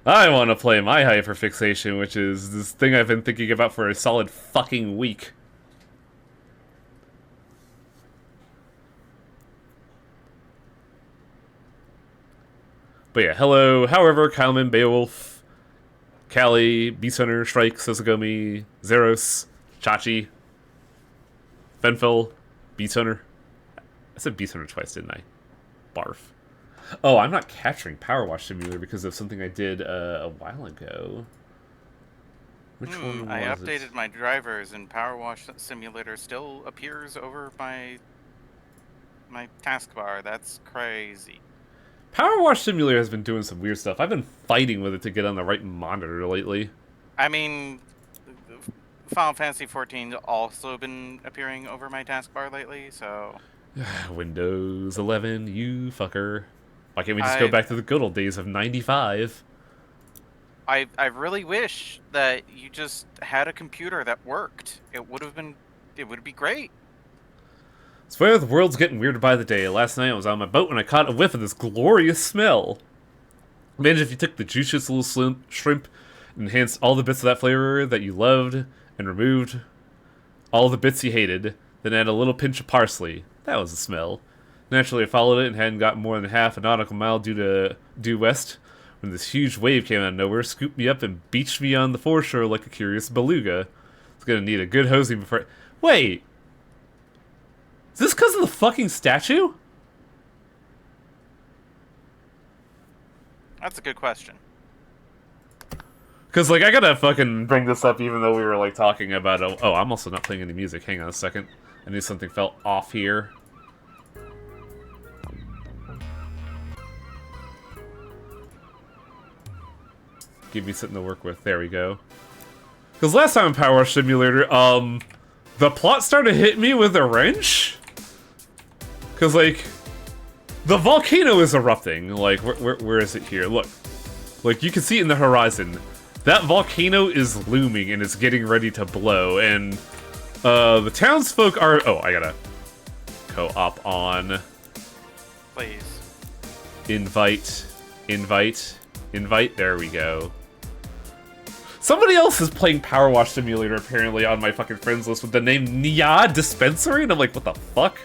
I want to play my hyperfixation, which is this thing I've been thinking about for a solid fucking week. But yeah, hello, however, Kyleman, Beowulf, Callie, Beast Hunter, Strike, Sosagomi, Zeros, Chachi, Fenfil, Beast Hunter. I said Beast Hunter twice, didn't I? Barf. Oh, I'm not capturing PowerWash Simulator because of something I did a while ago. Which one was I it? updated my drivers, and PowerWash Simulator still appears over my taskbar. That's crazy. PowerWash Simulator has been doing some weird stuff. I've been fighting with it to get on the right monitor lately. I mean, Final Fantasy 14's also been appearing over my taskbar lately, so... Windows 11, you fucker. Why can't we just go I back to the good old days of 95? I really wish that you just had a computer that worked. It would be great. I swear the world's getting weirder by the day. Last night I was on my boat when I caught a whiff of this glorious smell. Imagine if you took the juiciest little shrimp and enhanced all the bits of that flavor that you loved and removed all the bits you hated, then add a little pinch of parsley. That was the smell. Naturally, I followed it and hadn't gotten more than half a nautical mile due west when this huge wave came out of nowhere, scooped me up, and beached me on the foreshore like a curious beluga. It's gonna need a good hosing before... Wait! Is this because of the fucking statue? That's a good question. Because, like, I gotta fucking bring this up even though we were, like, talking about... Oh, I'm also not playing any music. Hang on a second. I knew something felt off here. Give me something to work with. There we go. Because last time in PowerWash Simulator, the plot started hitting me with a wrench. Because, like, the volcano is erupting. Like, where is it here? Look. Like, you can see it in the horizon. That volcano is looming and it's getting ready to blow. And, the townsfolk are... Oh, I gotta co-op on. Please. Invite. There we go. Somebody else is playing PowerWash Simulator apparently on my fucking friends list with the name Nia Dispensary, and I'm like, what the fuck?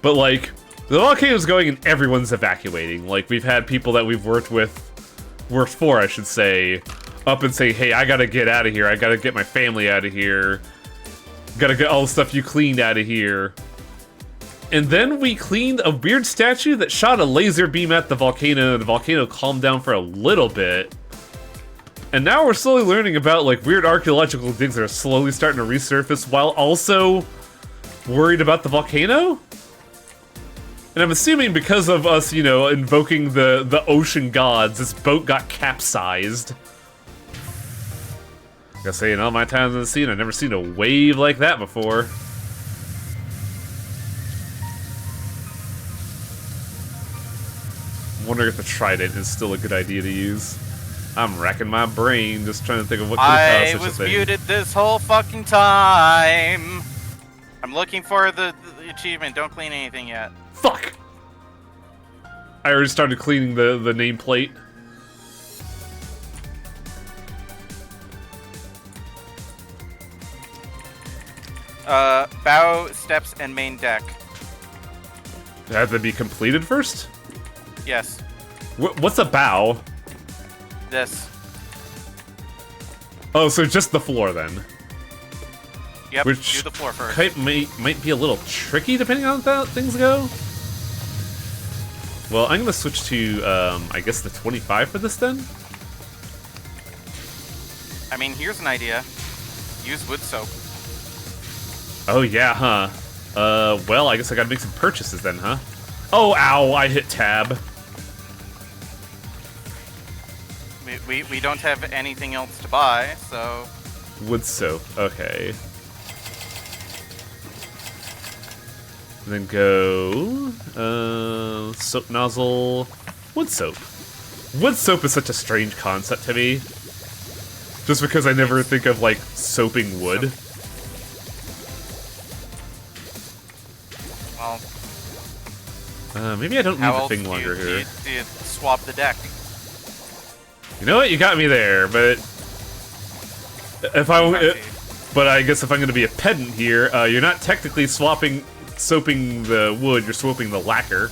But like, the volcano's going and everyone's evacuating. Like, we've had people that we've worked for, I should say, up and say, hey, I gotta get out of here. I gotta get my family out of here. Gotta get all the stuff you cleaned out of here. And then we cleaned a weird statue that shot a laser beam at the volcano, and the volcano calmed down for a little bit. And now we're slowly learning about, like, weird archaeological digs that are slowly starting to resurface while also worried about the volcano? And I'm assuming because of us, you know, invoking the ocean gods, this boat got capsized. I gotta say, in all my times in the sea, I've never seen a wave like that before. I'm wondering if the trident is still a good idea to use. I'm racking my brain just trying to think of what could have caused such a thing. I was muted this whole fucking time. I'm looking for the achievement. Don't clean anything yet. Fuck! I already started cleaning the nameplate. Bow, steps, and main deck. It had to be completed first? Yes. What's a bow? This. Oh, so just the floor then. Yep, Which do the floor first. might be a little tricky depending on how things go. Well, I'm gonna switch to, I guess the 25 for this then? I mean, here's an idea. Use wood soap. Oh yeah, huh? Well, I guess I gotta make some purchases then, huh? Oh, ow, I hit tab. We don't have anything else to buy, so... Wood soap, okay. And then go... soap nozzle... Wood soap. Wood soap is such a strange concept to me. Just because I never think of, like, soaping wood. Well... Maybe I don't need How the else thing do longer here. do you swap the deck? You know what? You got me there, but if I, but I guess if I'm going to be a pedant here, you're not technically soaping the wood. You're swapping the lacquer.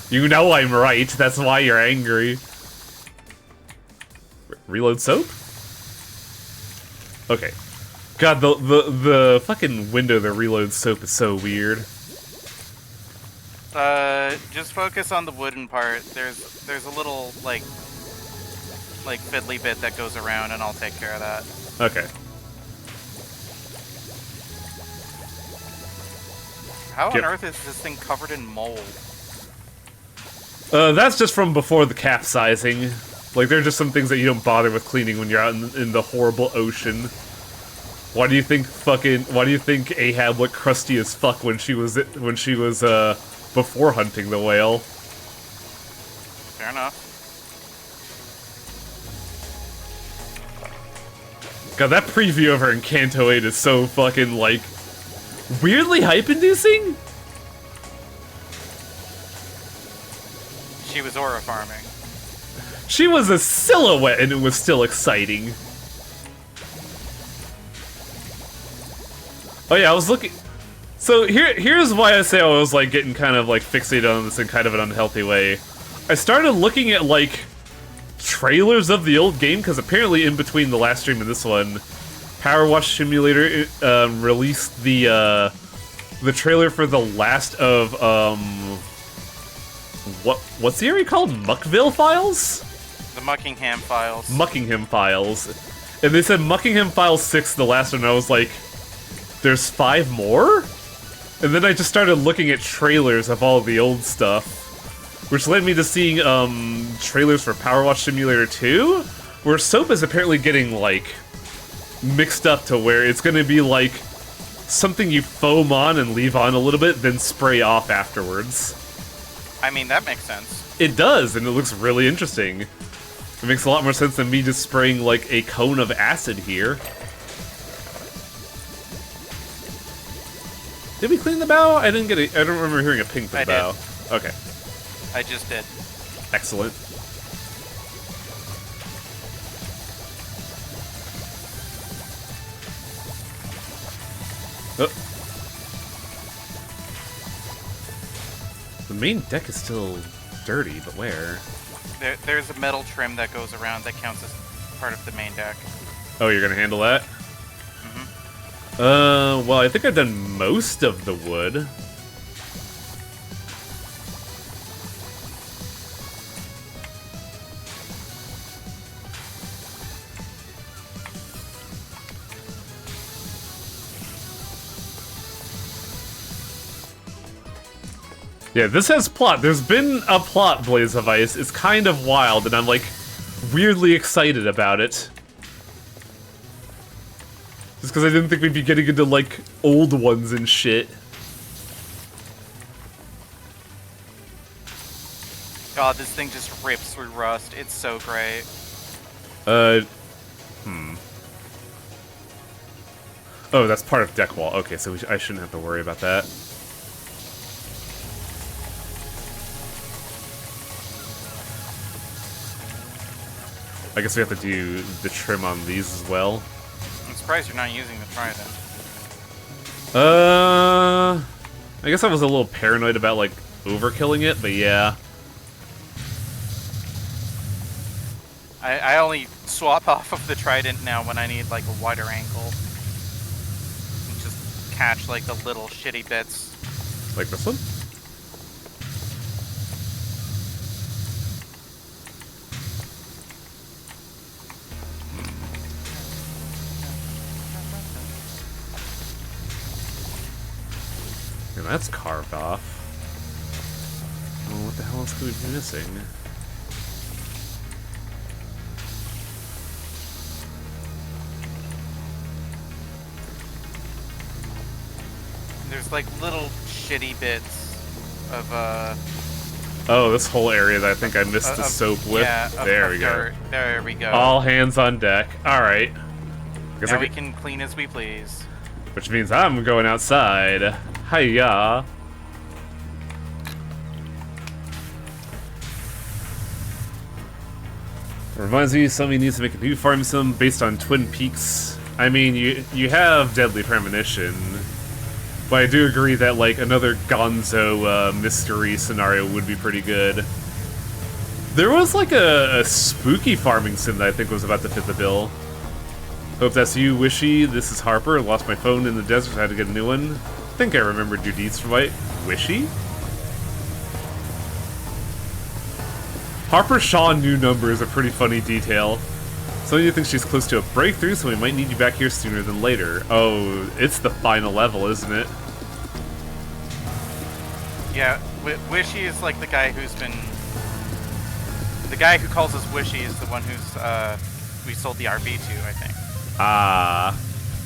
You know I'm right. That's why you're angry. Reload soap? Okay. God, the fucking window that reloads soap is so weird. Just focus on the wooden part. There's a little like fiddly bit that goes around, and I'll take care of that. Okay. How on earth is this thing covered in mold? That's just from before the capsizing. Like, there are just some things that you don't bother with cleaning when you're out in the horrible ocean. Why do you think Ahab looked crusty as fuck when she was before hunting the whale? Fair enough. God, that preview of her in Canto 8 is so fucking, like, weirdly hype-inducing? She was aura farming. She was a silhouette and it was still exciting. Oh yeah, I was looking... So here's why I say I was like getting kind of like fixated on this in kind of an unhealthy way. I started looking at like trailers of the old game, because apparently in between the last stream and this one, PowerWash Simulator released the trailer for the last of what's the area called? Muckville Files? The Muckingham Files. Muckingham Files. And they said Muckingham Files 6, the last one, and I was like, there's 5 more? And then I just started looking at trailers of all the old stuff, which led me to seeing trailers for PowerWash Simulator 2, where soap is apparently getting, like, mixed up to where it's gonna be like something you foam on and leave on a little bit, then spray off afterwards. I mean, that makes sense. It does, and it looks really interesting. It makes a lot more sense than me just spraying, like, a cone of acid here. Did we clean the bow? I didn't get it. I don't remember hearing a ping for the bow. Okay. I just did. Excellent. Oh. The main deck is still dirty, but where? There's a metal trim that goes around that counts as part of the main deck. Oh, you're gonna handle that? Well, I think I've done most of the wood. Yeah, this has plot. There's been a plot, Blaze of Ice. It's kind of wild, and I'm, like, weirdly excited about it. Just because I didn't think we'd be getting into, like, old ones and shit. God, this thing just rips through rust. It's so great. Oh, that's part of deck wall. Okay, so I shouldn't have to worry about that. I guess we have to do the trim on these as well. I'm surprised you're not using the trident. I guess I was a little paranoid about, like, overkilling it, but yeah. I only swap off of the trident now when I need, like, a wider angle. And just catch, like, the little shitty bits. Like this one? And that's carved off. Well, what the hell else could we be missing? There's like little shitty bits of Oh, this whole area that I think I missed the soap with. Yeah, there we go. There we go. All hands on deck. Alright. Guess Now we can clean as we please. Which means I'm going outside. Hiya. Reminds me, somebody needs to make a new farm sim based on Twin Peaks. I mean, you have Deadly Premonition, but I do agree that like another Gonzo mystery scenario would be pretty good. There was like a spooky farming sim that I think was about to fit the bill. Hope that's you, Wishy. This is Harper. Lost my phone in the desert, so I had to get a new one. I think I remembered your deeds from White. Wishy? Harper Shaw new number is a pretty funny detail. Somebody thinks she's close to a breakthrough, so we might need you back here sooner than later. Oh, it's the final level, isn't it? Yeah, Wishy is like the guy who's been... The guy who calls us Wishy is the one who's we sold the RV to, I think. Ah.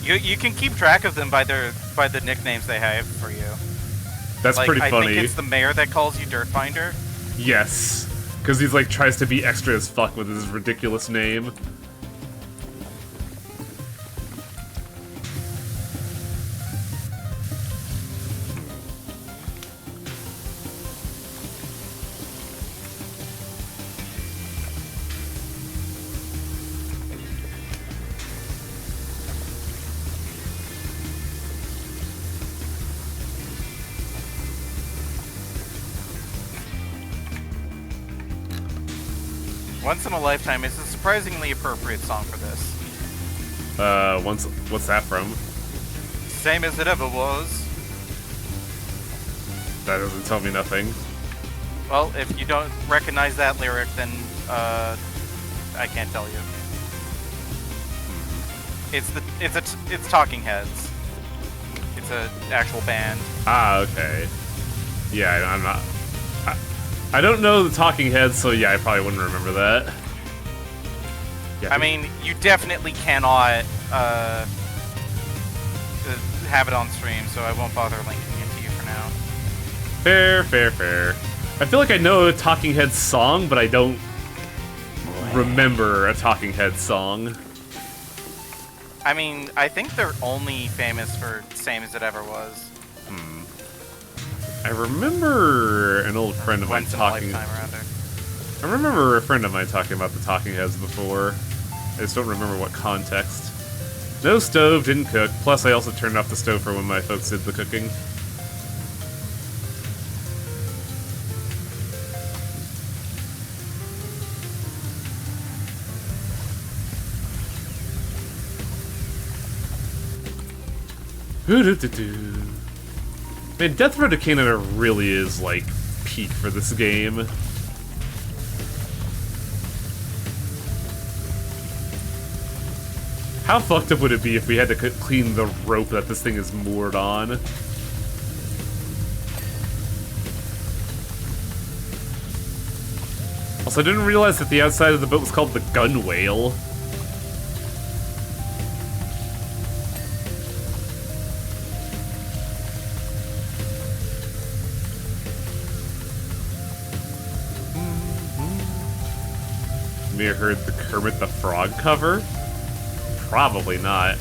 You can keep track of them by the nicknames they have for you. That's like, pretty funny. I think it's the mayor that calls you Dirt Finder. Yes. Because he's like tries to be extra as fuck with his ridiculous name. Once in a Lifetime is a surprisingly appropriate song for this. What's that from? Same as it ever was. That doesn't tell me nothing. Well, if you don't recognize that lyric, then I can't tell you. It's Talking Heads. It's an actual band. Ah, okay. Yeah, I'm not... I don't know the Talking Heads, so yeah, I probably wouldn't remember that. Yeah, I mean, you definitely cannot have it on stream, so I won't bother linking it to you for now. Fair, fair, fair. I feel like I know a Talking Heads song, but I don't remember a Talking Heads song. I mean, I think they're only famous for Same as It Ever Was. I remember an old friend of mine talking... I remember a friend of mine talking about the Talking Heads before. I just don't remember what context. No stove, didn't cook. Plus, I also turned off the stove for when my folks did the cooking. Man, Death Road to Canada really is, like, peak for this game. How fucked up would it be if we had to clean the rope that this thing is moored on? Also, I didn't realize that the outside of the boat was called the Gun Whale. May have heard the Kermit the Frog cover? Probably not.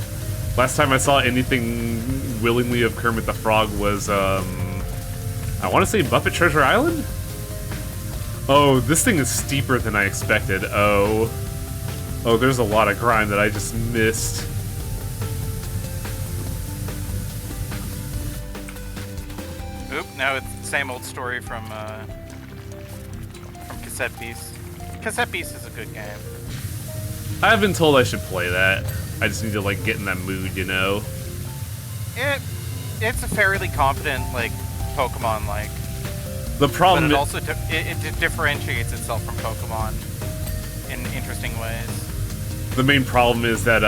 Last time I saw anything willingly of Kermit the Frog was, I want to say Muppet Treasure Island? Oh, this thing is steeper than I expected. Oh, there's a lot of grind that I just missed. Oop, now it's the same old story from Cassette Beast. Cassette Beast is a good game. I've been told I should play that. I just need to, like, get in that mood, you know? It's a fairly competent, like, Pokemon-like. The problem... But it also it differentiates itself from Pokemon in interesting ways. The main problem is that,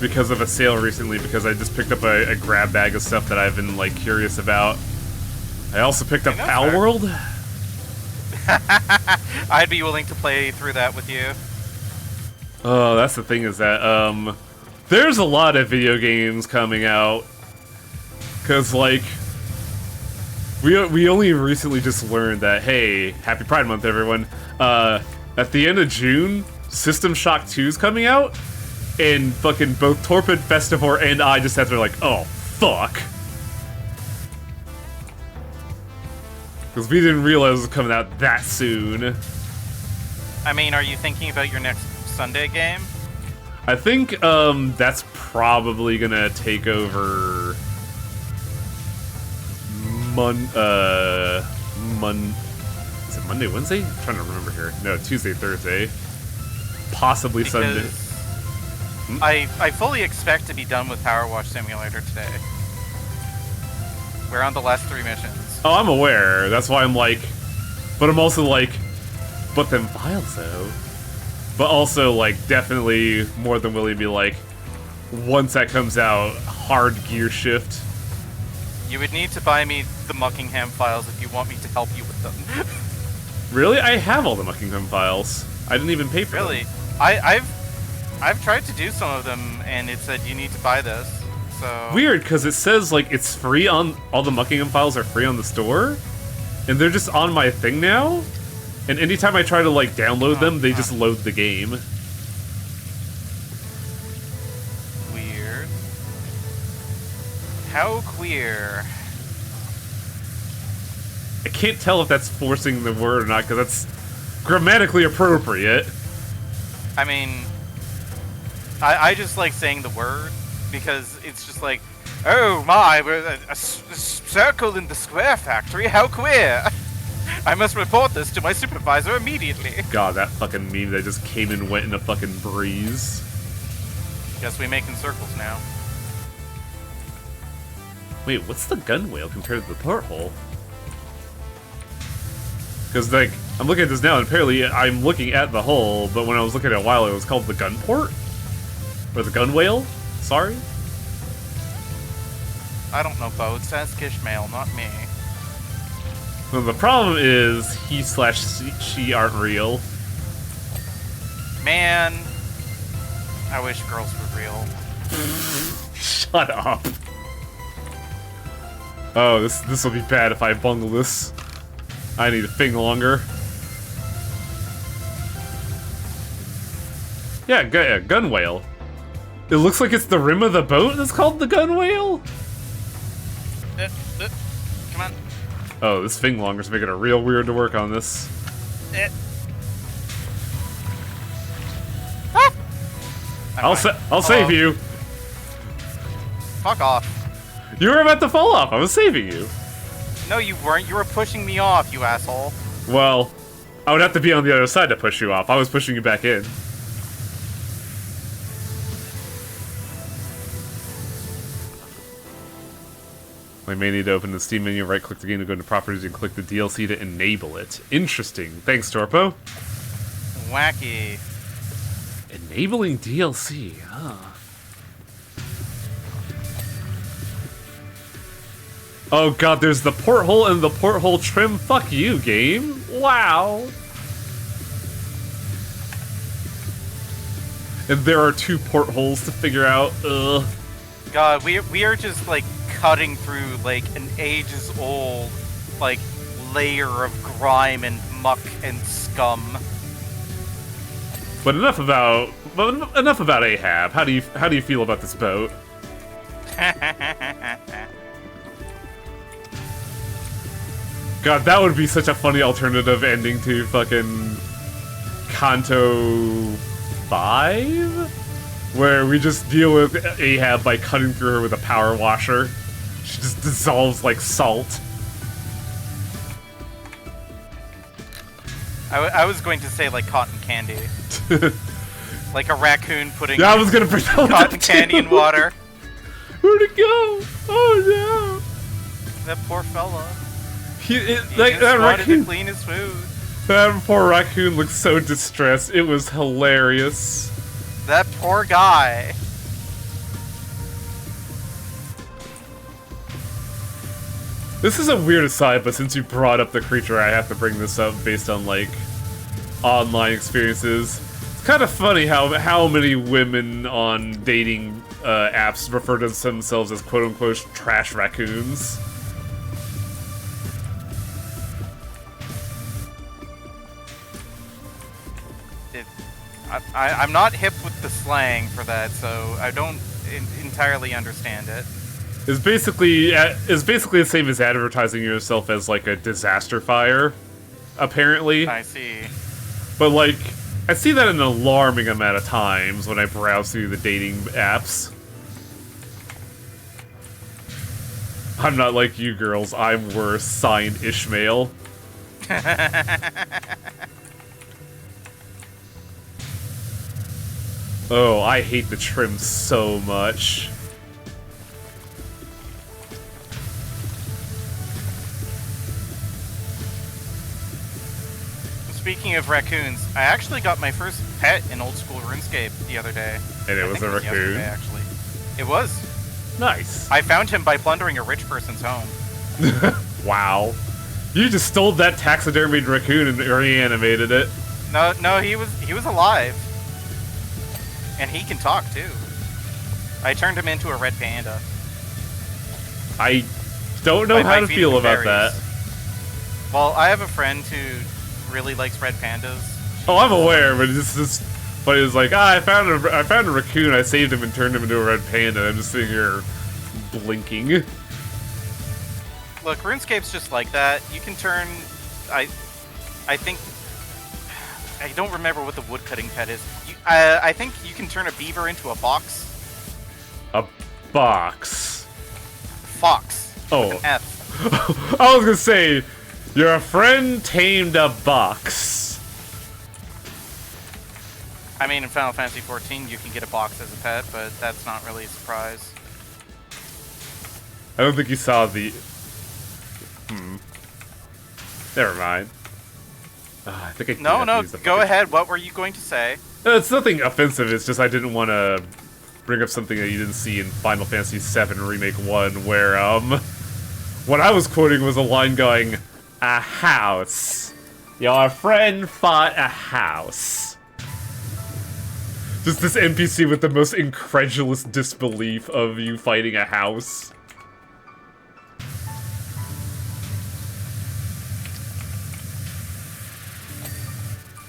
because of a sale recently, because I just picked up a grab bag of stuff that I've been, like, curious about. I also picked up Palworld. I'd be willing to play through that with you. Oh, that's the thing is that, there's a lot of video games coming out. Because, like, we only recently just learned that, hey, happy Pride Month, everyone. At the end of June, System Shock 2 is coming out. and fucking both Torpid, Festivore, and I just sat there like, oh, fuck. Because we didn't realize it was coming out that soon. I mean, are you thinking about your next Sunday game? I think that's probably gonna take over is it Monday, Wednesday? I'm trying to remember here. No, Tuesday, Thursday. Possibly Sunday. I fully expect to be done with PowerWash Simulator today. We're on the last 3 missions. Oh, I'm aware. That's why I'm like... But I'm also like... But them files, though. But also, like, definitely more than willing to be like... Once that comes out, hard gear shift. You would need to buy me the Muckingham files if you want me to help you with them. Really? I have all the Muckingham files. I didn't even pay for them. Really? I've tried to do some of them, and it said you need to buy this. So Weird, because it says like it's free on all the Muckingham files are free on the store, and they're just on my thing now. And anytime I try to like download them, they just load the game. Weird. How queer. I can't tell if that's forcing the word or not, because that's grammatically appropriate. I mean, I just like saying the word, because it's just like, oh my, we're a circle in the square factory, how queer! I must report this to my supervisor immediately. God, that fucking meme that just came and went in a fucking breeze. Guess we making circles now. Wait, what's the gun whale compared to the porthole? Because, like, I'm looking at this now, and apparently I'm looking at the hull, but when I was looking at it a while ago, it was called the gun port? Or the gun whale? Sorry? I don't know boats, ask Ishmael, not me. Well, the problem is, he/she aren't real. Man, I wish girls were real. Shut up. Oh, this will be bad if I bungle this. I need a thing longer. Yeah, gun whale. It looks like it's the rim of the boat that's called the gun whale? Come on. Oh, this thing longer's making it real weird to work on this. I'll save you. Fuck off. You were about to fall off. I was saving you. No, you weren't. You were pushing me off, you asshole. Well, I would have to be on the other side to push you off. I was pushing you back in. I may need to open the Steam menu, right-click the game to go into Properties, and click the DLC to enable it. Interesting. Thanks, Torpo. Wacky. Enabling DLC, huh? Oh god, there's the porthole and the porthole trim. Fuck you, game. Wow. And there are 2 portholes to figure out. Ugh. God, we are just like cutting through like an ages-old like layer of grime and muck and scum. But enough about Ahab. How do you feel about this boat? God, that would be such a funny alternative ending to fucking Kanto 5? Where we just deal with Ahab by cutting through her with a power washer. She just dissolves like salt. I was going to say like cotton candy. Like a raccoon putting Yeah, I was gonna bring that cotton candy in water. Where'd it go? Oh no! That poor fella. He Just that wanted raccoon. to clean his food. That poor raccoon looked so distressed. It was hilarious. That poor guy. This is a weird aside, but since you brought up the creature, I have to bring this up based on, like, online experiences. It's kind of funny how many women on dating apps refer to themselves as quote-unquote trash raccoons. I'm not hip with the slang for that, so I don't entirely understand it. It's basically the same as advertising yourself as like a disaster fire, apparently. I see. But like, I see that an alarming amount of times when I browse through the dating apps. I'm not like you girls, I'm worse, signed Ishmael. Oh, I hate the trim so much. Speaking of raccoons, I actually got my first pet in old school RuneScape the other day. And it was a raccoon? Yesterday, actually. It was. Nice. I found him by plundering a rich person's home. Wow. You just stole that taxidermied raccoon and reanimated it. No, he was alive. And he can talk, too. I turned him into a red panda. I don't know how to feel about that. Well, I have a friend who really likes red pandas. Oh, I'm aware, but it's just... But it's like, I found a raccoon, I saved him and turned him into a red panda, and I'm just sitting here blinking. Look, RuneScape's just like that. You can turn... I think... I don't remember what the woodcutting pet is. I think you can turn a beaver into a box. A box? Fox. Oh. With an F. I was gonna say, your friend tamed a box. I mean, in Final Fantasy XIV, you can get a box as a pet, but that's not really a surprise. I don't think you saw the... Never mind. I think I No, go ahead. What were you going to say? It's nothing offensive, it's just I didn't want to bring up something that you didn't see in Final Fantasy VII Remake 1, where, what I was quoting was a line going, "A house. Your friend fought a house." Just this NPC with the most incredulous disbelief of you fighting a house.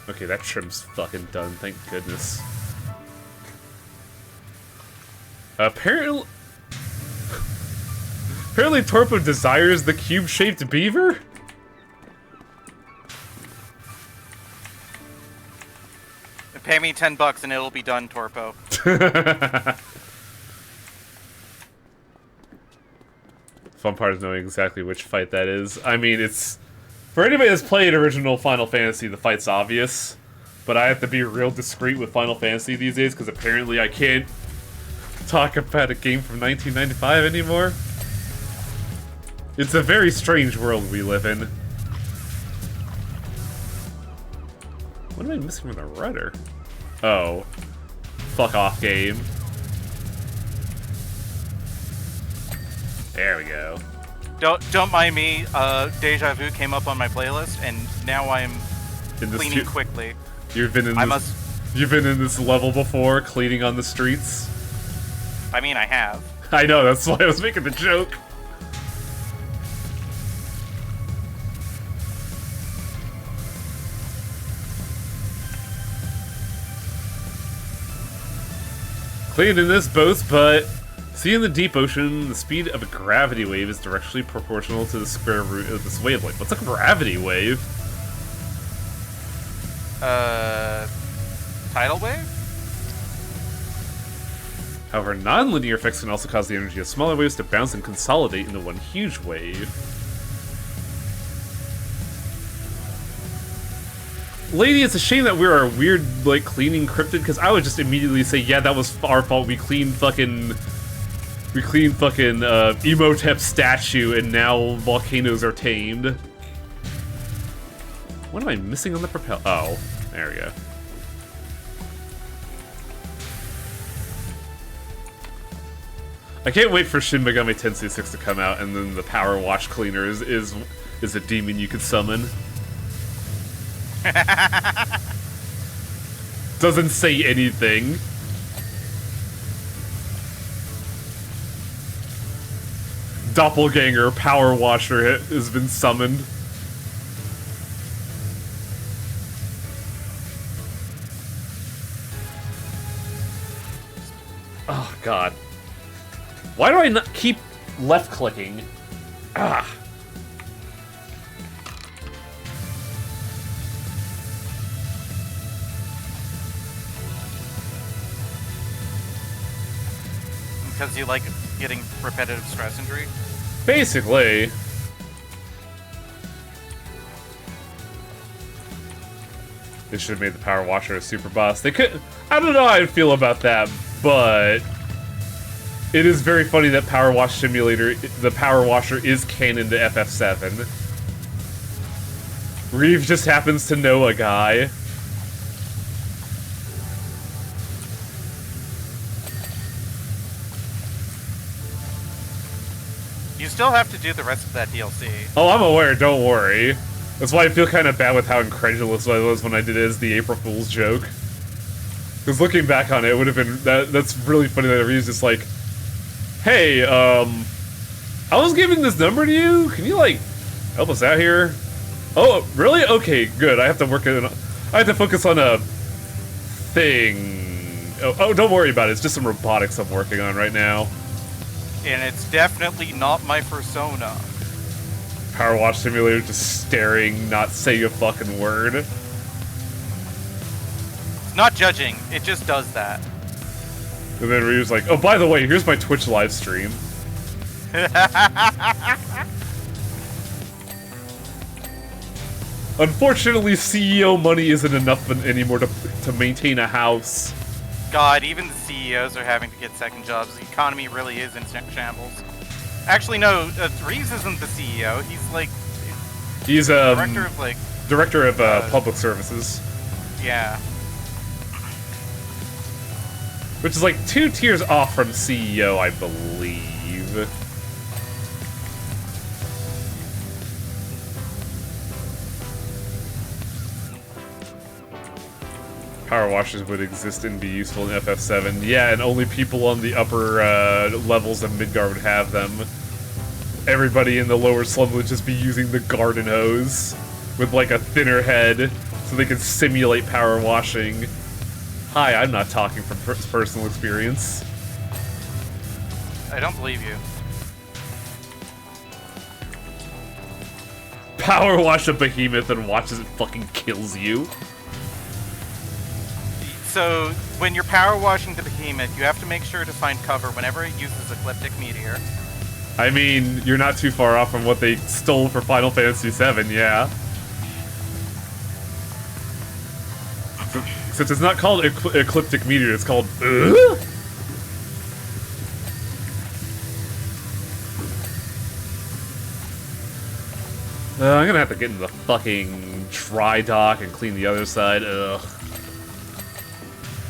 Okay, that trim's fucking done, thank goodness. Apparently Torpo desires the cube-shaped beaver? Pay me $10 and it'll be done, Torpo. Fun part is knowing exactly which fight that is. I mean, it's... For anybody that's played original Final Fantasy, the fight's obvious. But I have to be real discreet with Final Fantasy these days, because apparently I can't talk about a game from 1995 anymore. It's a very strange world we live in. What am I missing from the rudder? Oh. Fuck off, game. There we go. Don't mind me. Deja Vu came up on my playlist, and now I'm cleaning quickly. You've been in this level before, cleaning on the streets? I mean, I have. I know, that's why I was making the joke. Cleaned in this boat, but see, in the deep ocean, the speed of a gravity wave is directly proportional to the square root of this wavelength. What's a gravity wave? Tidal wave? However, non-linear effects can also cause the energy of smaller waves to bounce and consolidate into one huge wave. Lady, it's a shame that we're a weird, like, cleaning cryptid, because I would just immediately say, yeah, that was our fault, we cleaned fucking Emotep statue, and now volcanoes are tamed. What am I missing on the propeller? Oh, there we go. I can't wait for Shin Megami Tensei 6 to come out, and then the PowerWash cleaner is a demon you could summon. Doesn't say anything. Doppelganger Power Washer has been summoned. God. Why do I not keep left-clicking? Ah. Because you like getting repetitive stress injury? Basically. They should have made the Power Washer a super boss. They could. I don't know how I feel about that, but it is very funny that PowerWash Simulator, the Power Washer, is canon to FF7. Reeve just happens to know a guy. You still have to do the rest of that DLC. Oh, I'm aware, don't worry. That's why I feel kind of bad with how incredulous I was when I did it as the April Fool's joke. Because looking back on it, it would have been... That's really funny that Reeve's just like, hey, I was giving this number to you? Can you, like, help us out here? Oh, really? Okay, good. I have to work it. I have to focus on a thing. Oh, don't worry about it. It's just some robotics I'm working on right now. And it's definitely not my persona. PowerWash Simulator just staring, not saying a fucking word. It's not judging, it just does that. And then Ryu's like, oh, by the way, here's my Twitch live stream. Unfortunately, CEO money isn't enough anymore to maintain a house. God, even the CEOs are having to get second jobs. The economy really is in shambles. Actually, no, Reeves isn't the CEO. He's like... He's director of, like... Director of public services. Yeah. Which is like 2 tiers off from CEO, I believe. Power washers would exist and be useful in FF7. Yeah, and only people on the upper levels of Midgar would have them. Everybody in the lower slum would just be using the garden hose with like a thinner head so they could simulate power washing. Hi, I'm not talking from personal experience. I don't believe you. Power wash a behemoth and watch as it fucking kills you. So, when you're power washing the behemoth, you have to make sure to find cover whenever it uses Ecliptic Meteor. I mean, you're not too far off from what they stole for Final Fantasy VII, yeah. Since it's not called Ecliptic Meteor, it's called... I'm gonna have to get into the fucking dry dock and clean the other side. Ugh.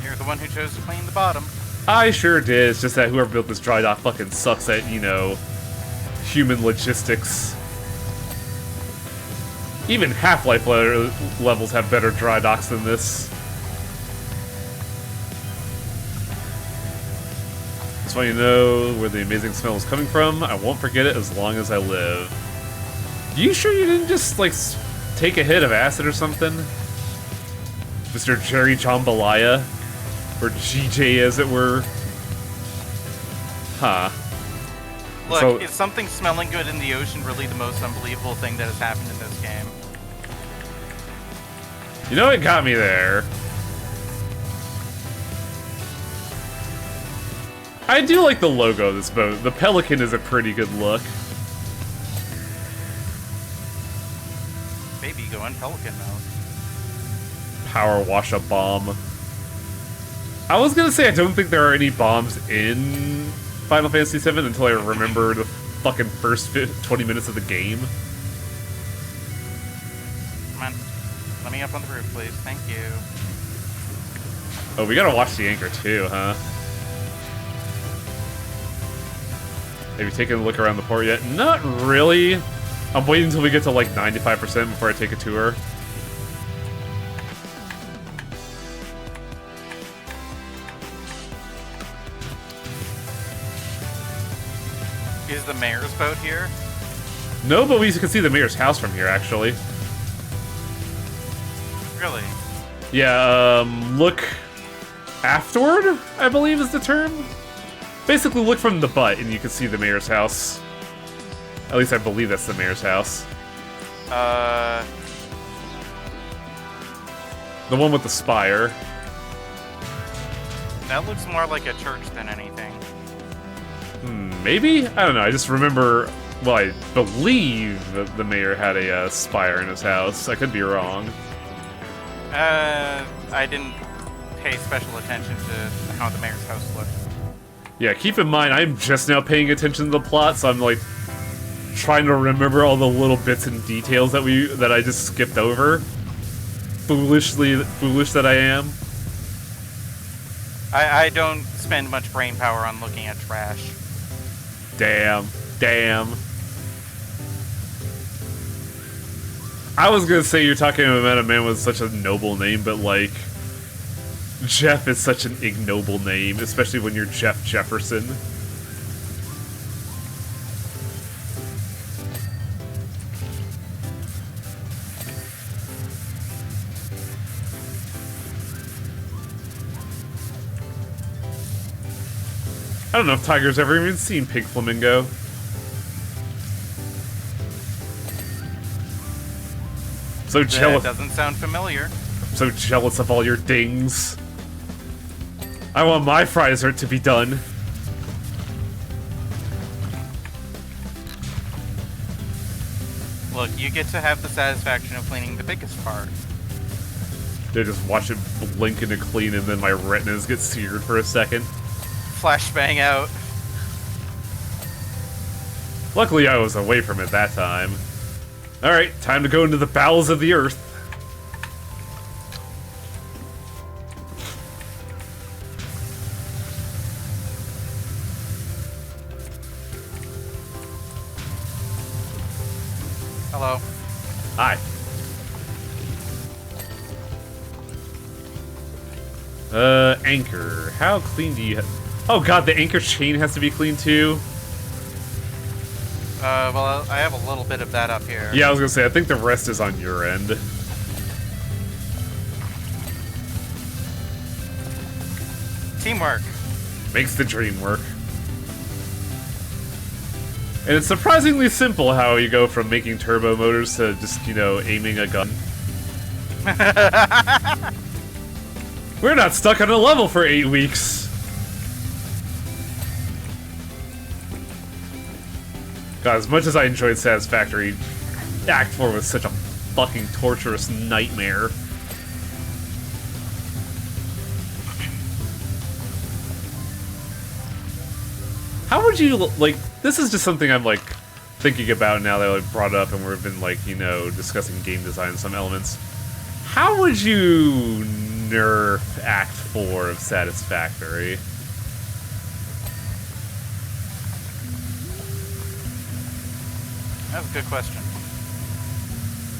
You're the one who chose to clean the bottom. I sure did. It's just that whoever built this dry dock fucking sucks at, you know, human logistics. Even Half-Life levels have better dry docks than this. Just want you to know where the amazing smell is coming from. I won't forget it as long as I live. You sure you didn't just, like, take a hit of acid or something? Mr. Jerry Jambalaya? Or GJ, as it were? Huh. Look, So, is something smelling good in the ocean really the most unbelievable thing that has happened in this game? you know what got me there? I do like the logo of this boat. The Pelican is a pretty good look. Baby going Pelican mode. Power wash a bomb. I was gonna say I don't think there are any bombs in Final Fantasy VII until I remember the fucking first 20 minutes of the game. Come on. Let me up on the roof, please. Thank you. Oh, we gotta watch the anchor too, huh? Have you taken a look around the port yet? Not really. I'm waiting until we get to like 95% before I take a tour. Is the mayor's boat here? No, but we can see the mayor's house from here, actually. Really? Yeah, look afterward, I believe is the term. Basically, look from the butt and you can see the mayor's house. At least I believe that's the mayor's house. The one with the spire. That looks more like a church than anything. Maybe? I don't know, I just remember... Well, I believe that the mayor had a spire in his house. I could be wrong. I didn't pay special attention to how the mayor's house looked. Yeah, keep in mind, I'm just now paying attention to the plot, so I'm, like, trying to remember all the little bits and details that I just skipped over. Foolish that I am. I don't spend much brain power on looking at trash. Damn. I was gonna say you're talking about a man with such a noble name, but, like, Jeff is such an ignoble name, especially when you're Jeff Jefferson. I don't know if Tiger's ever even seen Pink Flamingo. So jealous. That doesn't sound familiar. I'm so jealous of all your dings. I want my Frizer to be done. Look, you get to have the satisfaction of cleaning the biggest part. They just watch it blink into clean and then my retinas get seared for a second. Flashbang out. Luckily I was away from it that time. Alright, time to go into the bowels of the earth. Hello. Hi. Anchor. How clean do you have? Oh god, the anchor chain has to be clean too? Well, I have a little bit of that up here. Yeah, I was gonna say, I think the rest is on your end. Teamwork. Makes the dream work. And it's surprisingly simple how you go from making turbo motors to just, you know, aiming a gun. We're not stuck on a level for 8 weeks. God, as much as I enjoyed Satisfactory, Act 4 was such a fucking torturous nightmare. How would you, like, this is just something I'm, like, thinking about now that I brought it up and we've been, like, you know, discussing game design in some elements. How would you nerf Act 4 of Satisfactory? That's a good question.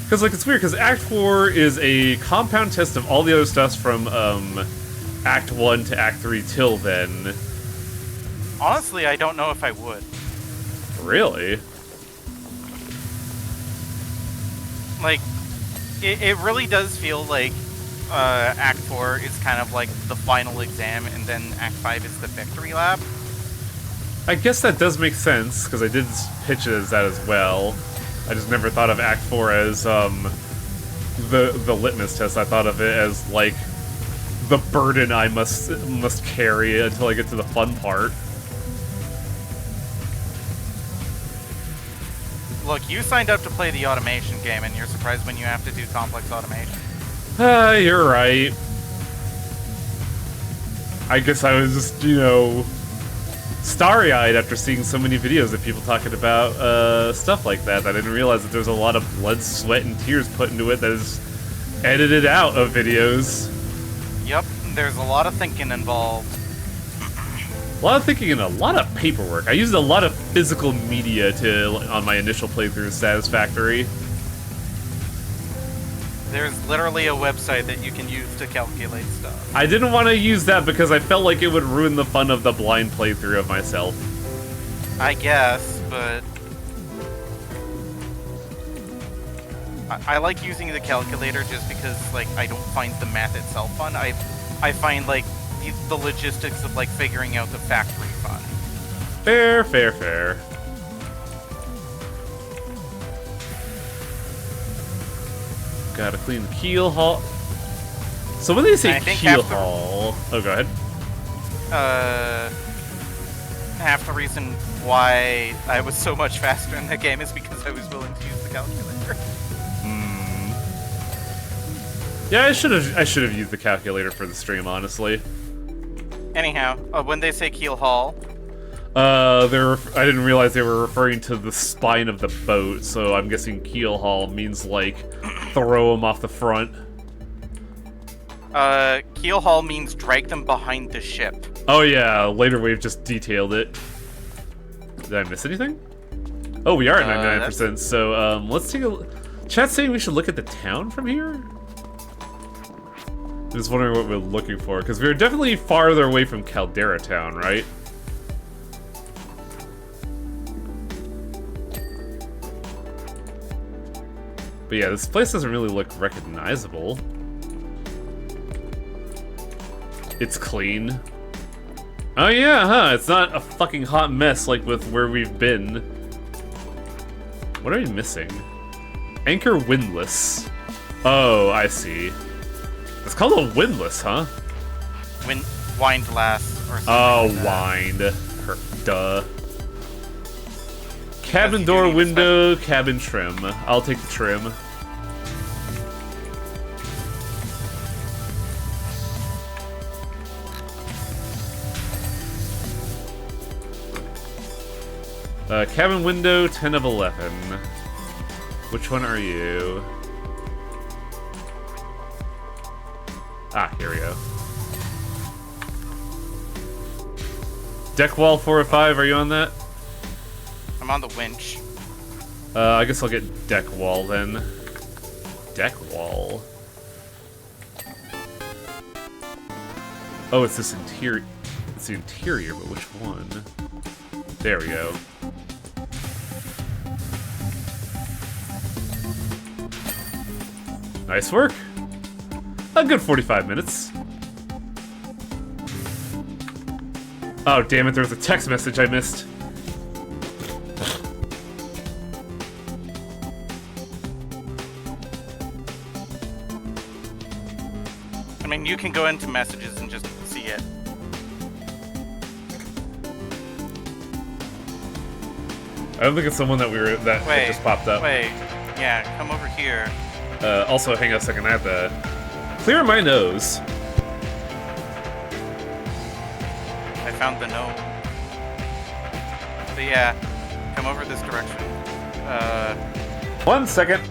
Because, like, it's weird, because Act 4 is a compound test of all the other stuff from, Act 1 to Act 3 till then. Honestly, I don't know if I would. Really? Like, it really does feel like Act 4 is kind of like the final exam, and then Act 5 is the victory lap. I guess that does make sense, because I did pitch it as that as well. I just never thought of Act 4 as, the litmus test. I thought of it as, like, the burden I must carry until I get to the fun part. Look, you signed up to play the automation game, and you're surprised when you have to do complex automation. You're right. I guess I was just, you know, starry-eyed after seeing so many videos of people talking about stuff like that. I didn't realize that there's a lot of blood, sweat, and tears put into it that is edited out of videos. Yep, there's a lot of thinking involved. A lot of thinking and a lot of paperwork. I used a lot of physical media on my initial playthrough of Satisfactory. There's literally a website that you can use to calculate stuff. I didn't want to use that because I felt like it would ruin the fun of the blind playthrough of myself. I guess, but I like using the calculator just because, like, I don't find the math itself fun. I find, like, the logistics of, like, figuring out the factory fun. Fair, fair, fair. Gotta clean the keel haul. So when they say keel haul... Oh, go ahead. Half the reason why I was so much faster in the game is because I was willing to use the calculator. Yeah, I should have used the calculator for the stream, honestly. Anyhow, when they say keel haul... I didn't realize they were referring to the spine of the boat, so I'm guessing keel haul means, like, throw them off the front. Keel haul means drag them behind the ship. Oh yeah, later we've just detailed it. Did I miss anything? Oh, we are at 99%, so, let's take a... Chat's saying we should look at the town from here? Just wondering what we're looking for, because we're definitely farther away from Caldera Town, right? But yeah, this place doesn't really look recognizable. It's clean. Oh yeah, huh? It's not a fucking hot mess like with where we've been. What are we missing? Anchor windlass. Oh, I see. It's called a windlass, huh? Windlass or something. Oh, like that. Duh. Cabin door, window, cabin trim. I'll take the trim. Cabin window, 10 of 11. Which one are you? Ah, here we go. Deck wall 4 or 5, are you on that? I'm on the winch. I guess I'll get deck wall then. Deck wall? Oh, it's this interior. It's the interior, but which one? There we go. Nice work. A good 45 minutes. Oh, damn it, there was a text message I missed. I mean, you can go into messages and just see it. I don't think it's someone that just popped up. Wait, yeah, come over here. Also, hang on a second, I have to clear my nose. I found the gnome. But yeah, come over this direction. 1 second.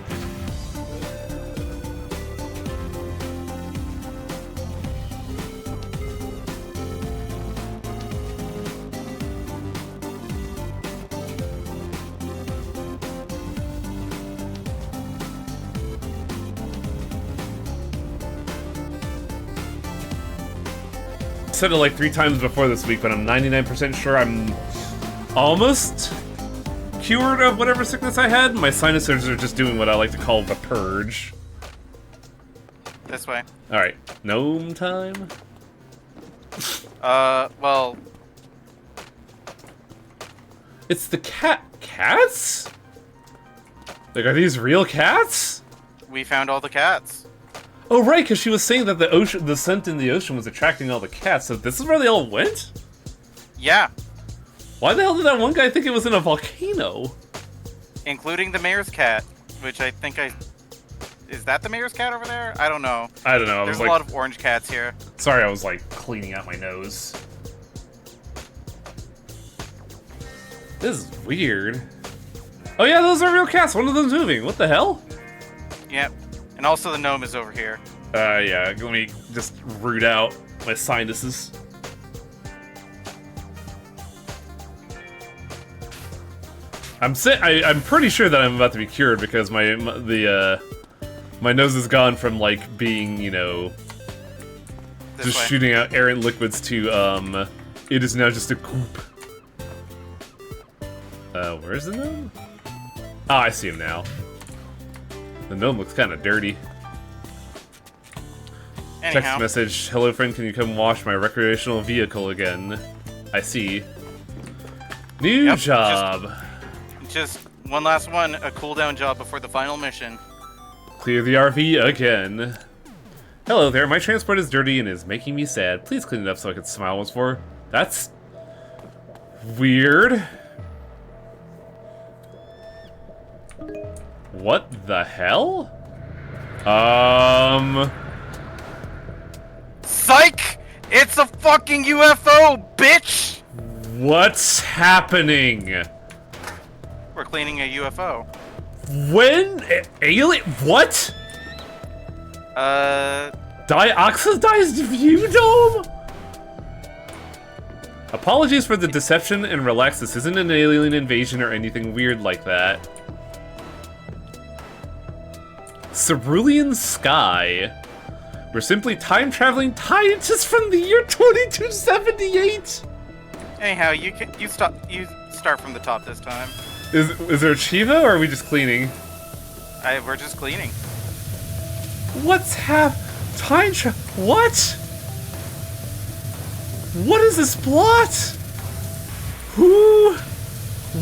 Said it like 3 times before this week, but I'm 99% sure I'm almost cured of whatever sickness I had. My sinuses are just doing what I like to call the purge. This way. Alright, gnome time? Well... It's the cats? Like, are these real cats? We found all the cats. Oh, right, because she was saying that the scent in the ocean was attracting all the cats, so this is where they all went? Yeah. Why the hell did that one guy think it was in a volcano? Including the mayor's cat, which I think Is that the mayor's cat over there? I don't know. I don't know. There's a lot of orange cats here. Sorry, I was, like, cleaning out my nose. This is weird. Oh yeah, those are real cats. One of them's moving. What the hell? Yep. And also the gnome is over here. Yeah, let me just root out my sinuses. I'm pretty sure that I'm about to be cured because my nose is gone from like being, you know, just shooting out errant liquids to it is now just a goop. Where's the gnome? Ah, I see him now. The gnome looks kind of dirty. Anyhow. Text message, hello friend, can you come wash my recreational vehicle again? I see. New Yep, job. Just one last one, a cooldown job before the final mission. Clear the RV again. Hello there, my transport is dirty and is making me sad. Please clean it up so I can smile once more. That's weird. What the hell? Psych! It's a fucking UFO, bitch! What's happening? We're cleaning a UFO. When? Alien? What? Dioxidized view dome? Apologies for the deception and relax, this isn't an alien invasion or anything weird like that. Cerulean Sky. We're simply time-traveling scientists from the year 2278! Anyhow, you start from the top this time. Is there Chiva, or are we just cleaning? We're just cleaning. What's what? What is this plot? Who?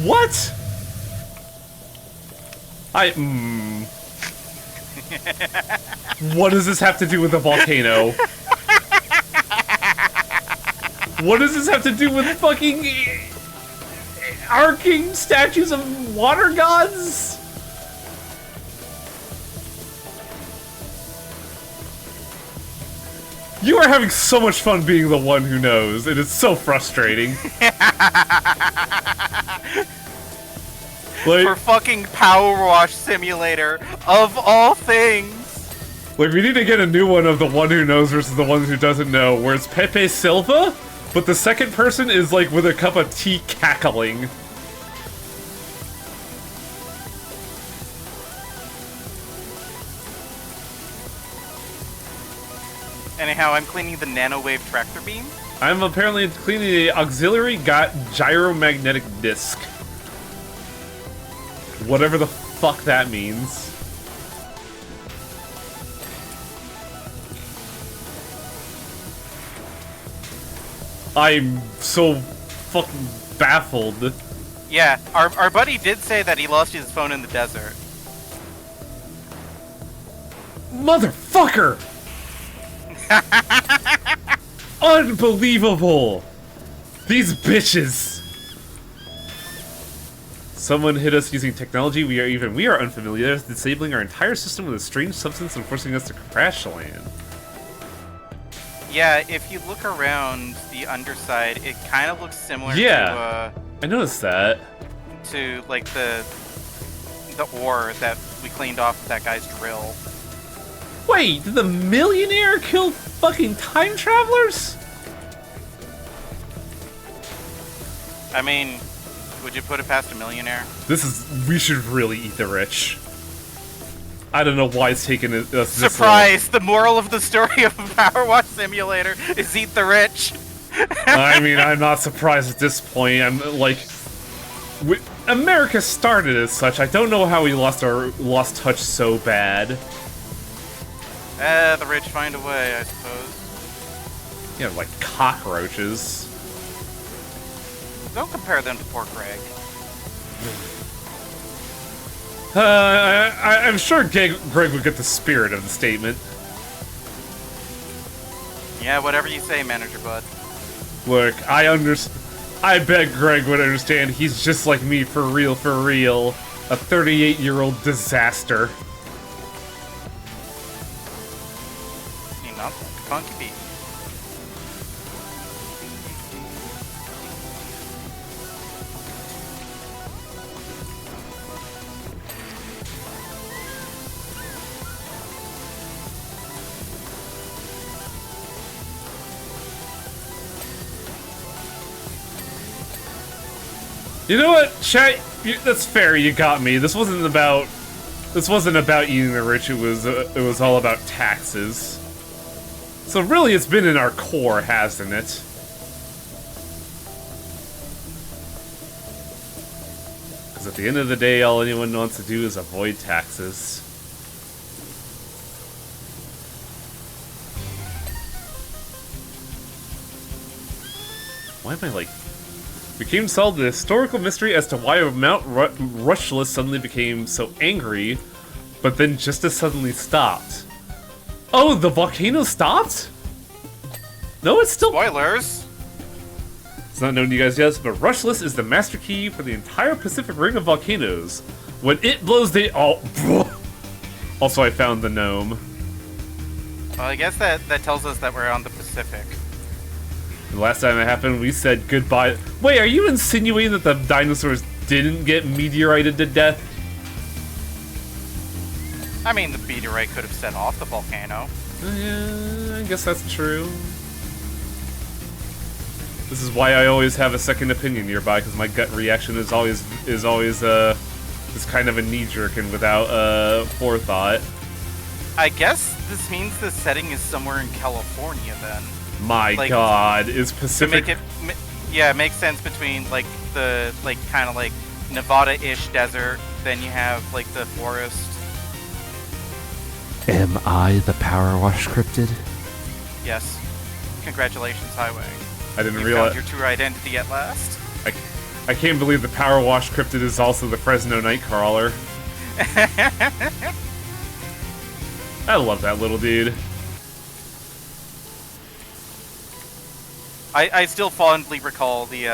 What? What does this have to do with the volcano? What does this have to do with fucking arcing statues of water gods? You are having so much fun being the one who knows. It is so frustrating. Like, for fucking PowerWash Simulator, of all things. Like, we need to get a new one of the one who knows versus the one who doesn't know, where it's Pepe Silva, but the second person is, like, with a cup of tea cackling. Anyhow, I'm cleaning the nanowave tractor beam. I'm apparently cleaning the auxiliary gyromagnetic disc. Whatever the fuck that means. I'm so fucking baffled. Yeah, our buddy did say that he lost his phone in the desert. Motherfucker! Unbelievable! These bitches! Someone hit us using technology we are unfamiliar with, disabling our entire system with a strange substance and forcing us to crash land. Yeah, if you look around the underside, it kind of looks similar I noticed that. to like the ore that we cleaned off with that guy's drill. Wait, did the millionaire kill fucking time travelers? I mean, would you put it past a millionaire? We should really eat the rich. I don't know why it's taken us this long. Surprise! The moral of the story of PowerWash Simulator is eat the rich. I mean, I'm not surprised at this point. I'm like, America started as such. I don't know how we lost touch so bad. The rich find a way, I suppose. Yeah, like cockroaches. Don't compare them to poor Greg. I'm sure Greg would get the spirit of the statement. Yeah, whatever you say, Manager Bud. Look, I bet Greg would understand. He's just like me, for real, for real. A 38-year-old disaster. You know, funky beat. You know what, chat? That's fair. You got me. This wasn't about eating the rich. It was all about taxes. So really, it's been in our core, hasn't it? Because at the end of the day, all anyone wants to do is avoid taxes. Why am I like We came to solve the historical mystery as to why Mount Rushless suddenly became so angry, but then just as suddenly stopped. Oh, the volcano stopped? No, it's still... Spoilers! It's not known to you guys yet, but Rushless is the master key for the entire Pacific Ring of volcanoes. When it blows the... Oh, also, I found the gnome. Well, I guess that tells us that we're on the Pacific. The last time it happened, we said goodbye. Wait, are you insinuating that the dinosaurs didn't get meteorited to death? I mean, the meteorite could have set off the volcano. Yeah, I guess that's true. This is why I always have a second opinion nearby, because my gut reaction is always just kind of a knee-jerk and without forethought. I guess this means the setting is somewhere in California then. My God, is Pacific... To make it makes sense between like the kind of like Nevada-ish desert, then you have like the forest. Am I the PowerWash cryptid? Yes. Congratulations, Highway. I didn't You realize... found your true identity at last. I can't believe the PowerWash cryptid is also the Fresno Nightcrawler. I love that little dude. I still fondly recall the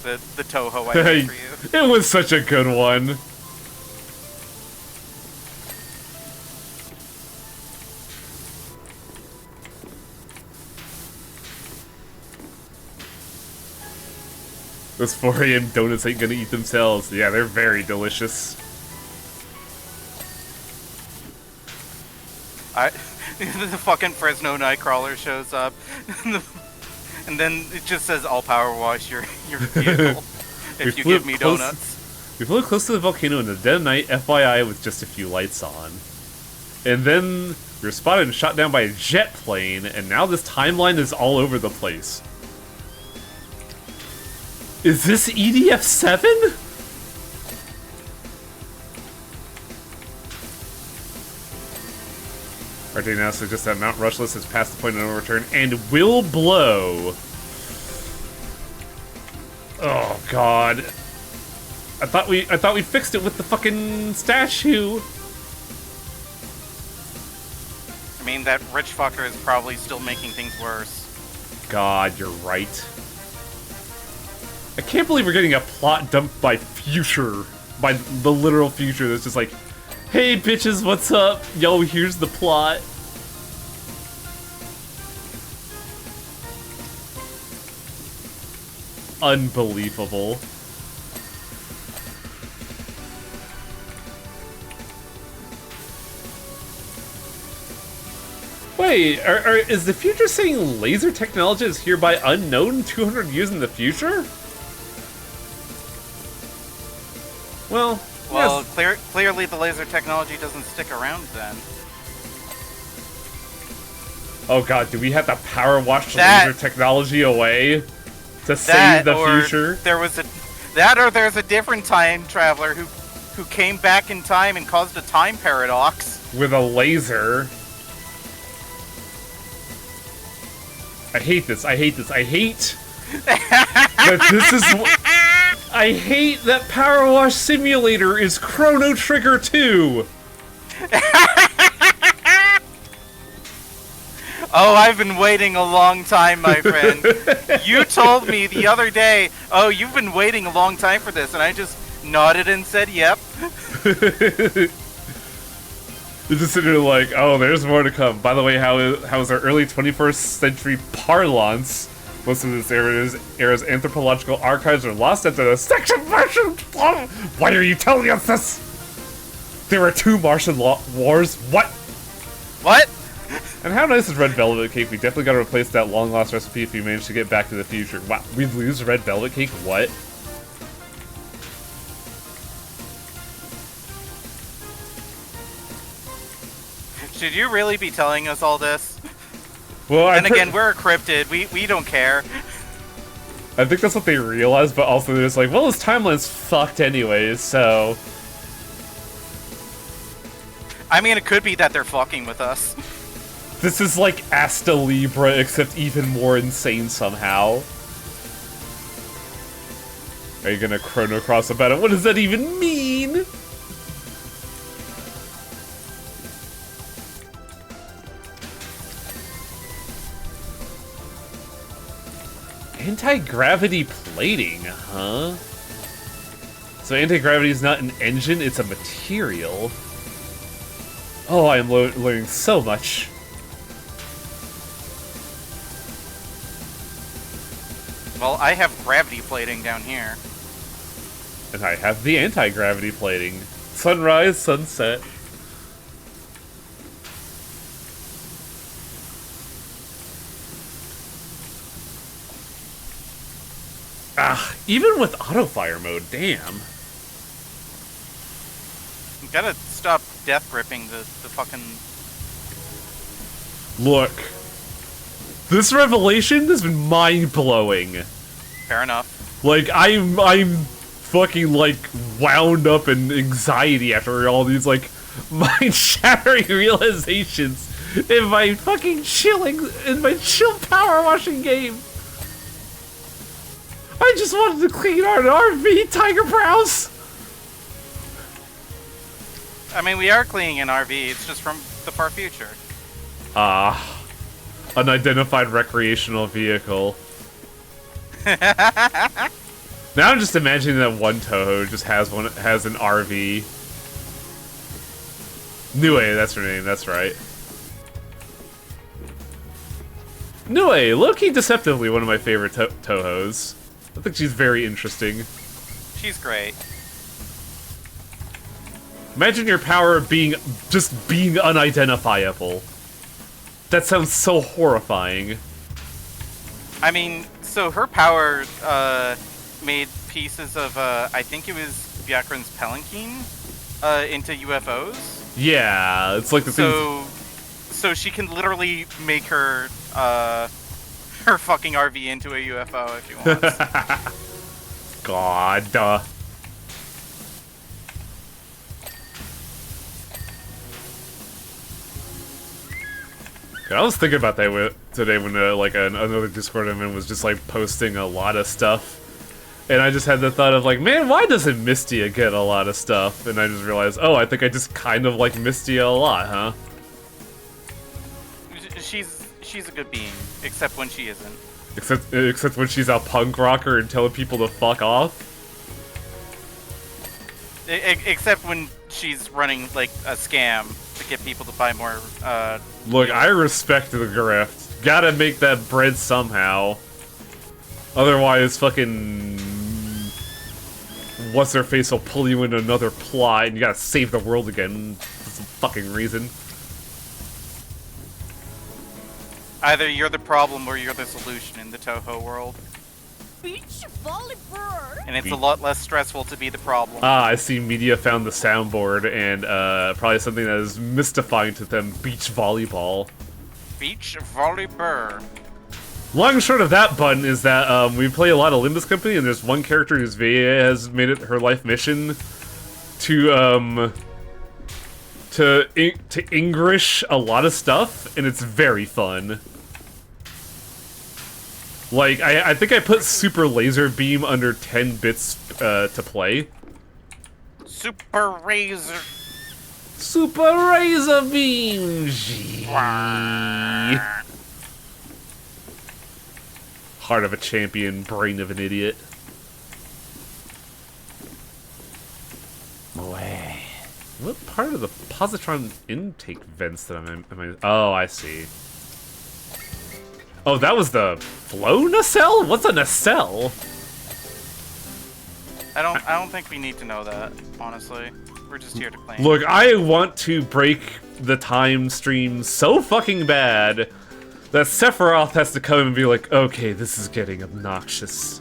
Toho I made for you. It was such a good one. Those 4 AM donuts ain't gonna eat themselves. Yeah, they're very delicious. The fucking Fresno Nightcrawler shows up, and then it just says, "I'll power wash your vehicle if you give me donuts." We flew close to the volcano in the dead of night, FYI, with just a few lights on. And then we were spotted and shot down by a jet plane, and now this timeline is all over the place. Is this EDF-7? Our data now suggests that Mount Rushless has passed the point of no return and will blow. Oh God! I thought we fixed it with the fucking statue. I mean, that rich fucker is probably still making things worse. God, you're right. I can't believe we're getting a plot dumped by future, by the literal future. That's just like, hey bitches, what's up? Yo, here's the plot. Unbelievable. Wait, is the future saying laser technology is hereby unknown 200 years in the future? Well, yes. Clearly the laser technology doesn't stick around then. Oh God, do we have to power wash the laser technology away to save the future? There's a different time traveler who came back in time and caused a time paradox with a laser. I hate this. I hate this. I hate that this is. I hate that PowerWash Simulator is Chrono Trigger 2. Oh, I've been waiting a long time, my friend. You told me the other day, oh, you've been waiting a long time for this, and I just nodded and said, yep. You're just sitting there like, oh, there's more to come. By the way, how is our early 21st century parlance? Most of this era's anthropological archives are lost after the section Martian. Why are you telling us this? There were 2 Martian wars. What? What? And how nice is Red Velvet Cake? We definitely got to replace that long-lost recipe if we manage to get back to the future. Wow, we lose Red Velvet Cake? What? Should you really be telling us all this? Well, and again, we're a cryptid. We don't care. I think that's what they realized, but also they're just like, well, this timeline's fucked anyways, so... I mean, it could be that they're fucking with us. This is like Asta Libra, except even more insane somehow. Are you gonna Chrono Cross about it? What does that even mean? Anti-gravity plating, huh? So anti-gravity is not an engine, it's a material. Oh, I am learning so much. Well, I have gravity plating down here. And I have the anti-gravity plating. Sunrise, sunset. Ah, even with auto-fire mode, damn. You gotta stop death gripping the fucking... Look. This revelation has been mind-blowing. Fair enough. Like, I'm fucking, like, wound up in anxiety after all these, like, mind-shattering realizations in my fucking chill power washing game. I just wanted to clean our RV, Tiger Brows! I mean, we are cleaning an RV, it's just from the far future. Ah. Unidentified recreational vehicle. Now I'm just imagining that one Toho just has an RV. Nue, that's her name, that's right. Nue, low-key deceptively one of my favorite Tohos. I think she's very interesting. She's great. Imagine your power being unidentifiable. That sounds so horrifying. I mean, so her power made pieces of, I think it was Byakuran's Palanquin into UFOs. Yeah, it's like the thing. So she can literally make her her fucking RV into a UFO if she wants. God. I was thinking about that today when like another Discord admin was just like posting a lot of stuff, and I just had the thought of like, man, why doesn't Mystia get a lot of stuff? And I just realized, oh, I think I just kind of like Mystia a lot, huh? She's a good being, except when she isn't. Except when she's a punk rocker and telling people to fuck off. Except when she's running like a scam to get people to buy more. Look, I respect the grift. Gotta make that bread somehow. Otherwise, fucking what's her face will pull you into another plot, and you gotta save the world again for some fucking reason. Either you're the problem or you're the solution in the Toho world. Beach volleyball. And it's a lot less stressful to be the problem. Ah, I see Media found the soundboard, and probably something that is mystifying to them, beach volleyball. Beach volleyball. Long and short of that button is that we play a lot of Limbus Company, and there's one character whose VA has made it her life mission to English a lot of stuff, and it's very fun. Like, I think I put Super Laser Beam under 10 bits to play. Super Razor. Super Razor Beam! Heart of a champion, brain of an idiot. Away. What part of the positron intake vents that am I? Oh, I see. Oh, that was the flow nacelle? What's a nacelle? I don't think we need to know that, honestly. We're just here to claim. Look, I want to break the time stream so fucking bad that Sephiroth has to come and be like, okay, this is getting obnoxious.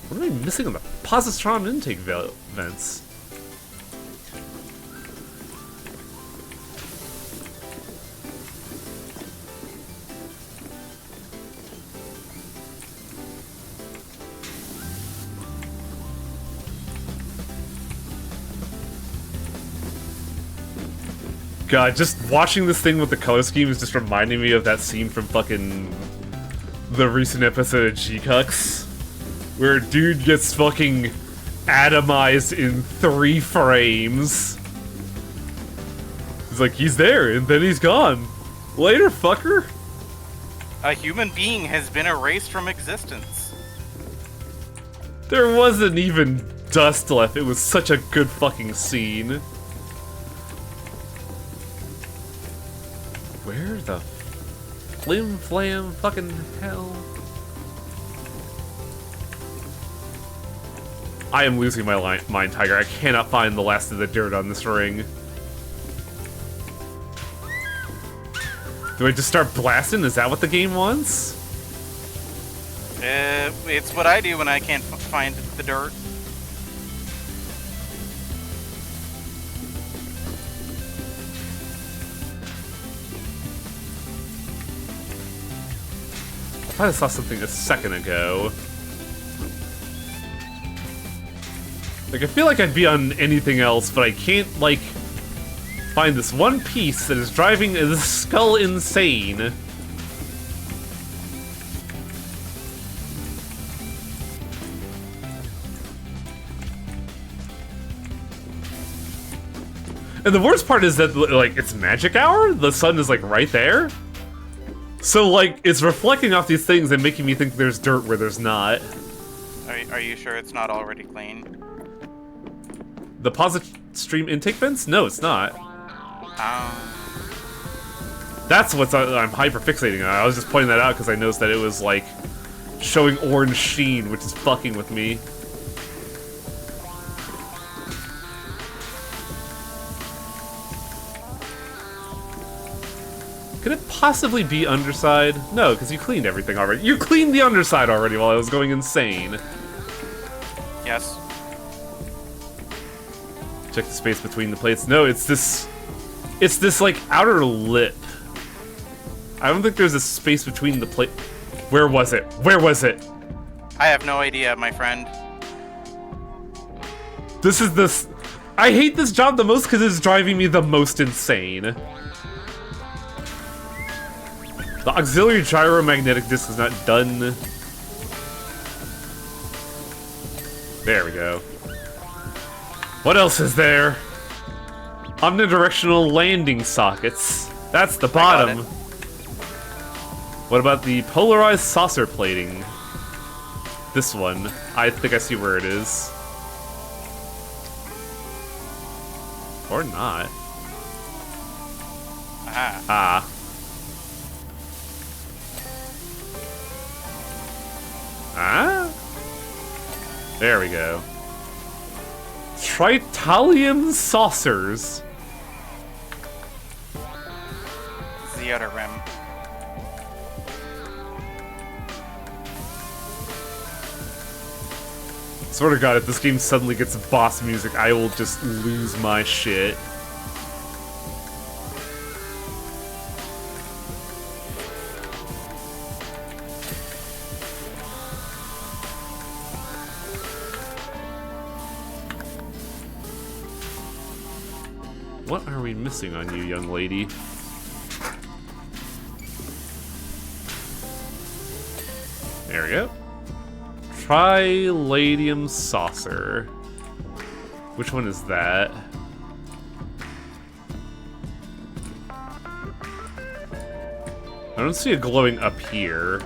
What am I missing on the positron intake vents? God, just watching this thing with the color scheme is just reminding me of that scene from fucking the recent episode of G-Cucks, where a dude gets fucking atomized in 3 frames. He's like, he's there, and then he's gone. Later, fucker. A human being has been erased from existence. There wasn't even dust left. It was such a good fucking scene. Where the flim flam fucking hell? I am losing my mind, Tiger. I cannot find the last of the dirt on this ring. Do I just start blasting? Is that what the game wants? It's what I do when I can't find the dirt. I thought I saw something a second ago. Like, I feel like I'd be on anything else, but I can't, like, find this one piece that is driving the skull insane. And the worst part is that, like, it's magic hour? The sun is, like, right there? So, like, it's reflecting off these things and making me think there's dirt where there's not. Are you sure it's not already clean? The stream intake vents? No, it's not. That's what's I'm hyper fixating on. I was just pointing that out because I noticed that it was like showing orange sheen, which is fucking with me. Could it possibly be underside? No, because you cleaned everything already. You cleaned the underside already while I was going insane. Yes. Check the space between the plates. No, it's this like outer lip. I don't think there's a space between the plate. Where was it? Where was it? I have no idea, my friend. I hate this job the most because it's driving me the most insane. The auxiliary gyromagnetic disc is not done. There we go. What else is there? Omnidirectional landing sockets. That's the bottom. What about the polarized saucer plating? This one. I think I see where it is. Or not. Ah. Ah? There we go. Tritalium saucers. The outer rim. Swear to God, if this game suddenly gets boss music, I will just lose my shit. What are we missing on you, young lady? There we go. Triladium saucer. Which one is that? I don't see it glowing up here.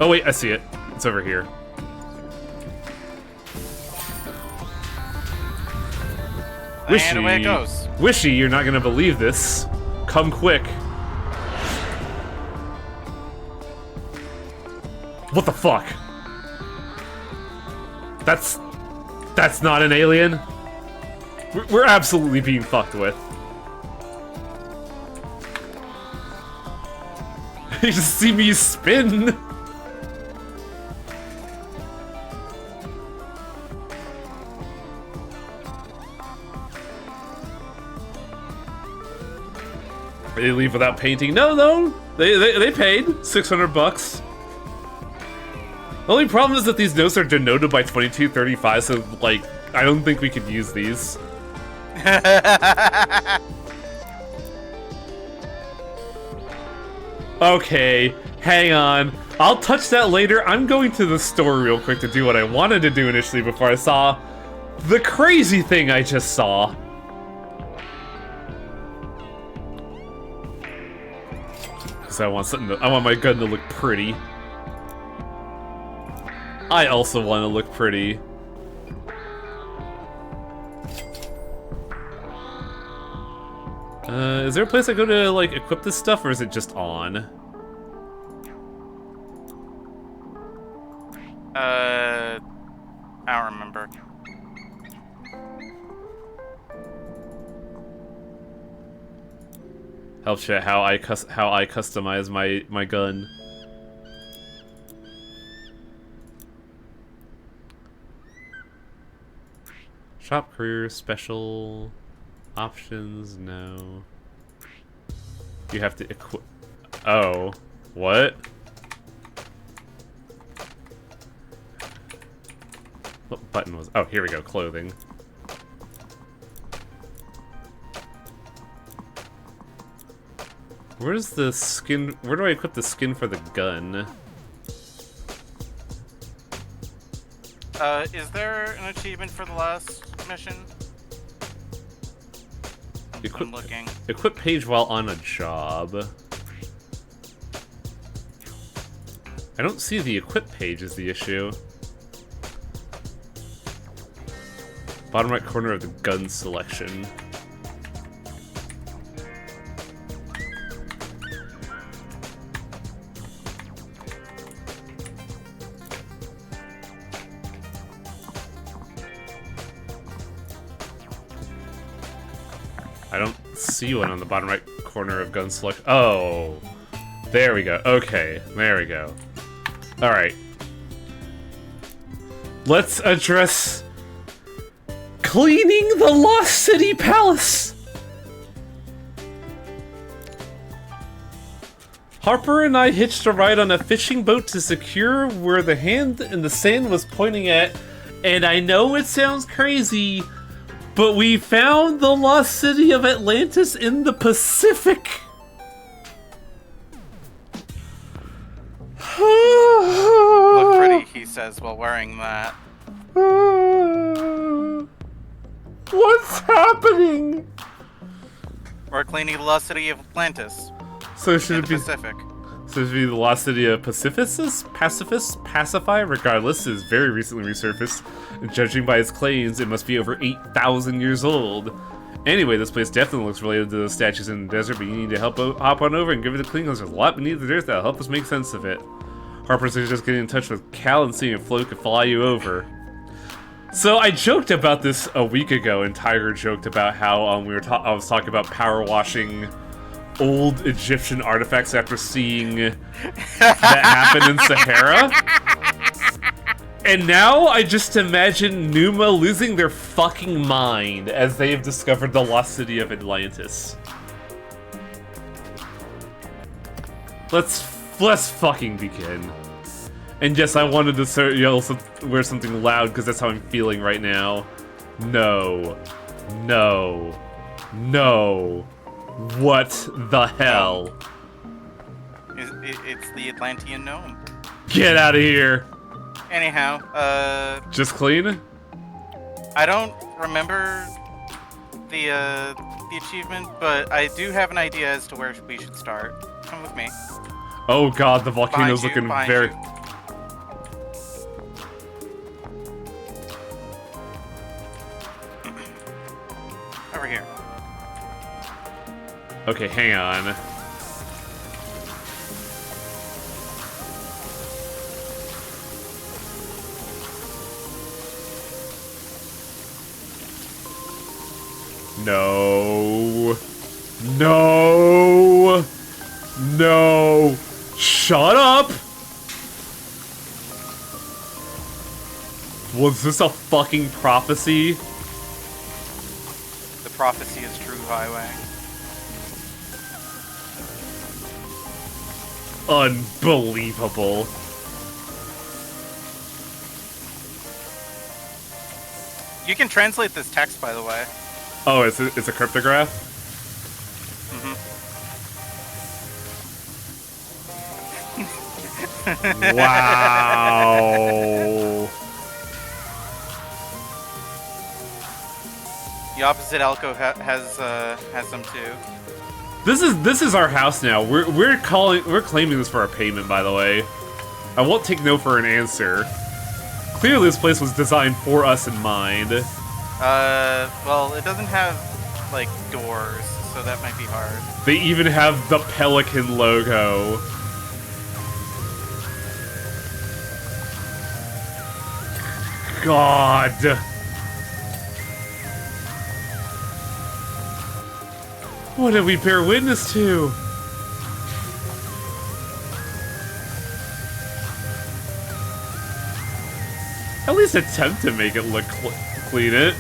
Oh wait, I see it. It's over here. Wishy, And away it goes. Wishy, you're not gonna believe this. Come quick. What the fuck? That's not an alien. We're absolutely being fucked with. You just see me spin. They leave without painting. No. They paid $600. The only problem is that these notes are denoted by 2235, so like I don't think we could use these. Okay, hang on. I'll touch that later. I'm going to the store real quick to do what I wanted to do initially before I saw the crazy thing I just saw. Because I want my gun to look pretty. I also want to look pretty. Is there a place I go to, like, equip this stuff, or is it just on? I don't remember. Help chat how I customize my gun. Shop career special options, no. You have to equip. Oh, what? What button was? Oh, here we go. Clothing. Where's the skin? Where do I equip the skin for the gun? Is there an achievement for the last mission? I'm looking. Equip page while on a job. I don't see the equip page is the issue. Bottom right corner of the gun selection. I don't see one on the bottom right corner of gun select. Oh, there we go. Okay, there we go. All right. Let's address cleaning the Lost City Palace. Harper and I hitched a ride on a fishing boat to secure where the hand in the sand was pointing at, and I know it sounds crazy, but we found the lost city of Atlantis in the Pacific. Look pretty, he says while wearing that. What's happening? We're cleaning the lost city of Atlantis. So should in it the be Pacific. So it should be the lost city of Pacify? Regardless, it is very recently resurfaced, and judging by its claims, it must be over 8,000 years old. Anyway, this place definitely looks related to those statues in the desert, but you need to hop on over and give it a clean, because there's a lot beneath the dirt that'll help us make sense of it. Harper's just getting in touch with Cal and seeing if Flo could fly you over. So I joked about this a week ago, and Tiger joked about how I was talking about power washing old Egyptian artifacts after seeing that happen in Sahara. And now I just imagine Numa losing their fucking mind as they have discovered the lost city of Atlantis. Let's fucking begin. And yes, I wanted to wear something loud because that's how I'm feeling right now. No. No. No. What the hell? It's the Atlantean gnome. Get out of here. Anyhow, just clean? I don't remember the achievement, but I do have an idea as to where we should start. Come with me. Oh god, the volcano's looking very... Over here. Okay, hang on. No. No. No. Shut up! Was this a fucking prophecy? The prophecy is true, Highway. Unbelievable. You can translate this text, by the way. Oh, it's a cryptograph? Mm-hmm. Wow. The opposite Elko has some too. This is our house now. We're claiming this for our payment, by the way. I won't take no for an answer. Clearly this place was designed for us in mind. Well, it doesn't have like doors, so that might be hard. They even have the Pelican logo. God. What did we bear witness to? At least attempt to make it look clean it.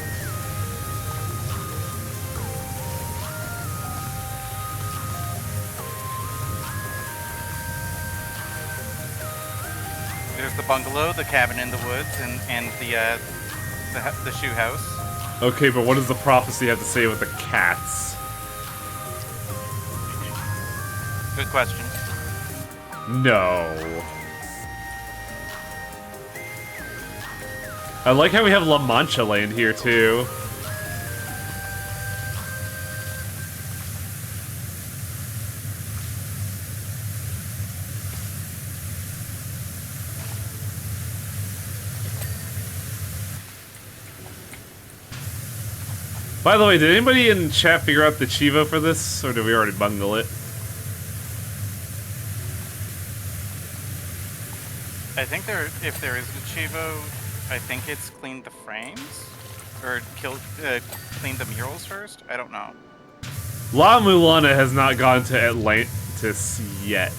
There's the bungalow, the cabin in the woods, and the shoe house. Okay, but what does the prophecy have to say with the cats? Good question. No. I like how we have La Mancha Land here, too. By the way, did anybody in chat figure out the Chivo for this, or did we already bungle it? I think if there is a Chivo, I think it's cleaned the frames or cleaned the murals first. I don't know. La Mulana has not gone to Atlantis yet.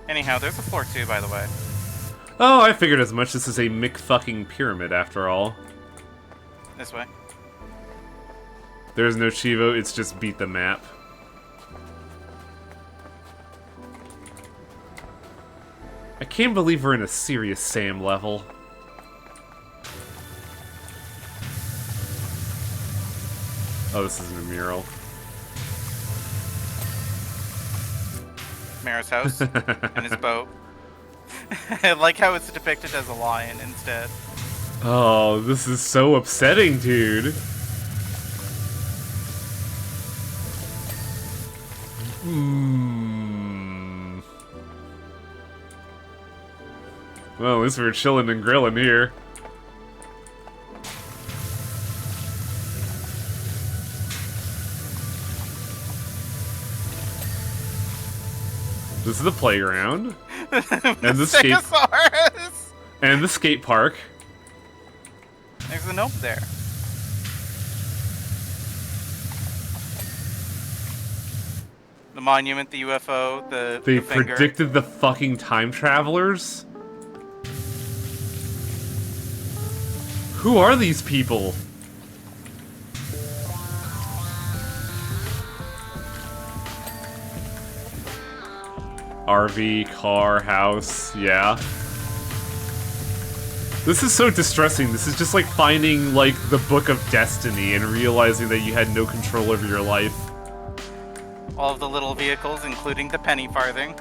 Anyhow, there's a floor too, by the way. Oh, I figured as much. This is a McFucking pyramid, after all. This way. There's no Chivo, it's just beat the map. I can't believe we're in a serious Sam level. Oh, this isn't a mural. Mara's house and his boat. I like how it's depicted as a lion instead. Oh, this is so upsetting, dude. Well, at least we're chilling and grilling here. This is the playground. And the skate Stegosaurus! And the skate park. There's a note there. The monument, the UFO, They the finger. predicted the fucking time travelers? Who are these people? RV, car, house, yeah. This is so distressing. This is just like finding, like, the Book of Destiny and realizing that you had no control over your life. All of the little vehicles, including the penny farthing.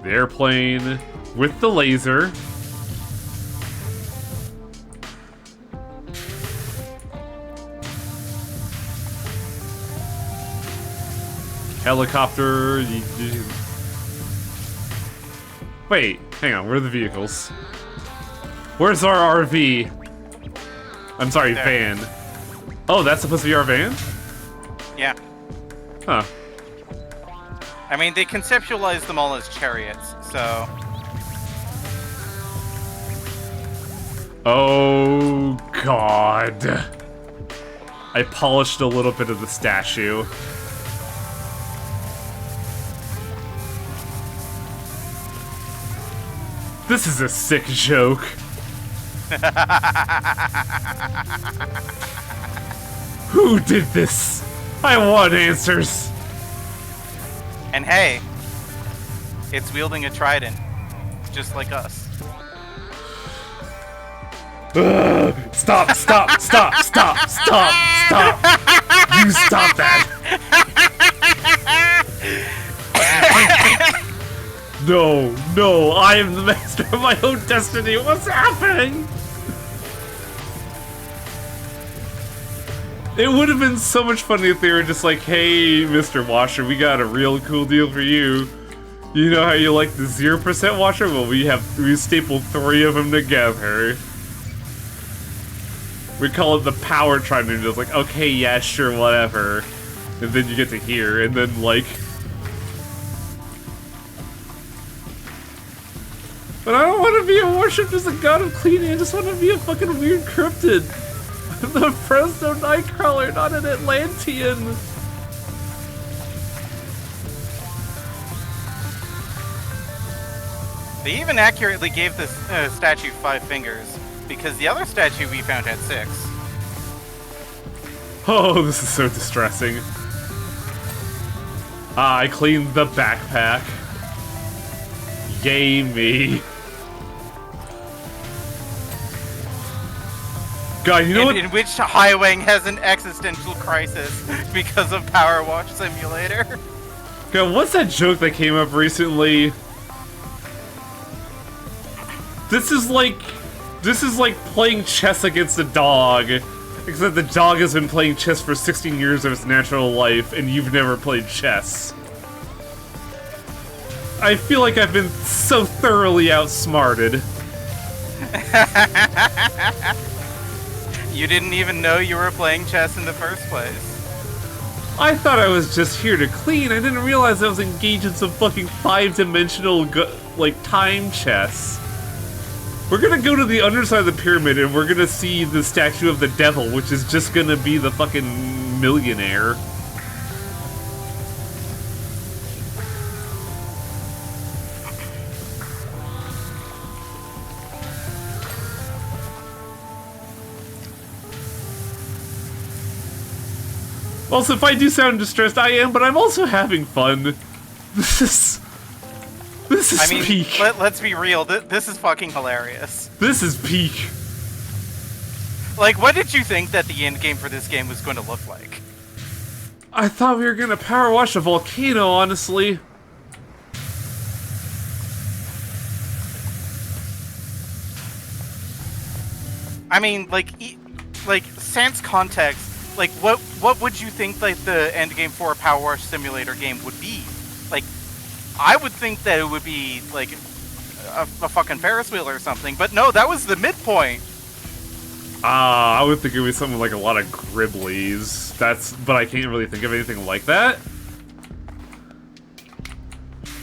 The airplane with the laser. Helicopter. Wait, hang on. Where are the vehicles? Where's our RV? I'm sorry, there. van. Oh, that's supposed to be our van? Yeah. Huh. I mean, they conceptualized them all as chariots, so... Oh, God. I polished a little bit of the statue. This is a sick joke. Who did this? I want answers. And hey, it's wielding a trident, just like us. Stop, stop, stop, stop, stop, stop. You stop that. No, no, I am the master of my own destiny. What's happening? It would have been so much funny if they were just like, hey, Mr. Washer, we got a real cool deal for you. You know how you like the 0% washer? Well, we stapled 3 of them together. We call it the Power Tron, and it's like, okay, yeah, sure, whatever. And then you get to hear, and then like... But I don't want to be worshipped as a god of cleaning, I just want to be a fucking weird cryptid. The Fresno Nightcrawler, not an Atlantean. They even accurately gave this statue 5 fingers, because the other statue we found had 6. Oh, this is so distressing. I cleaned the backpack. Yay me. God, you know what? In which Highwing has an existential crisis because of PowerWash Simulator. God, what's that joke that came up recently? This is like playing chess against a dog, except the dog has been playing chess for 16 years of its natural life, and you've never played chess. I feel like I've been so thoroughly outsmarted. You didn't even know you were playing chess in the first place. I thought I was just here to clean. I didn't realize I was engaged in some fucking 5-dimensional, like, time chess. We're gonna go to the underside of the pyramid and we're gonna see the statue of the devil, which is just gonna be the fucking millionaire. Also, if I do sound distressed, I am, but I'm also having fun. This is peak. Let's be real. This is fucking hilarious. This is peak. Like, what did you think that the end game for this game was going to look like? I thought we were gonna power wash a volcano, honestly. I mean, like, sans context, like, what would you think, like, the end game for a PowerWash Simulator game would be? Like, I would think that it would be, like, a fucking Ferris wheel or something, but no, that was the midpoint. I would think it would be something like a lot of Gribblies. But I can't really think of anything like that.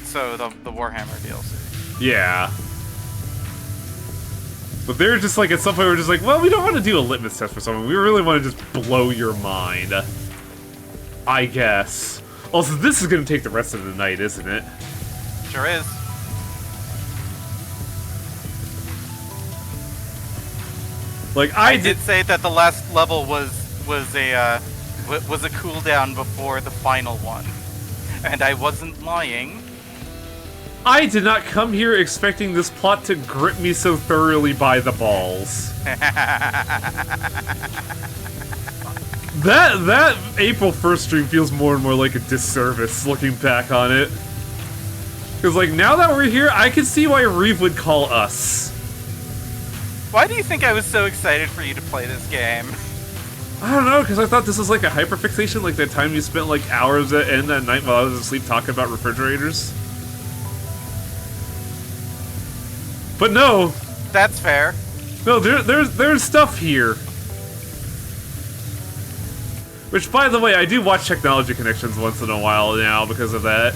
So, the Warhammer DLC. Yeah. But they're just like, at some point we're just like, well, we don't want to do a litmus test for someone. We really want to just blow your mind. I guess. Also, this is going to take the rest of the night, isn't it? Sure is. Like, I did say that the last level was a cooldown before the final one. And I wasn't lying. I did not come here expecting this plot to grip me so thoroughly by the balls. That April 1st stream feels more and more like a disservice looking back on it. Because, like, now that we're here, I can see why Reeve would call us. Why do you think I was so excited for you to play this game? I don't know, because I thought this was like a hyperfixation, like that time you spent like hours at end that night while I was asleep talking about refrigerators. But no. That's fair. No, there's stuff here. Which, by the way, I do watch Technology Connections once in a while now because of that.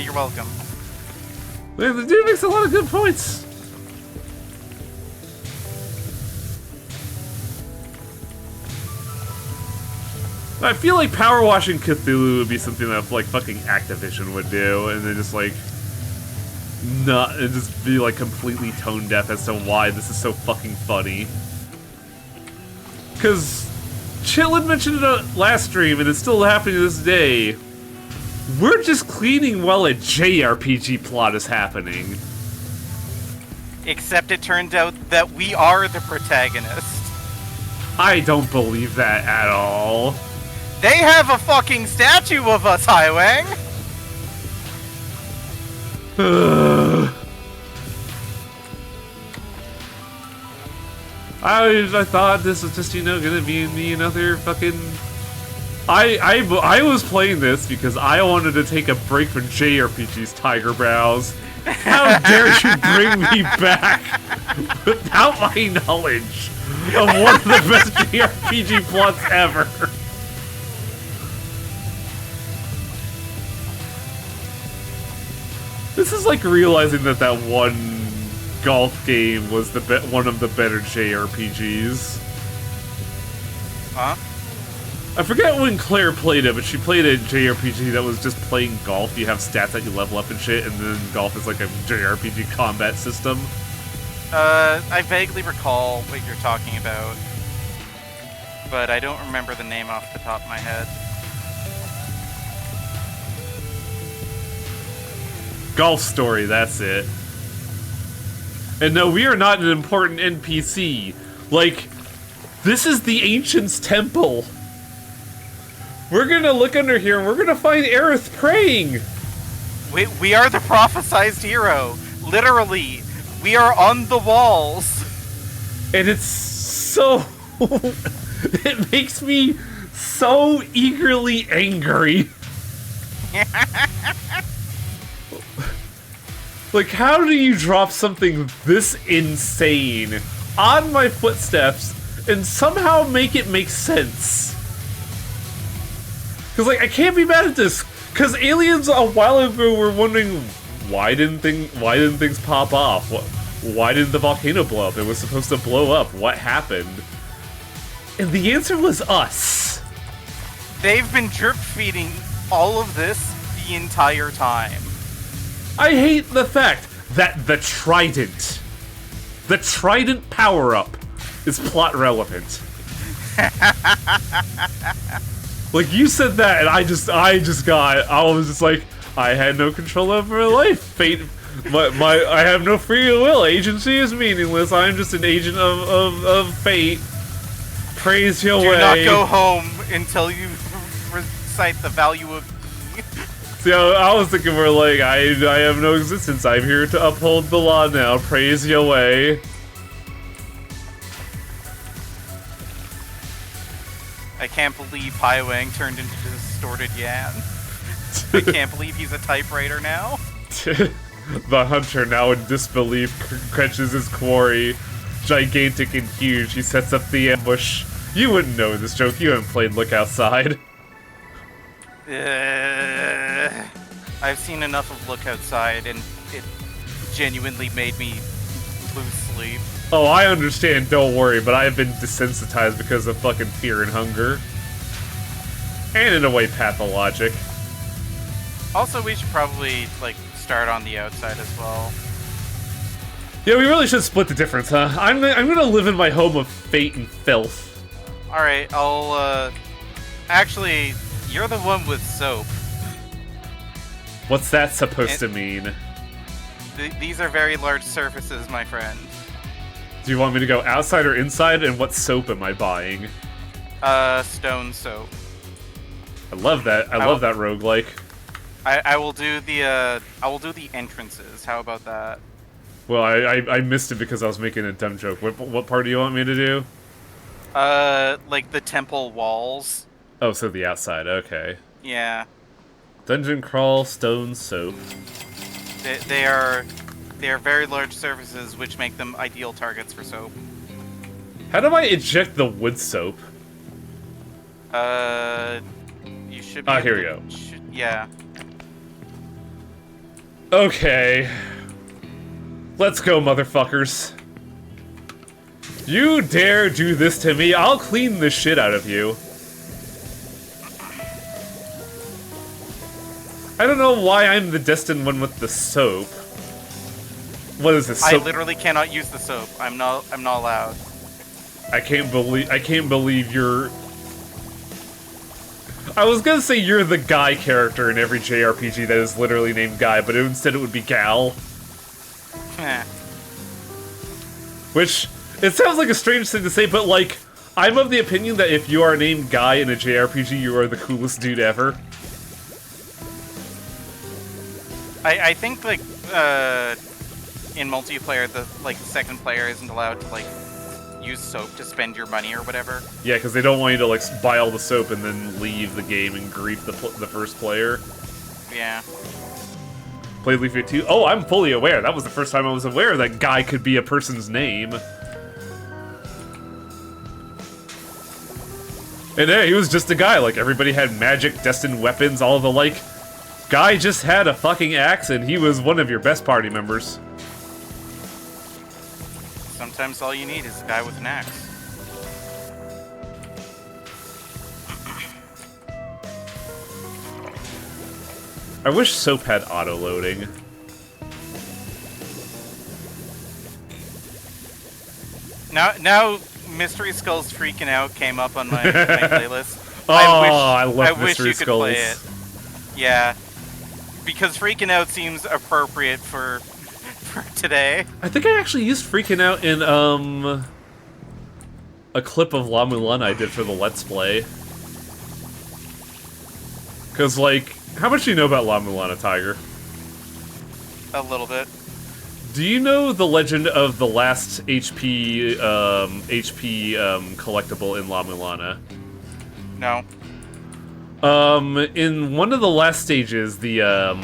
You're welcome. The dude makes a lot of good points. I feel like power washing Cthulhu would be something that like fucking Activision would do, and then just like and just be like completely tone deaf as to why this is so fucking funny. Cause Chitlin mentioned it last stream, and it's still happening to this day. We're just cleaning while a JRPG plot is happening. Except it turned out that we are the protagonist. I don't believe that at all. They have a fucking statue of us, Highwang! I thought this was just, you know, gonna be me another fucking... I was playing this because I wanted to take a break from JRPG's Tiger Brows. How dare you bring me back without my knowledge of one of the best JRPG plots ever? This is like realizing that that one golf game was the one of the better JRPGs. Huh? I forget when Claire played it, but she played a JRPG that was just playing golf. You have stats that you level up and shit, and then golf is like a JRPG combat system. I vaguely recall what you're talking about, but I don't remember the name off the top of my head. Golf Story, that's it. And no, we are not an important NPC. Like, this is the Ancients' Temple. We're gonna look under here and we're gonna find Aerith praying. We are the prophesized hero. Literally, we are on the walls. And it's so... it makes me so eagerly angry. Like, how do you drop something this insane on my footsteps and somehow make it make sense? Because, like, I can't be mad at this. Because aliens a while ago were wondering, why didn't things pop off? Why didn't the volcano blow up? It was supposed to blow up. What happened? And the answer was us. They've been drip feeding all of this the entire time. I hate the fact that the Trident power-up is plot relevant. Like, you said that, and I was just like, I had no control over my life. Fate, I have no free will. Agency is meaningless. I'm just an agent of fate. Praise your way. Do not go home until you recite the value of me. See, I was thinking more like, I have no existence. I'm here to uphold the law now. Praise your way. I can't believe Highwang turned into a distorted Yan. I can't believe he's a typewriter now. The hunter, now in disbelief, crunches his quarry. Gigantic and huge, he sets up the ambush. You wouldn't know this joke, you haven't played Look Outside. I've seen enough of Look Outside, and it genuinely made me lose sleep. Oh, I understand, don't worry, but I have been desensitized because of fucking fear and hunger. And in a way, pathologic. Also, we should probably, like, start on the outside as well. Yeah, we really should split the difference, huh? I'm gonna live in my home of fate and filth. Alright, I'll, actually, you're the one with soap. What's that supposed to mean? These are very large surfaces, my friend. Do you want me to go outside or inside, and what soap am I buying? Stone soap. I love that. I love that roguelike. I will do the entrances. How about that? Well, I missed it because I was making a dumb joke. What part do you want me to do? Like the temple walls. Oh, so the outside. Okay. Yeah. Dungeon crawl, stone soap. They are very large surfaces, which make them ideal targets for soap. How do I eject the wood soap? You should be... Here we go. Yeah. Okay. Let's go, motherfuckers. You dare do this to me, I'll clean the shit out of you. I don't know why I'm the destined one with the soap. What is this? I literally cannot use the soap. I'm not allowed. I can't believe you're... I was gonna say you're the Guy character in every JRPG that is literally named Guy, but instead it would be Gal. Heh. Which, it sounds like a strange thing to say, but like, I'm of the opinion that if you are named Guy in a JRPG, you are the coolest dude ever. I think, like, in multiplayer, the second player isn't allowed to, like, use soap to spend your money or whatever. Yeah, because they don't want you to, like, buy all the soap and then leave the game and grief the first player. Yeah. Played Leaf 2. Oh, I'm fully aware. That was the first time I was aware that Guy could be a person's name. And yeah, he was just a guy. Like, everybody had magic, destined weapons, all of the like. Guy just had a fucking axe, and he was one of your best party members. Sometimes all you need is a guy with an axe. I wish soap had auto-loading. Now, Mystery Skulls Freaking Out came up on my playlist. Oh, I love wish Mystery you could Skulls. play it. Yeah, because Freaking Out seems appropriate for today. I think I actually used Freaking Out in, a clip of La Mulan I did for the Let's Play. Because, like, how much do you know about La Mulana, Tiger? A little bit. Do you know the legend of the last HP collectible in La Mulana? No. In one of the last stages, I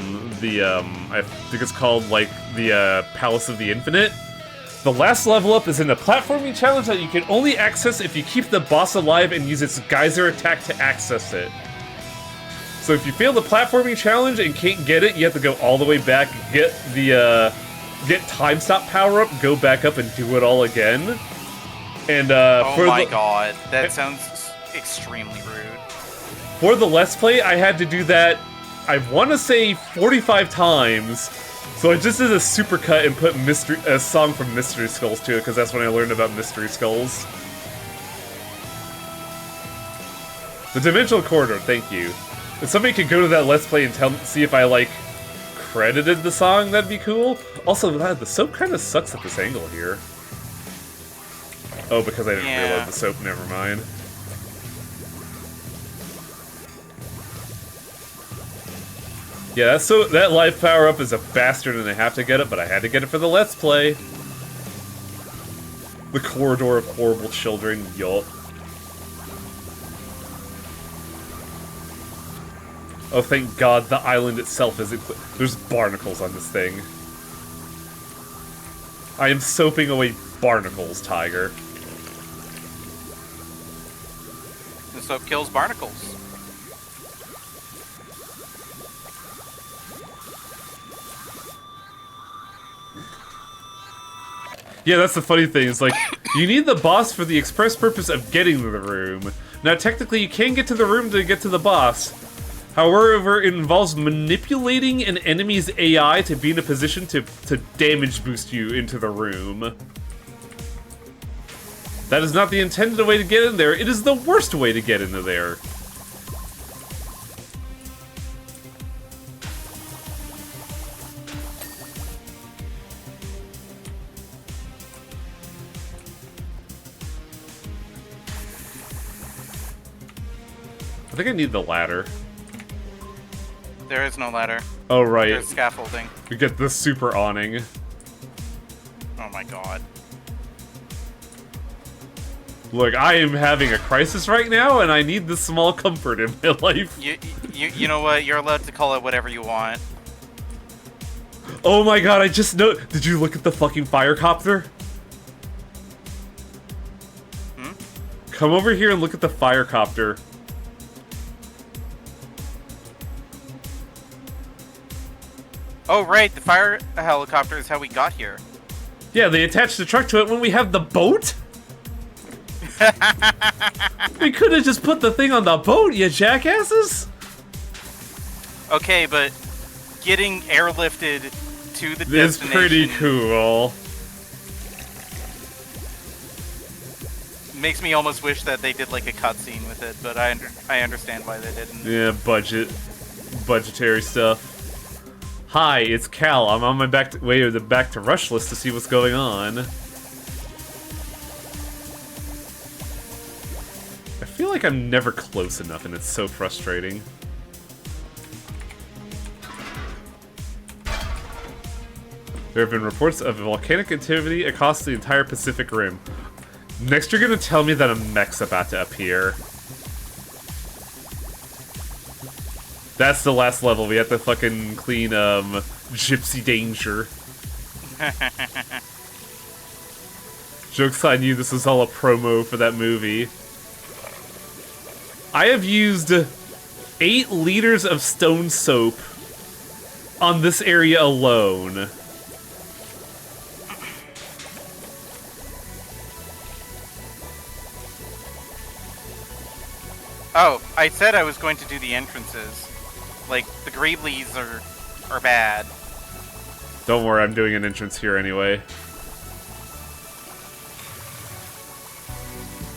think it's called, like, the, Palace of the Infinite, the last level up is in a platforming challenge that you can only access if you keep the boss alive and use its geyser attack to access it. So if you fail the platforming challenge and can't get it, you have to go all the way back, get the, get time stop power up, go back up and do it all again. And, oh my god, that sounds extremely rude. For the Let's Play, I had to do that, I want to say 45 times. So I just did a supercut and put a song from Mystery Skulls to it, because that's when I learned about Mystery Skulls. The Dimensional Corridor, thank you. If somebody could go to that Let's Play and see if I, like, credited the song, that'd be cool. Also, the soap kind of sucks at this angle here. Oh, because I didn't reload the soap, never mind. Yeah, that life power-up is a bastard and I have to get it, but I had to get it for the Let's Play. The Corridor of Horrible Children, yup. Oh, thank God, the island itself isn't there's barnacles on this thing. I am soaping away barnacles, Tiger. The soap kills barnacles. Yeah, that's the funny thing. It's like, you need the boss for the express purpose of getting to the room. Now, technically, you can get to the room to get to the boss. However, it involves manipulating an enemy's AI to be in a position to damage boost you into the room. That is not the intended way to get in there. It is the worst way to get into there. I think I need the ladder. There is no ladder. Oh, right. There's scaffolding. We get the super awning. Oh my god. Look, I am having a crisis right now, and I need the small comfort in my life. You know what? You're allowed to call it whatever you want. Oh my god, I just know. Did you look at the fucking firecopter? Hmm? Come over here and look at the firecopter. Oh, right, the fire helicopter is how we got here. Yeah, they attached the truck to it when we have the boat? We could have just put the thing on the boat, you jackasses! Okay, but getting airlifted to the It's destination... pretty cool. Makes me almost wish that they did like a cutscene with it, but I understand why they didn't. Yeah, budgetary stuff. Hi, it's Cal. I'm on my way back to Rush List to see what's going on. I feel like I'm never close enough, and it's so frustrating. There have been reports of volcanic activity across the entire Pacific Rim. Next, you're gonna tell me that a mech's about to appear. That's the last level. We have to fucking clean, Gypsy Danger. Joke's on you, this was all a promo for that movie. I have used 8 liters of stone soap on this area alone. Oh, I said I was going to do the entrances. Like, the Greeblies are bad. Don't worry, I'm doing an entrance here anyway.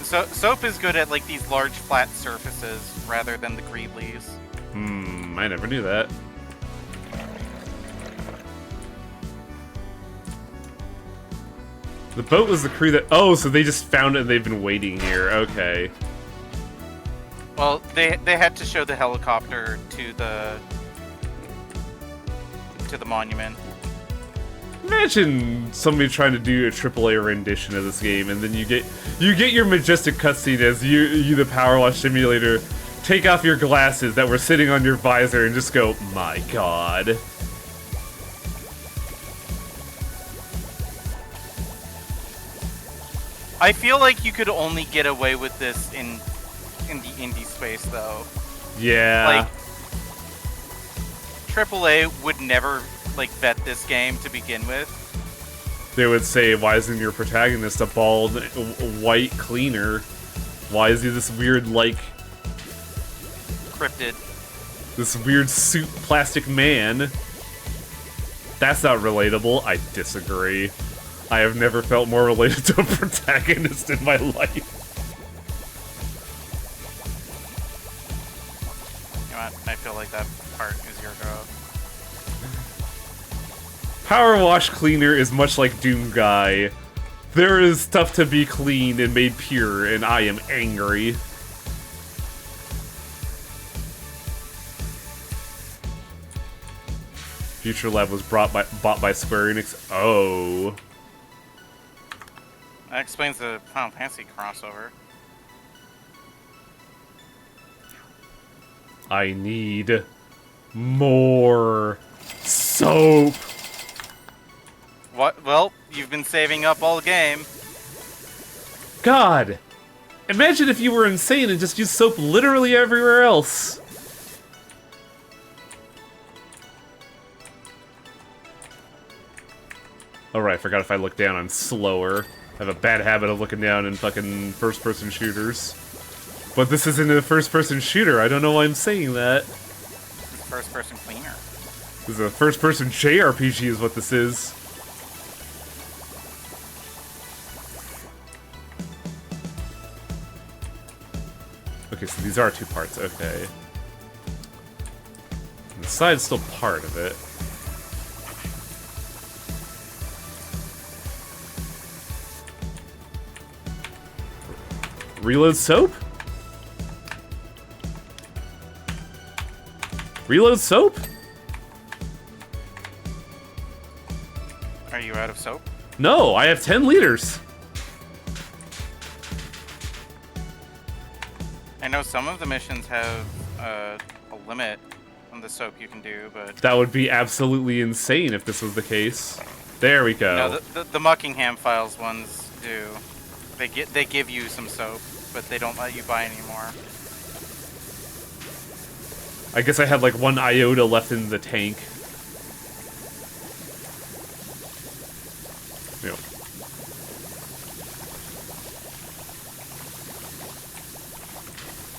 So, soap is good at, like, these large flat surfaces rather than the Greeblies. I never knew that. The boat was the crew that... Oh, so they just found it and they've been waiting here. Okay. Well, they had to show the helicopter to the monument. Imagine somebody trying to do a AAA rendition of this game, and then you get your majestic cutscene as you the PowerWash Simulator, take off your glasses that were sitting on your visor and just go, my god. I feel like you could only get away with this in the indie space, though. Yeah. Like, AAA would never, like, vet this game to begin with. They would say, why isn't your protagonist a bald, white cleaner? Why is he this weird, like... Cryptid. This weird suit plastic man? That's not relatable. I disagree. I have never felt more related to a protagonist in my life. You know what? I feel like that part is your go. PowerWash Cleaner is much like Doom Guy. There is stuff to be cleaned and made pure, and I am angry. Future Lab was bought by Square Enix. Oh. That explains the Final Fantasy crossover. I need more soap. What? Well, you've been saving up all game. God, imagine if you were insane and just used soap literally everywhere else. Alright, I forgot if I look down, I'm slower. I have a bad habit of looking down in fucking first-person shooters. But this isn't a first-person shooter, I don't know why I'm saying that. First-person cleaner. This is a first-person JRPG is what this is. Okay, so these are 2 parts, okay. And the side's still part of it. Reload soap? Reload soap? Are you out of soap? No, I have 10 liters. I know some of the missions have a limit on the soap you can do, but... That would be absolutely insane if this was the case. There we go. No, the Muckingham Files ones do. They give you some soap, but they don't let you buy anymore. I guess I had like 1 iota left in the tank. Yep.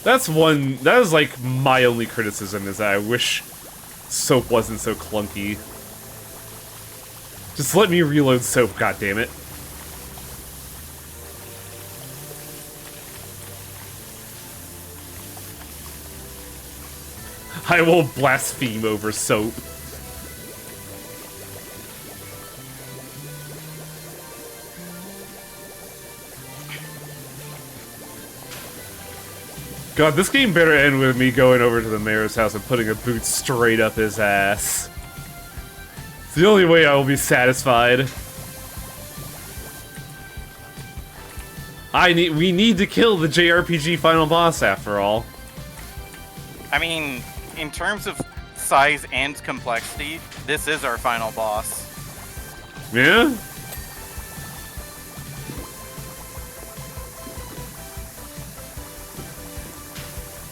That is like my only criticism, is that I wish soap wasn't so clunky. Just let me reload soap, goddammit. I will blaspheme over soap. God, this game better end with me going over to the mayor's house and putting a boot straight up his ass. It's the only way I will be satisfied. We need to kill the JRPG final boss after all. I mean, in terms of size and complexity, this is our final boss. Yeah?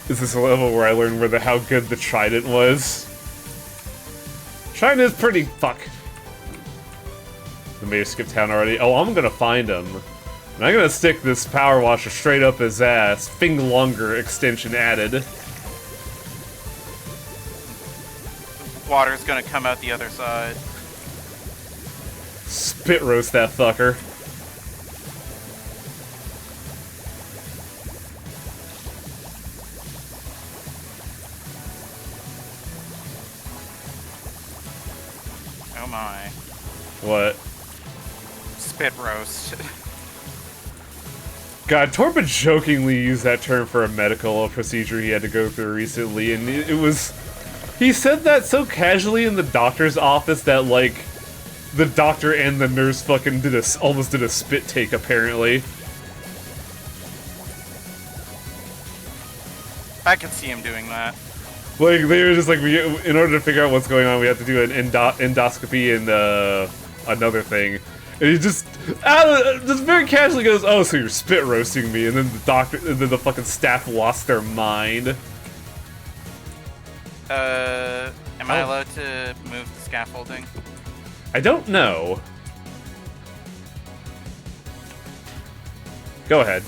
Is this a level where I learned how good the trident was? Trident is pretty fuck. The mayor skipped town already. Oh, I'm gonna find him. And I'm gonna stick this power washer straight up his ass. Fing longer extension added. Water's gonna come out the other side. Spit roast that fucker. Oh my. What? Spit roast. God, Torpa jokingly used that term for a medical procedure he had to go through recently, and it was... He said that so casually in the doctor's office that, like, the doctor and the nurse fucking almost did a spit take, apparently. I could see him doing that. Like, they were just like, in order to figure out what's going on, we have to do an endoscopy and, another thing. And he just very casually goes, "Oh, so you're spit roasting me," and then the fucking staff lost their mind. Am I allowed to move the scaffolding? I don't know. Go ahead.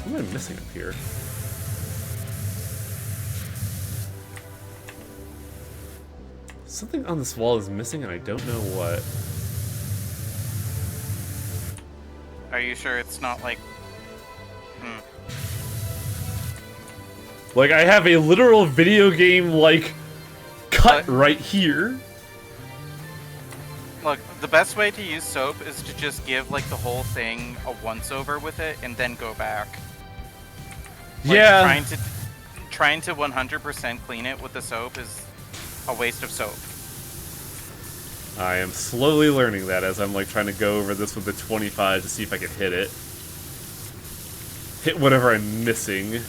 What am I missing up here? Something on this wall is missing and I don't know what. Are you sure it's not like... Like, I have a literal video game, like, cut right here. Look, the best way to use soap is to just give, like, the whole thing a once-over with it and then go back. Like, yeah. Trying to 100% clean it with the soap is a waste of soap. I am slowly learning that as I'm, like, trying to go over this with the 25 to see if I can hit it. Hit whatever I'm missing.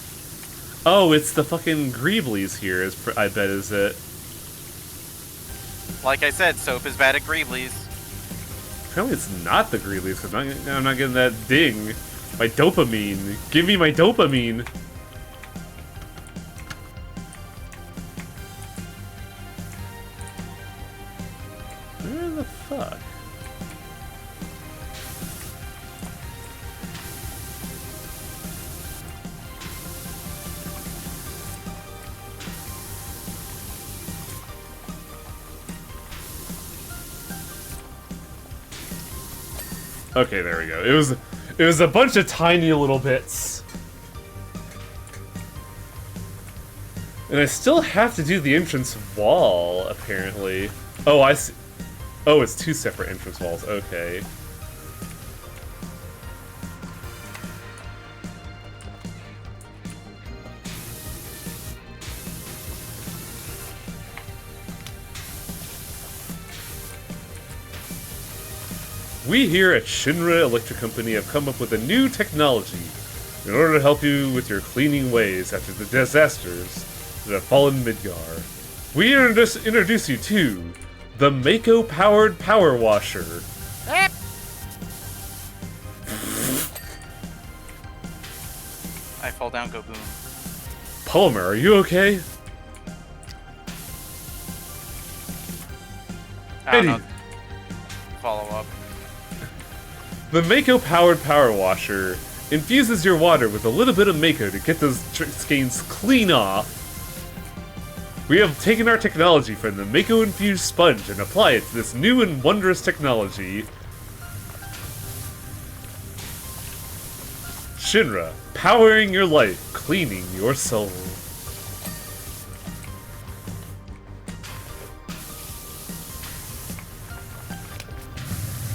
Oh, it's the fucking Greeblies here, I bet, is it? Like I said, soap is bad at Greeblies. Apparently it's not the Greeblies, because I'm not getting that ding. My dopamine. Give me my dopamine. Where the fuck? Okay, there we go. It was a bunch of tiny little bits. And I still have to do the entrance wall, apparently. Oh, I see. Oh, it's two separate entrance walls. Okay. We here at Shinra Electric Company have come up with a new technology in order to help you with your cleaning ways after the disasters that have fallen Midgar. We introduce you to the Mako-powered Power Washer. I fall down, go boom. Palmer, are you okay? I don't Eddie. know. Follow up. The Mako-powered Power Washer infuses your water with a little bit of Mako to get those stains clean off. We have taken our technology from the Mako-infused sponge and apply it to this new and wondrous technology. Shinra, powering your life, cleaning your soul.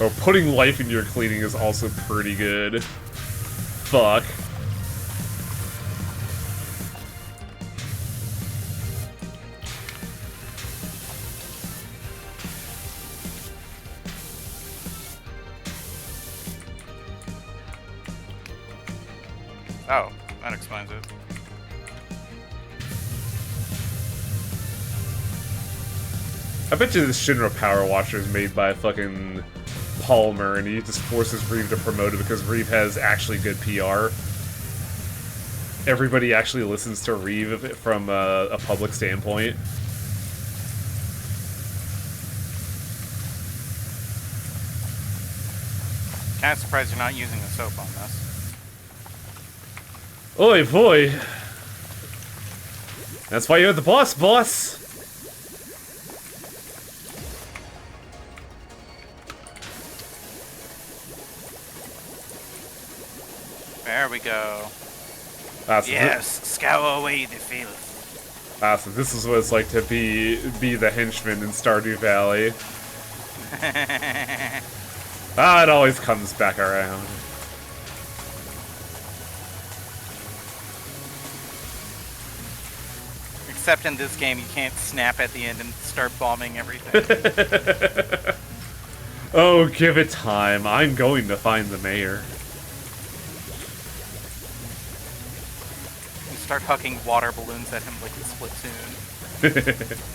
Oh, putting life in your cleaning is also pretty good. Fuck. Oh, that explains it. I bet you this Shinra Power Washer is made by fucking Palmer, and he just forces Reeve to promote it because Reeve has actually good PR. Everybody actually listens to Reeve from a public standpoint. Kind of surprised you're not using the soap on this. Oi, boy. That's why you're the boss, boss. There we go. So Yes, scour away the filth. so this is what it's like to be the henchman in Stardew Valley. It always comes back around. Except in this game, you can't snap at the end and start bombing everything. Oh, give it time. I'm going to find the mayor. You start hucking water balloons at him like a Splatoon.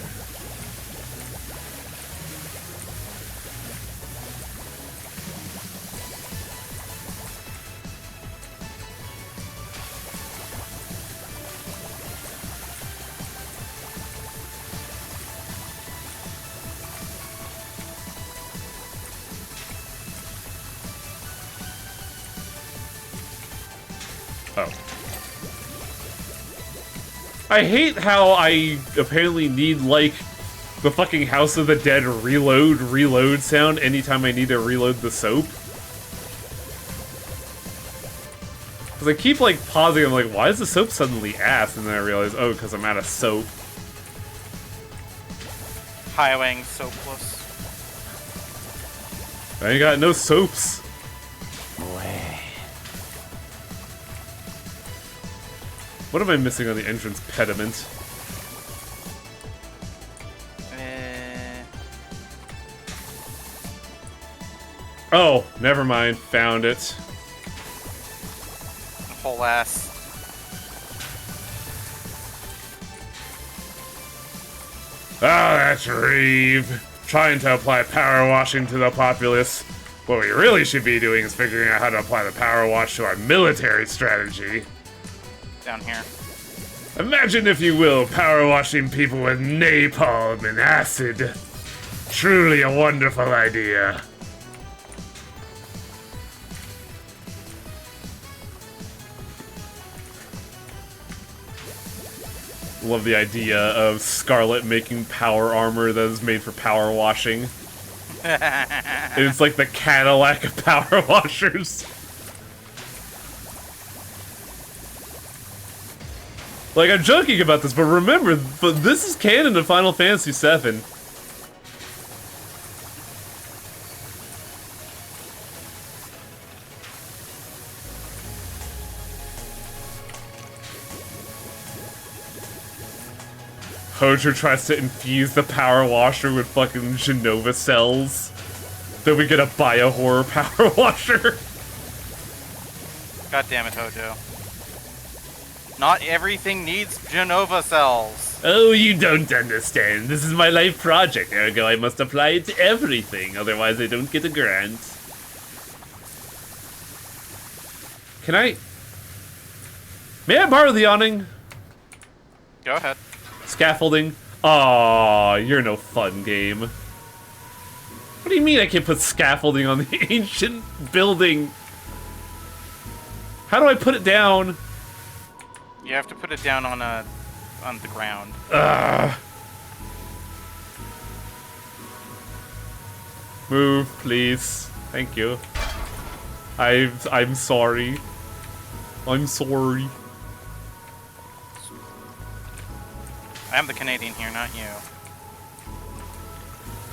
I hate how I apparently need, like, the fucking House of the Dead reload sound anytime I need to reload the soap. Because I keep, like, pausing, I'm like, why is the soap suddenly ass? And then I realize, oh, because I'm out of soap. Highwaying soapless. I ain't got no soaps. What am I missing on the entrance pediment? Oh, never mind. Found it. Whole ass. That's Reeve. Trying to apply power washing to the populace. What we really should be doing is figuring out how to apply the power wash to our military strategy. Down here. Imagine, if you will, power washing people with napalm and acid. Truly a wonderful idea. Love the idea of Scarlet making power armor that is made for power washing. It's like the Cadillac of power washers. Like, I'm joking about this, but remember, this is canon to Final Fantasy VII. Hojo tries to infuse the power washer with fucking Genova cells. Then we get a bio-horror power washer. God damn it, Hojo. Not everything needs Genova cells. Oh, you don't understand. This is my life project, ergo I must apply it to everything, otherwise I don't get a grant. Can I... May I borrow the awning? Go ahead. Scaffolding? Aw, you're no fun game. What do you mean I can't put scaffolding on the ancient building? How do I put it down? You have to put it down on the ground. Move, please. Thank you. I'm sorry. I'm sorry. I am the Canadian here, not you.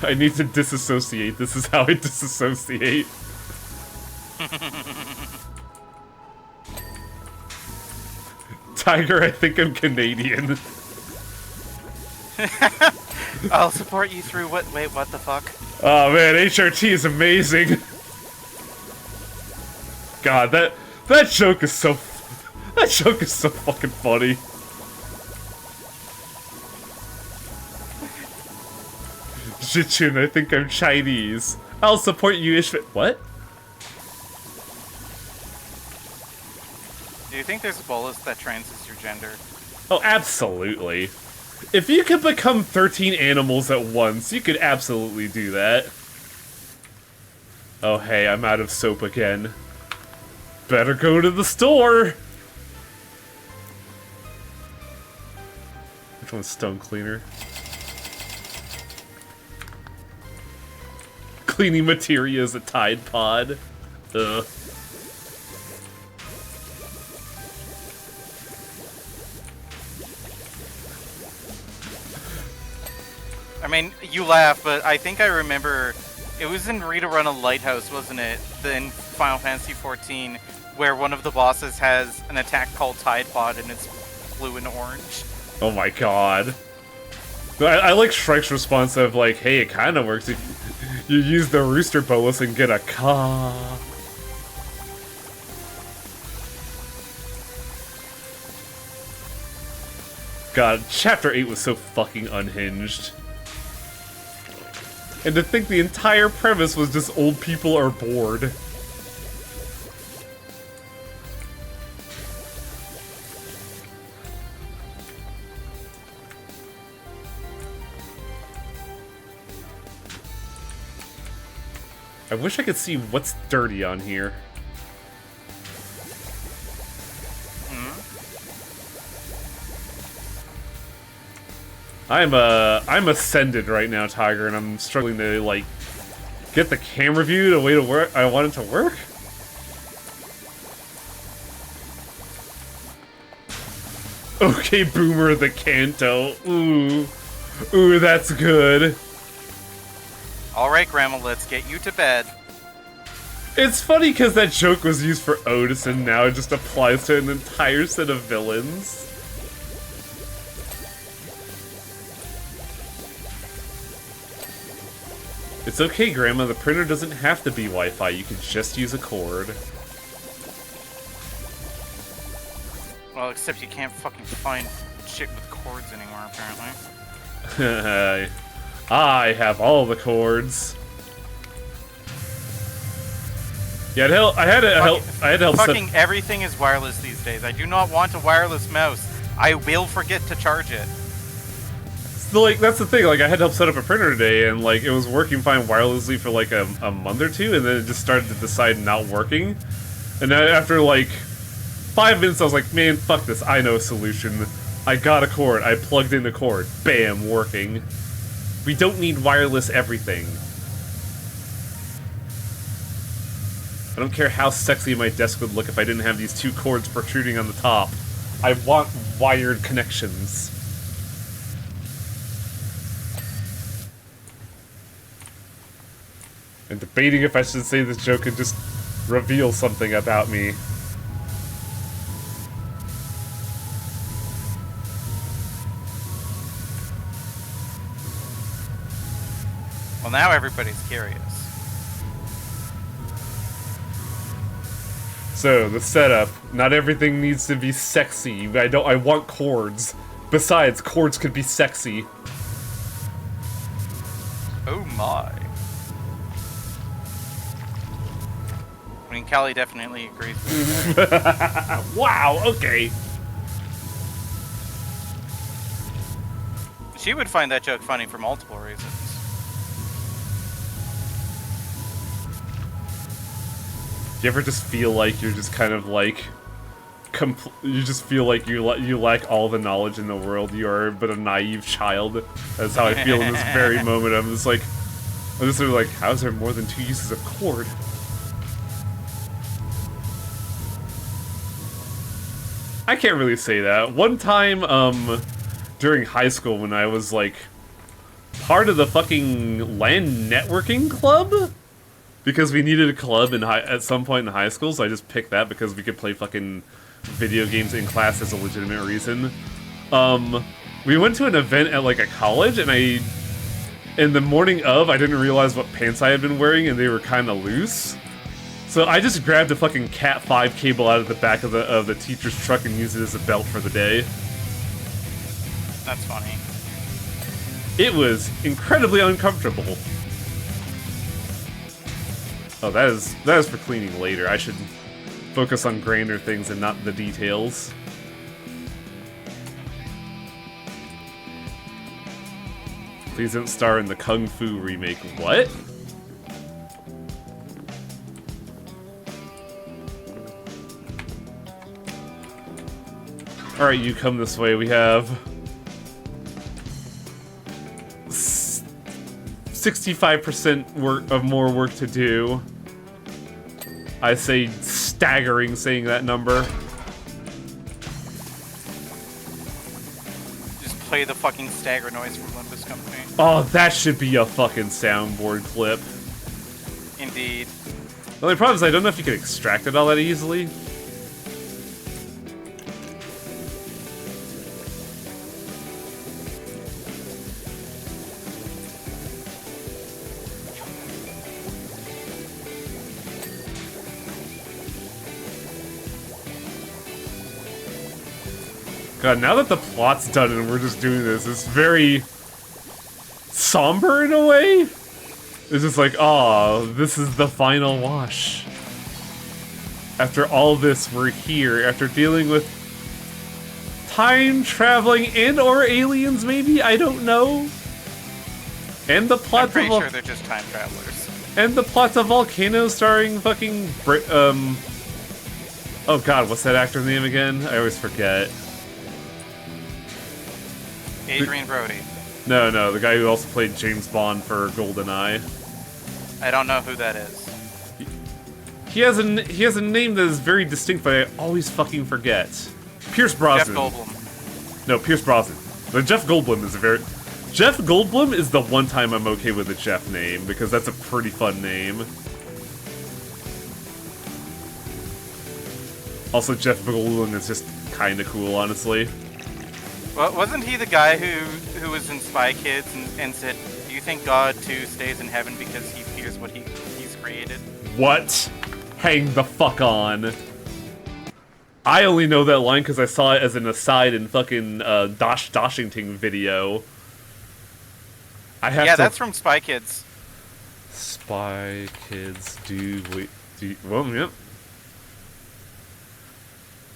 I need to disassociate. This is how I disassociate. Tiger, I think I'm Canadian. I'll support you through what? Wait, what the fuck? Oh man, HRT is amazing. God, that joke is so fucking funny. Jichun, I think I'm Chinese. I'll support you, Ishvi. What? Do you think there's a bolus that transes your gender? Oh, absolutely. If you could become 13 animals at once, you could absolutely do that. Oh hey, I'm out of soap again. Better go to the store! Which one's Stone Cleaner? Cleaning materia is a Tide Pod. Ugh. I mean, you laugh, but I think I remember it was in Rita Run a Lighthouse, wasn't it? In Final Fantasy XIV, where one of the bosses has an attack called Tide Pod and it's blue and orange. Oh my god. I like Shrike's response of like, hey, it kinda works if you use the rooster bolus and get a caw. God, Chapter 8 was so fucking unhinged. And to think the entire premise was just old people are bored. I wish I could see what's dirty on here. I'm ascended right now, Tiger, and I'm struggling to, like, get the camera view the way to work. I want it to work. Okay, Boomer the Kanto. Ooh. Ooh, that's good. Alright, Grandma, let's get you to bed. It's funny because that joke was used for Otis and now it just applies to an entire set of villains. It's okay, Grandma, the printer doesn't have to be Wi-Fi, you can just use a cord. Well, except you can't fucking find shit with cords anymore, apparently. I have all the cords. Yeah, I had to help Fucking everything is wireless these days. I do not want a wireless mouse. I will forget to charge it. So, like, that's the thing, like, I had to help set up a printer today, and, like, it was working fine wirelessly for, like, a month or two, and then it just started to decide not working. And then after, like, 5 minutes, I was like, man, fuck this, I know a solution. I got a cord, I plugged in the cord, bam, working. We don't need wireless everything. I don't care how sexy my desk would look if I didn't have these two cords protruding on the top. I want wired connections. And debating if I should say this joke and just reveal something about me. Well, now everybody's curious. So, the setup. Not everything needs to be sexy. I want cords. Besides, cords could be sexy. Oh my. I mean, Callie definitely agrees with that. Wow, okay. She would find that joke funny for multiple reasons. Do you ever just feel like you're just kind of like... you just feel like you lack all the knowledge in the world. You are but a naive child. That's how I feel in this very moment. I'm just sort of like, how is there more than 2 uses of cord? I can't really say that. One time, during high school when I was like part of the fucking LAN networking club because we needed a club at some point in high school, so I just picked that because we could play fucking video games in class as a legitimate reason. We went to an event at like a college, and in the morning of, I didn't realize what pants I had been wearing, and they were kind of loose. So I just grabbed a fucking Cat 5 cable out of the back of the teacher's truck and used it as a belt for the day. That's funny. It was incredibly uncomfortable. Oh, that is for cleaning later. I should focus on grander things and not the details. Please don't star in the Kung Fu remake. What? Alright, you come this way. We have 65% of more work to do. I say staggering saying that number. Just play the fucking stagger noise from Olympus Company. Oh, that should be a fucking soundboard clip. Indeed. The only problem is I don't know if you can extract it all that easily. God, now that the plot's done and we're just doing this, it's very somber in a way. It's just like, oh, this is the final wash. After all this, we're here. After dealing with time traveling and or aliens, maybe? I don't know. And the plot I'm pretty sure they're just time travelers. And the plot of Volcano starring fucking oh god, what's that actor's name again? I always forget. Adrian Brody. No, the guy who also played James Bond for GoldenEye. I don't know who that is. He has a name that is very distinct, but I always fucking forget. Pierce Brosnan. Jeff Goldblum. No, Pierce Brosnan. But Jeff Goldblum is Jeff Goldblum is the one time I'm okay with a Jeff name, because that's a pretty fun name. Also, Jeff Goldblum is just kinda cool, honestly. Well, wasn't he the guy who was in Spy Kids and said, "Do you think God too stays in heaven because he fears what he's created?" What? Hang the fuck on. I only know that line because I saw it as an aside in fucking Doshington video. Yeah, that's from Spy Kids. Spy Kids well, yep.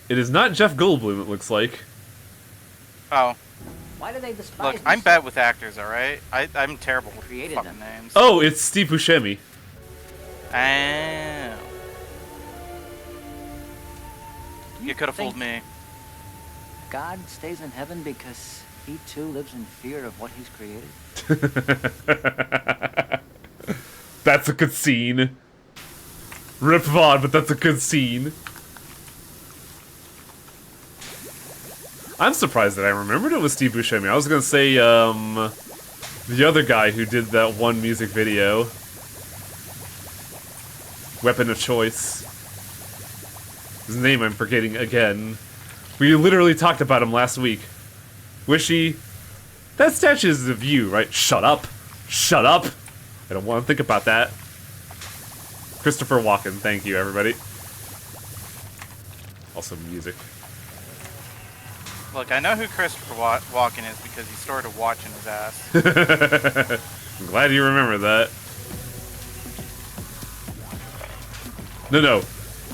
It is not Jeff Goldblum, it looks like. Oh. Why do they despise Look, I'm bad with actors, alright? I'm terrible with Created fucking them. names. Oh, it's Steve Buscemi. Oh. You could have fooled me. God stays in heaven because he too lives in fear of what he's created? That's a good scene. Rip Vaughn, but that's a good scene. I'm surprised that I remembered it was Steve Buscemi. I was gonna say, the other guy who did that one music video. Weapon of Choice. His name I'm forgetting again. We literally talked about him last week. Wishy. That statue is the view, right? Shut up. Shut up. I don't want to think about that. Christopher Walken. Thank you, everybody. Also music. Look, I know who Christopher Walken is because he stored a watch in his ass. I'm glad you remember that. No.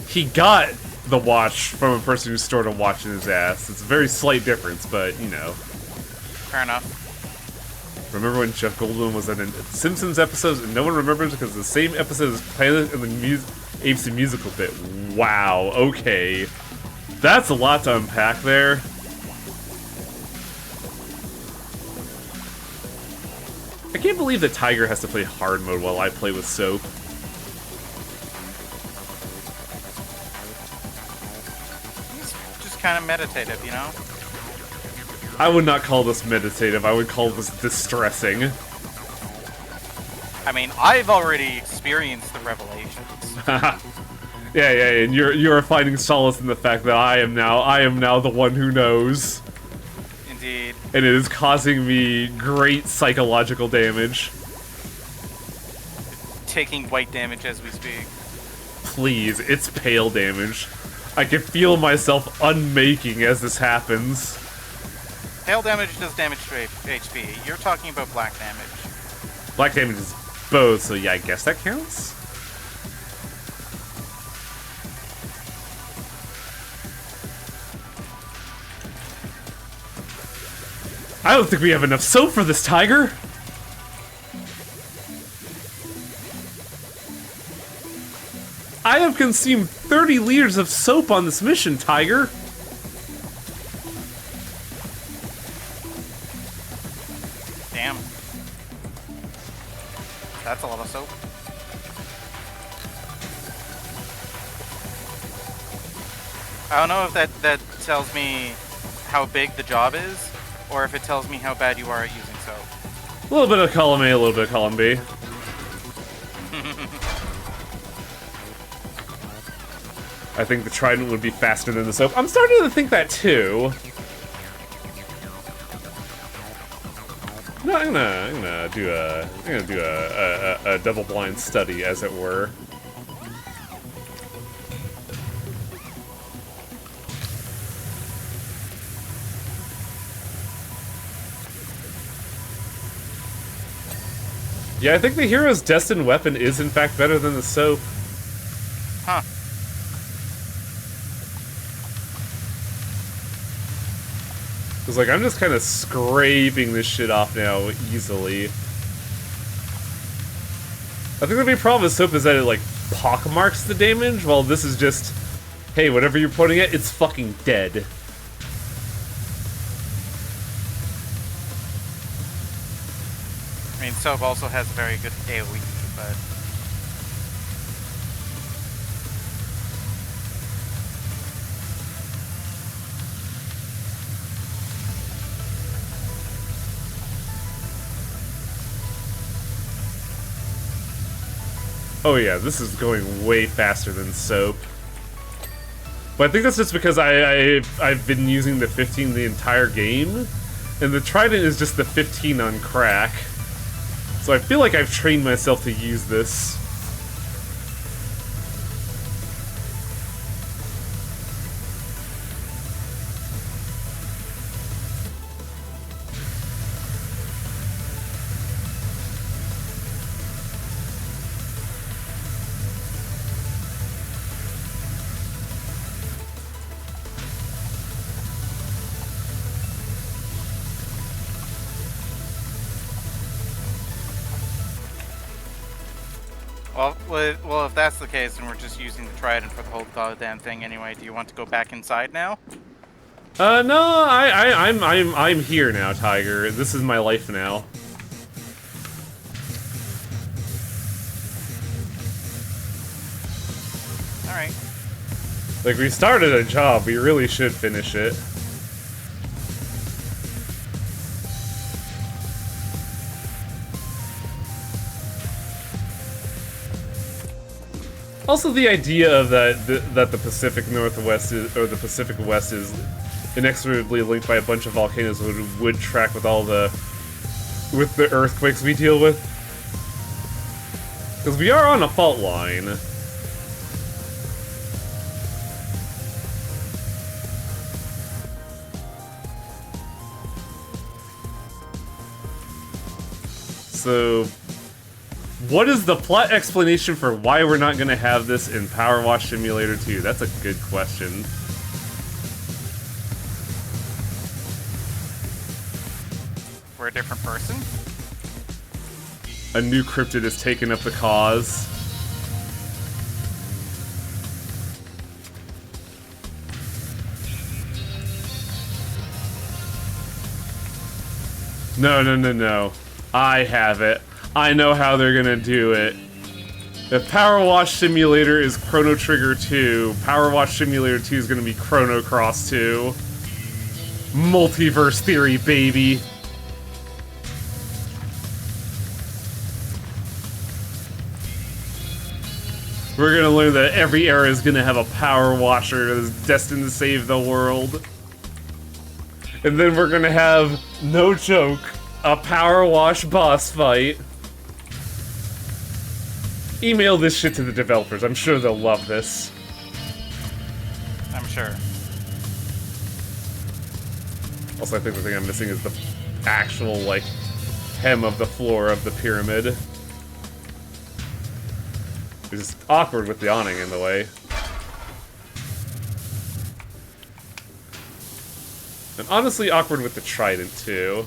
He got the watch from a person who stored a watch in his ass. It's a very slight difference, but, you know. Fair enough. Remember when Jeff Goldblum was in a Simpsons episode and no one remembers because the same episode is Planet and the Apes the Musical bit? Wow, okay. That's a lot to unpack there. I can't believe that Tiger has to play hard mode while I play with Soap. He's just kind of meditative, you know? I would not call this meditative. I would call this distressing. I mean, I've already experienced the revelations. Yeah, and you're finding solace in the fact that I am now the one who knows. Indeed. And it is causing me great psychological damage. Taking white damage as we speak. Please, it's pale damage. I can feel myself unmaking as this happens. Pale damage does damage to HP. You're talking about black damage. Black damage is both, so yeah, I guess that counts? I don't think we have enough soap for this, Tiger! I have consumed 30 liters of soap on this mission, Tiger! Damn. That's a lot of soap. I don't know if that tells me how big the job is, or if it tells me how bad you are at using soap. A little bit of column A, a little bit of column B. I think the trident would be faster than the soap. I'm starting to think that too. No, I'm gonna do a double-blind study, as it were. Yeah, I think the hero's destined weapon is in fact better than the soap. Huh. Cause like I'm just kind of scraping this shit off now easily. I think the big problem with soap is that it like pockmarks the damage, while this is just, hey, whatever you're putting it, it's fucking dead. I mean, soap also has a very good AoE, but... Oh yeah, this is going way faster than soap. But I think that's just because I've been using the 15 the entire game, and the trident is just the 15 on crack. So I feel like I've trained myself to use this. Well, if that's the case, then we're just using the trident for the whole goddamn thing anyway. Do you want to go back inside now? No, I'm here now, Tiger. This is my life now. Alright. Like, we started a job, we really should finish it. Also, the idea of that the Pacific Northwest is, or the Pacific West is inexorably linked by a bunch of volcanoes would track with the earthquakes we deal with. Because we are on a fault line. So, what is the plot explanation for why we're not going to have this in PowerWash Simulator 2? That's a good question. We're a different person? A new cryptid has taken up the cause. No. I have it. I know how they're gonna do it. If PowerWash Simulator is Chrono Trigger 2, PowerWash Simulator 2 is gonna be Chrono Cross 2. Multiverse theory, baby. We're gonna learn that every era is gonna have a power washer that is destined to save the world. And then we're gonna have, no joke, a power wash boss fight. Email this shit to the developers. I'm sure they'll love this. I'm sure. Also, I think the thing I'm missing is the actual, like, hem of the floor of the pyramid. It's just awkward with the awning in the way. And honestly, awkward with the trident, too.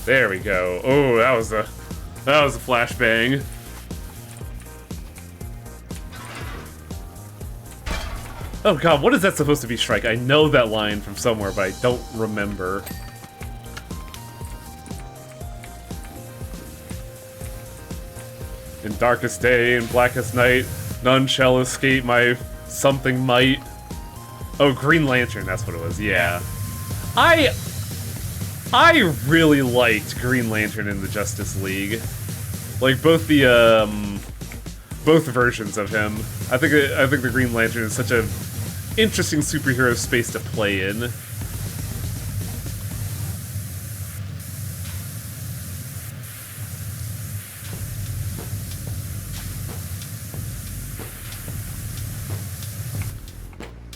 There we go. Oh, that was a flashbang. Oh god, what is that supposed to be, Shrike? I know that line from somewhere, but I don't remember. In darkest day, in blackest night, none shall escape my something might. Oh, Green Lantern, that's what it was, yeah. I really liked Green Lantern in the Justice League. Like, both the, both versions of him. I think the Green Lantern is such a interesting superhero space to play in.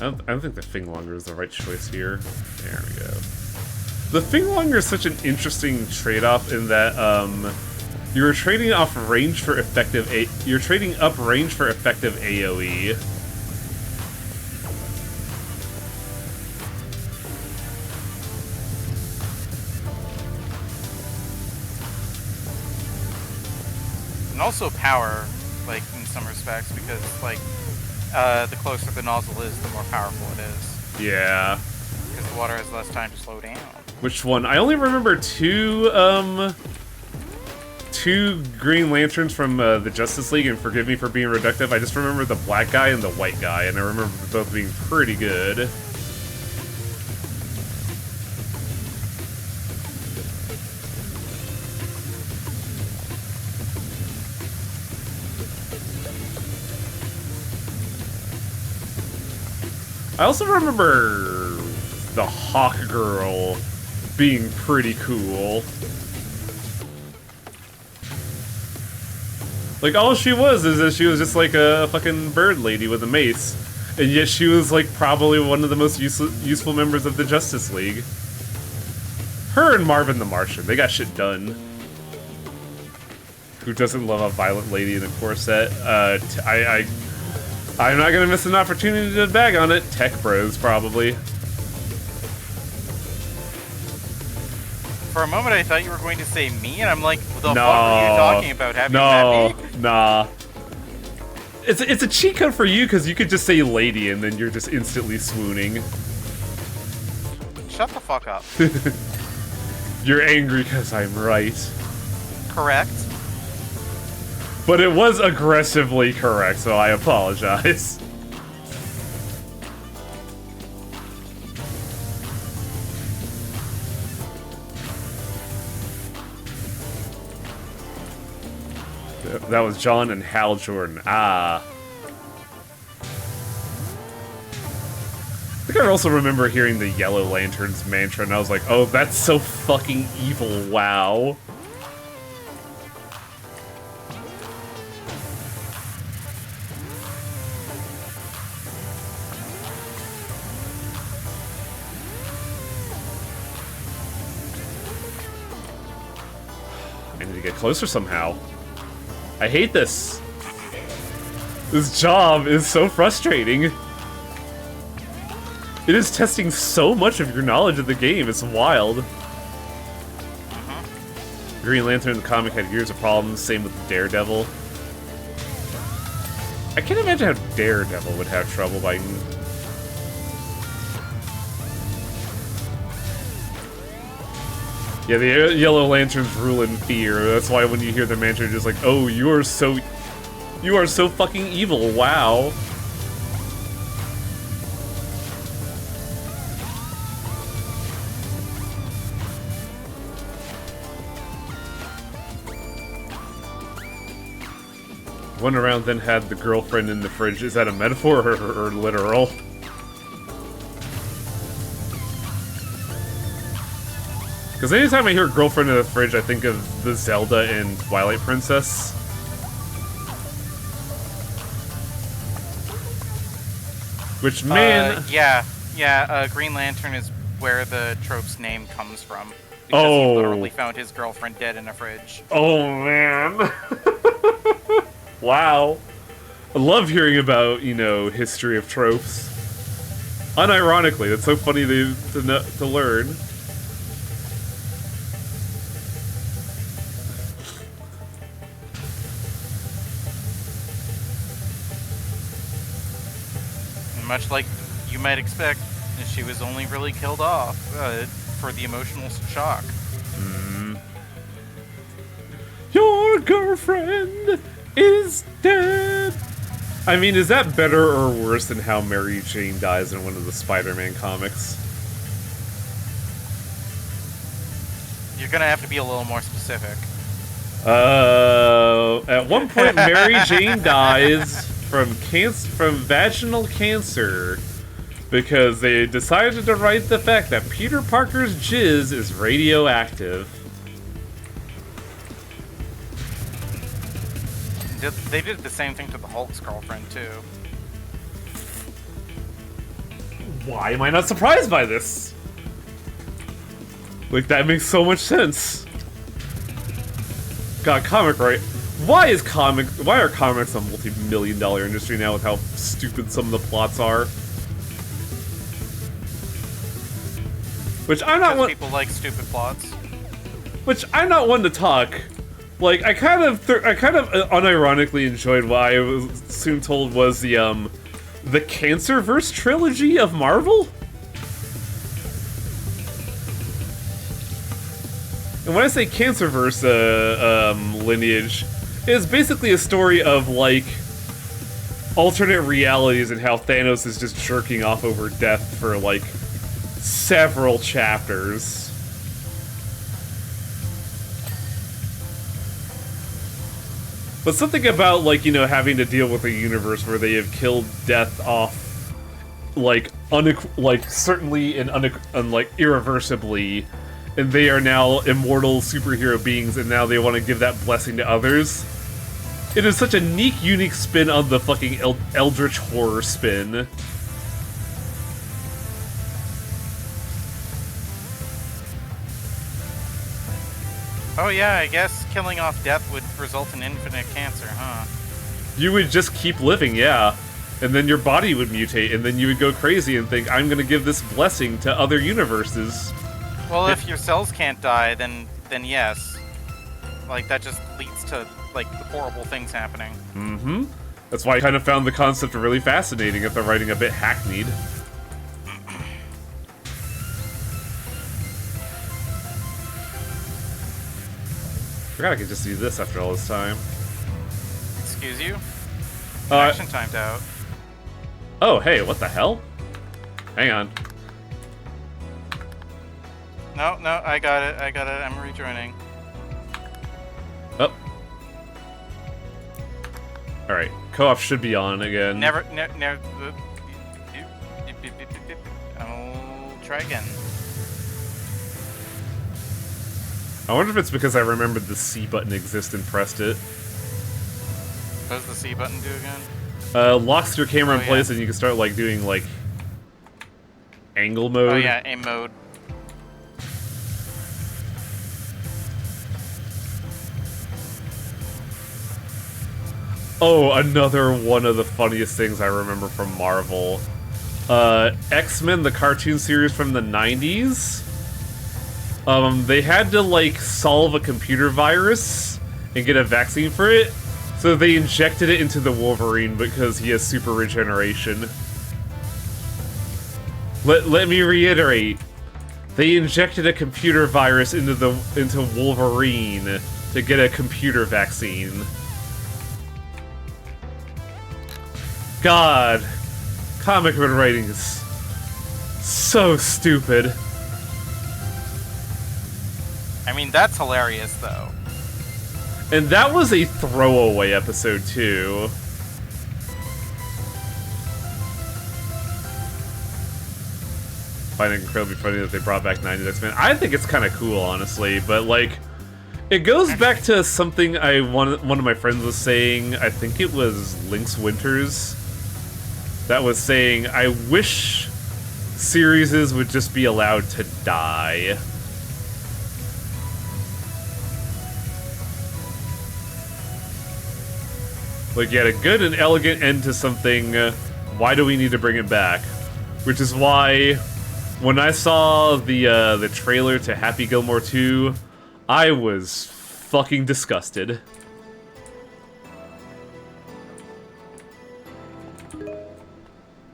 I don't think the Finglonger is the right choice here. There we go. The Finglonger is such an interesting trade-off in that you're trading off range for effective you're trading up range for effective AoE. And also power, like, in some respects, because, like, the closer the nozzle is, the more powerful it is. Yeah. Because the water has less time to slow down. Which one? I only remember two Green Lanterns from the Justice League, and forgive me for being reductive, I just remember the black guy and the white guy, and I remember both being pretty good. I also remember the Hawk Girl being pretty cool. Like, all she was is that she was just like a fucking bird lady with a mace. And yet she was like probably one of the most useful members of the Justice League. Her and Marvin the Martian, they got shit done. Who doesn't love a violent lady in a corset? I'm not gonna miss an opportunity to bag on it. Tech bros, probably. For a moment, I thought you were going to say me, and I'm like, what the fuck are you talking about? Have you met me? Nah. It's a cheat code for you, because you could just say lady, and then you're just instantly swooning. Shut the fuck up. You're angry because I'm right. Correct. But it was aggressively correct, so I apologize. That was John and Hal Jordan. Ah. I think I also remember hearing the Yellow Lantern's mantra, and I was like, oh, that's so fucking evil, wow. I need to get closer somehow. I hate this. This job is so frustrating. It is testing so much of your knowledge of the game. It's wild. Green Lantern in the comic had years of problems. Same with Daredevil. I can't imagine how Daredevil would have trouble by... Yeah, the Yellow Lanterns rule in fear. That's why when you hear the mantra, you're just like, oh, you are so fucking evil. Wow. One around then had the girlfriend in the fridge. Is that a metaphor or literal? Because anytime I hear girlfriend in the fridge, I think of the Zelda and Twilight Princess. Which, man... Green Lantern is where the trope's name comes from. Because he literally found his girlfriend dead in a fridge. Oh, man. Wow. I love hearing about, you know, history of tropes. Unironically, it's so funny to learn. Much like you might expect, she was only really killed off for the emotional shock. Your girlfriend is dead! I mean, is that better or worse than how Mary Jane dies in one of the Spider-Man comics? You're gonna have to be a little more specific. At one point, Mary Jane dies from vaginal cancer because they decided to write the fact that Peter Parker's jizz is radioactive. They did the same thing to the Hulk's girlfriend too. Why am I not surprised by this? Like, that makes so much sense. God, comic right? Why are comics a multi-million-dollar industry now with how stupid some of the plots are? Which I'm not one. People like stupid plots. Which I'm not one to talk. Like, I kind of unironically enjoyed what I was soon told was the Cancerverse trilogy of Marvel. And when I say Cancerverse lineage, it's basically a story of, like, alternate realities and how Thanos is just jerking off over death for, like, several chapters. But something about, like, you know, having to deal with a universe where they have killed death off, like, certainly and irreversibly, and they are now immortal superhero beings, and now they want to give that blessing to others. It is such a unique spin on the fucking eldritch horror spin. Oh yeah, I guess killing off death would result in infinite cancer, huh? You would just keep living, yeah. And then your body would mutate, and then you would go crazy and think, I'm gonna give this blessing to other universes. Well, if your cells can't die, then yes. Like, that just leads to, like, horrible things happening. Mm-hmm. That's why I kind of found the concept really fascinating if they're writing a bit hackneyed. Forgot I could just do this after all this time. Excuse you? Action timed out. Oh, hey, what the hell? Hang on. No, I got it. I'm rejoining. Oh. Alright, co-op should be on again. Never. I'll try again. I wonder if it's because I remembered the C button exists and pressed it. What does the C button do again? Locks your camera in place and you can start, like, doing, like, angle mode. Oh yeah, aim mode. Oh, another one of the funniest things I remember from Marvel. X-Men, the cartoon series from the 90s. They had to, like, solve a computer virus and get a vaccine for it, so they injected it into the Wolverine because he has super regeneration. Let me reiterate. They injected a computer virus into Wolverine to get a computer vaccine. God, comic book writing is so stupid. I mean, that's hilarious, though. And that was a throwaway episode, too. Finding it incredibly funny that they brought back 90s X-Men. I think it's kind of cool, honestly, but, like, it goes back to something one of my friends was saying. I think it was Lynx Winters that was saying, I wish series would just be allowed to die. Like, you had a good and elegant end to something, why do we need to bring it back? Which is why, when I saw the trailer to Happy Gilmore 2, I was fucking disgusted.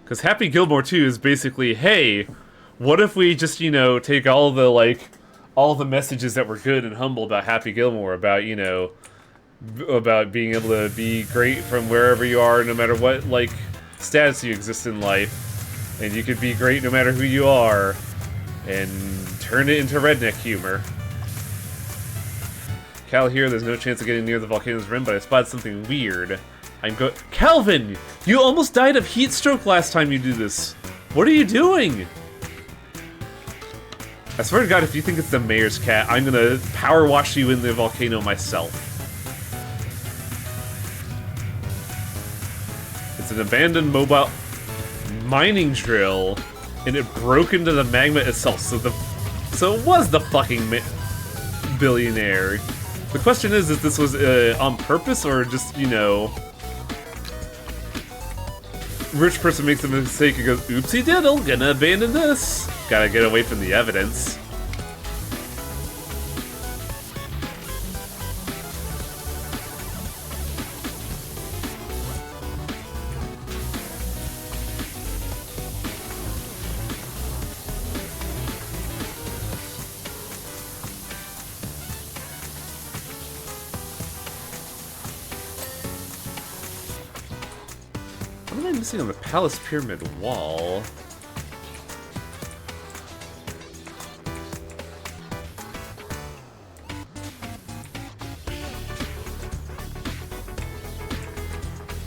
Because Happy Gilmore 2 is basically, hey, what if we just, you know, take all the messages that were good and humble about Happy Gilmore, about, you know, about being able to be great from wherever you are, no matter what, like, status you exist in life, and you could be great no matter who you are, and turn it into redneck humor. Cal here, there's no chance of getting near the volcano's rim, but I spotted something weird. Calvin! You almost died of heat stroke last time you did this. What are you doing? I swear to God, if you think it's the mayor's cat, I'm gonna power wash you in the volcano myself. It's an abandoned mobile mining drill, and it broke into the magma itself, so it was the fucking billionaire. The question is if this was on purpose, or just, you know, rich person makes a mistake and goes, oopsie diddle, gonna abandon this. Gotta get away from the evidence. What am I missing on the Palace Pyramid wall?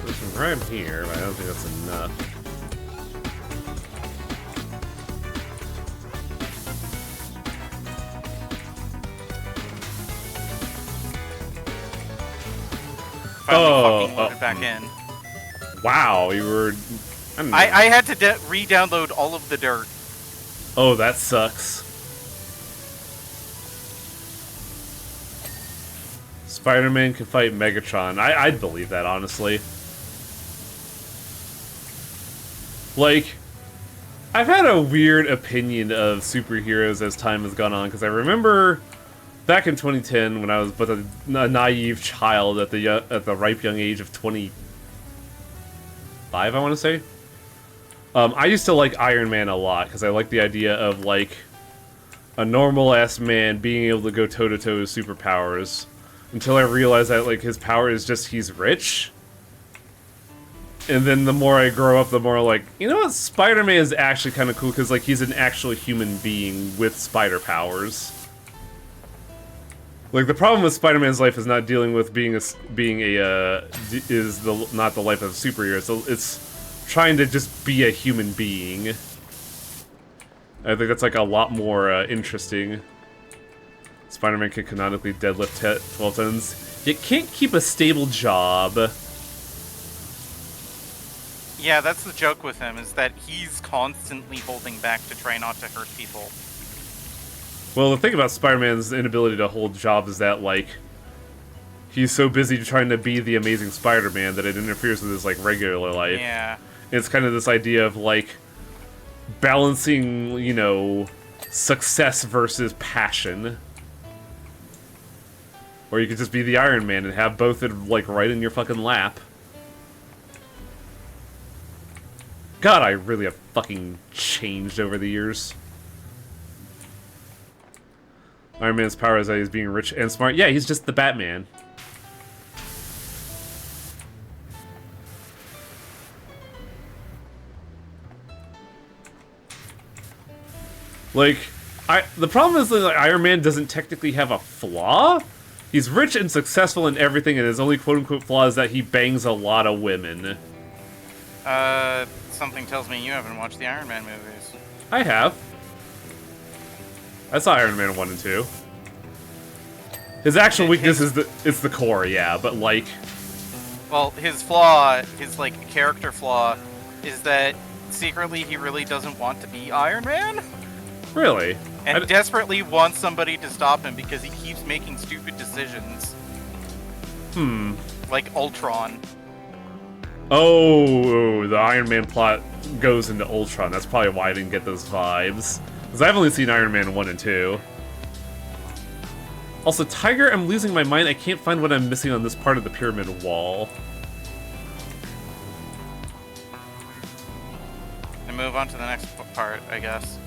There's some rhyme here, but I don't think that's enough. Finally fucking loaded back in. Wow, you were... I had to re-download all of the dirt. Oh, that sucks. Spider-Man can fight Megatron. I'd believe that, honestly. Like, I've had a weird opinion of superheroes as time has gone on, because I remember back in 2010 when I was but a naive child at the ripe young age of 25, I want to say. I used to like Iron Man a lot, because I like the idea of, like, a normal-ass man being able to go toe-to-toe with superpowers, until I realized that, like, his power is just he's rich. And then the more I grow up, the more, like, you know what, Spider-Man is actually kind of cool, because, like, he's an actual human being with spider powers. Like, the problem with Spider-Man's life is not dealing with not the life of a superhero. So it's trying to just be a human being. I think that's, like, a lot more interesting. Spider-Man can canonically deadlift 12 tons. You can't keep a stable job. Yeah, that's the joke with him, is that he's constantly holding back to try not to hurt people. Well, the thing about Spider-Man's inability to hold jobs is that, like, he's so busy trying to be the Amazing Spider-Man that it interferes with his, like, regular life. Yeah. It's kind of this idea of, like, balancing, you know, success versus passion. Or you could just be the Iron Man and have both, like, right in your fucking lap. God, I really have fucking changed over the years. Iron Man's power is that he's being rich and smart. Yeah, he's just the Batman. Like, the problem is that like, Iron Man doesn't technically have a flaw. He's rich and successful in everything, and his only quote-unquote flaw is that he bangs a lot of women. Something tells me you haven't watched the Iron Man movies. I have. I saw Iron Man 1 and 2. His actual weakness is the core, yeah, but like... Well, his flaw, his, like, character flaw, is that secretly he really doesn't want to be Iron Man? Really? And desperately wants somebody to stop him because he keeps making stupid decisions. Like Ultron. Oh, the Iron Man plot goes into Ultron. That's probably why I didn't get those vibes. Because I've only seen Iron Man 1 and 2. Also, Tiger, I'm losing my mind. I can't find what I'm missing on this part of the pyramid wall. And move on to the next part, I guess.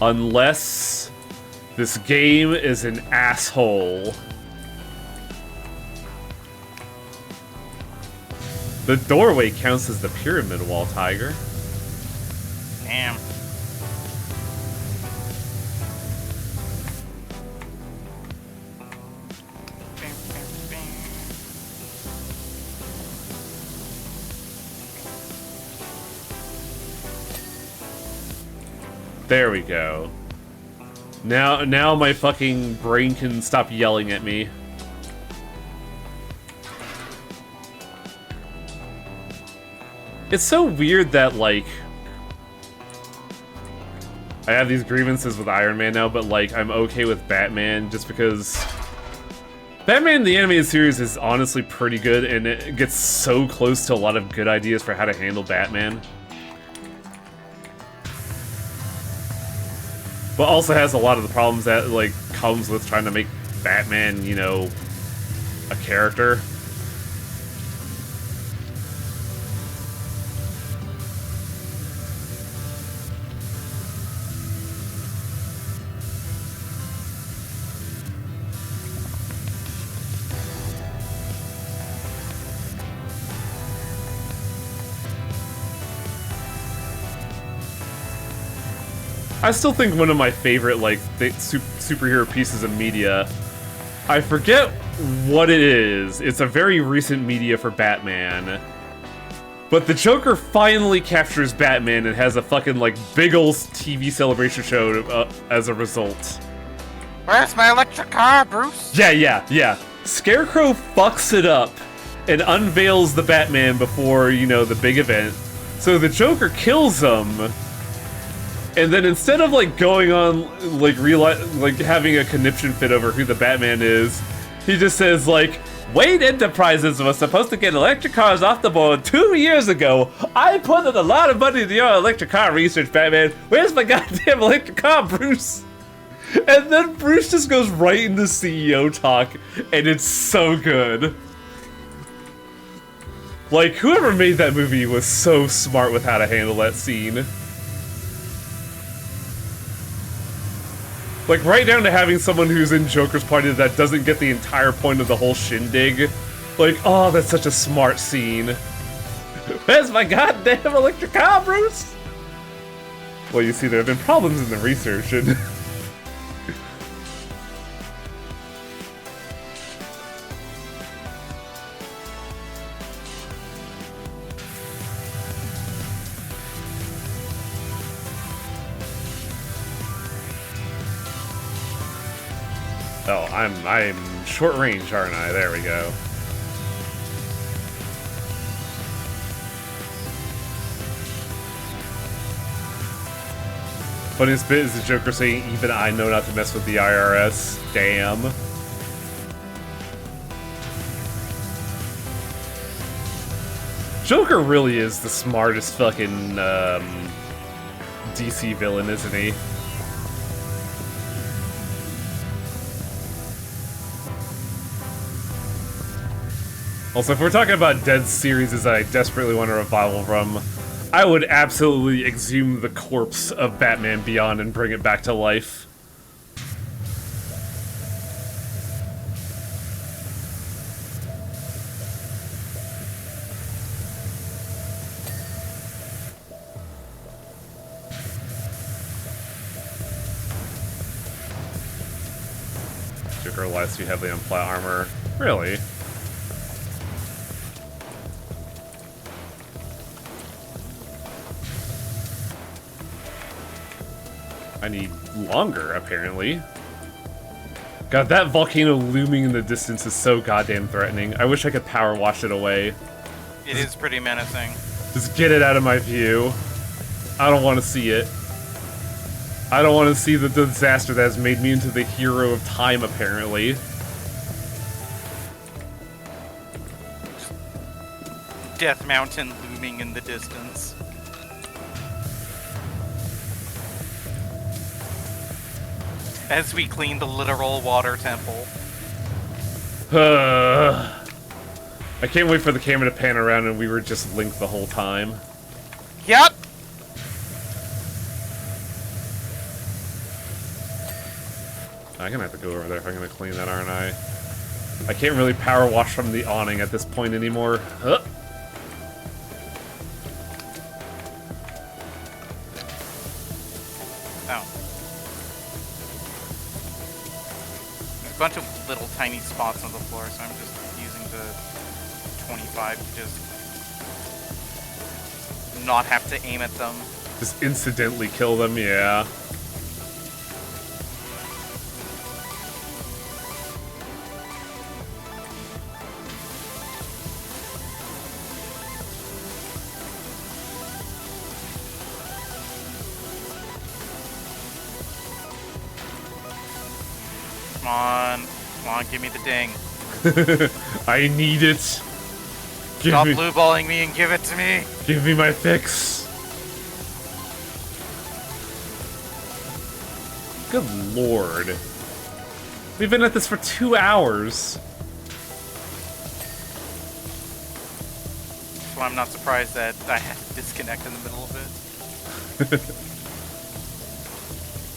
Unless this game is an asshole. The doorway counts as the pyramid wall, Tiger. Damn. There we go. Now my fucking brain can stop yelling at me. It's so weird that, like... I have these grievances with Iron Man now, but, like, I'm okay with Batman just because... Batman, the animated series, is honestly pretty good, and it gets so close to a lot of good ideas for how to handle Batman. But also has a lot of the problems that, like, comes with trying to make Batman, you know, a character. I still think one of my favorite, like, superhero pieces of media, I forget what it is. It's a very recent media for Batman. But the Joker finally captures Batman and has a fucking, like, big ol' TV celebration show as a result. Where's my electric car, Bruce? Yeah. Scarecrow fucks it up and unveils the Batman before, you know, the big event. So the Joker kills him. And then instead of, like, going on, like, having a conniption fit over who the Batman is, he just says, like, Wayne Enterprises was supposed to get electric cars off the board 2 years ago. I put in a lot of money into your electric car research, Batman. Where's my goddamn electric car, Bruce? And then Bruce just goes right into CEO talk, and it's so good. Like, whoever made that movie was so smart with how to handle that scene. Like, right down to having someone who's in Joker's party that doesn't get the entire point of the whole shindig. Like, oh, that's such a smart scene. Where's my goddamn electric car, Bruce? Well, you see, there have been problems in the research, and... Oh, I'm short range, aren't I? There we go. Funniest bit is the Joker saying, even I know not to mess with the IRS. Damn. Joker really is the smartest fucking DC villain, isn't he? Also, if we're talking about dead series that I desperately want a revival from, I would absolutely exhume the corpse of Batman Beyond and bring it back to life. magic or relies too heavily on plot armor. Really? I need longer, apparently. God, that volcano looming in the distance is so goddamn threatening. I wish I could power wash it away. It is pretty menacing. Just get it out of my view. I don't want to see it. I don't want to see the disaster that has made me into the hero of time, apparently. Death Mountain looming in the distance. As we clean the literal water temple. I can't wait for the camera to pan around and we were just linked the whole time. Yep! I'm gonna have to go over there if I'm gonna clean that, aren't I? I can't really power wash from the awning at this point anymore. Huh. Oh. There's a bunch of little tiny spots on the floor, so I'm just using the 25 to just not have to aim at them. Just incidentally kill them, yeah. Come on, give me the ding. I need it. Stop blue balling me and give it to me. Give me my fix. Good lord. We've been at this for 2 hours. So I'm not surprised that I had to disconnect in the middle of it.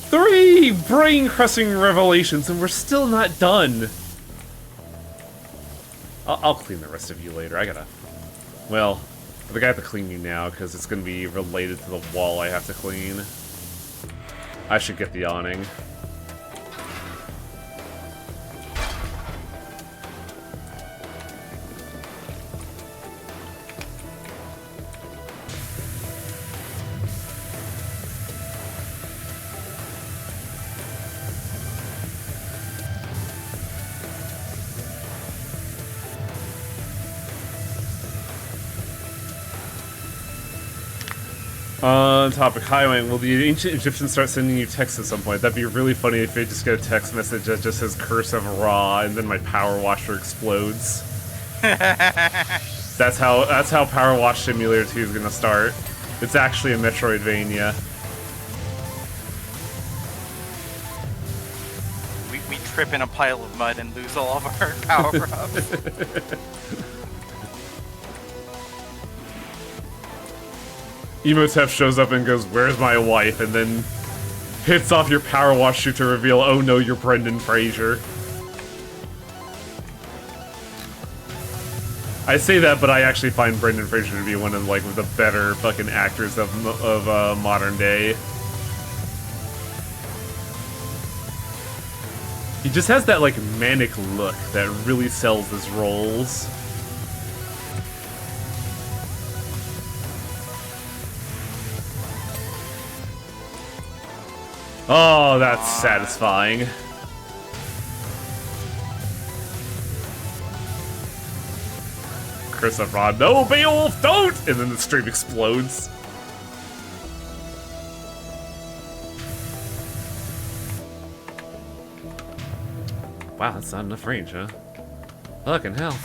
3 brain-crushing revelations and we're still not done. I'll clean the rest of you later. I gotta... Well, I think I have to clean you now because it's gonna be related to the wall I have to clean. I should get the awning. On topic, hi Wayne, will the ancient Egyptians start sending you texts at some point? That'd be really funny if they just get a text message that just says Curse of Ra and then my power washer explodes. That's how PowerWash Simulator 2 is gonna start. It's actually a Metroidvania. We trip in a pile of mud and lose all of our power-ups. Emotep shows up and goes, "Where's my wife?" and then hits off your power wash shoot to reveal, "Oh no, you're Brendan Fraser." I say that, but I actually find Brendan Fraser to be one of like the better fucking actors of modern day. He just has that like manic look that really sells his roles. Oh, that's satisfying. Curse of Ra, no, Beowulf, don't! And then the stream explodes. Wow, that's not enough range, huh? Fucking hell.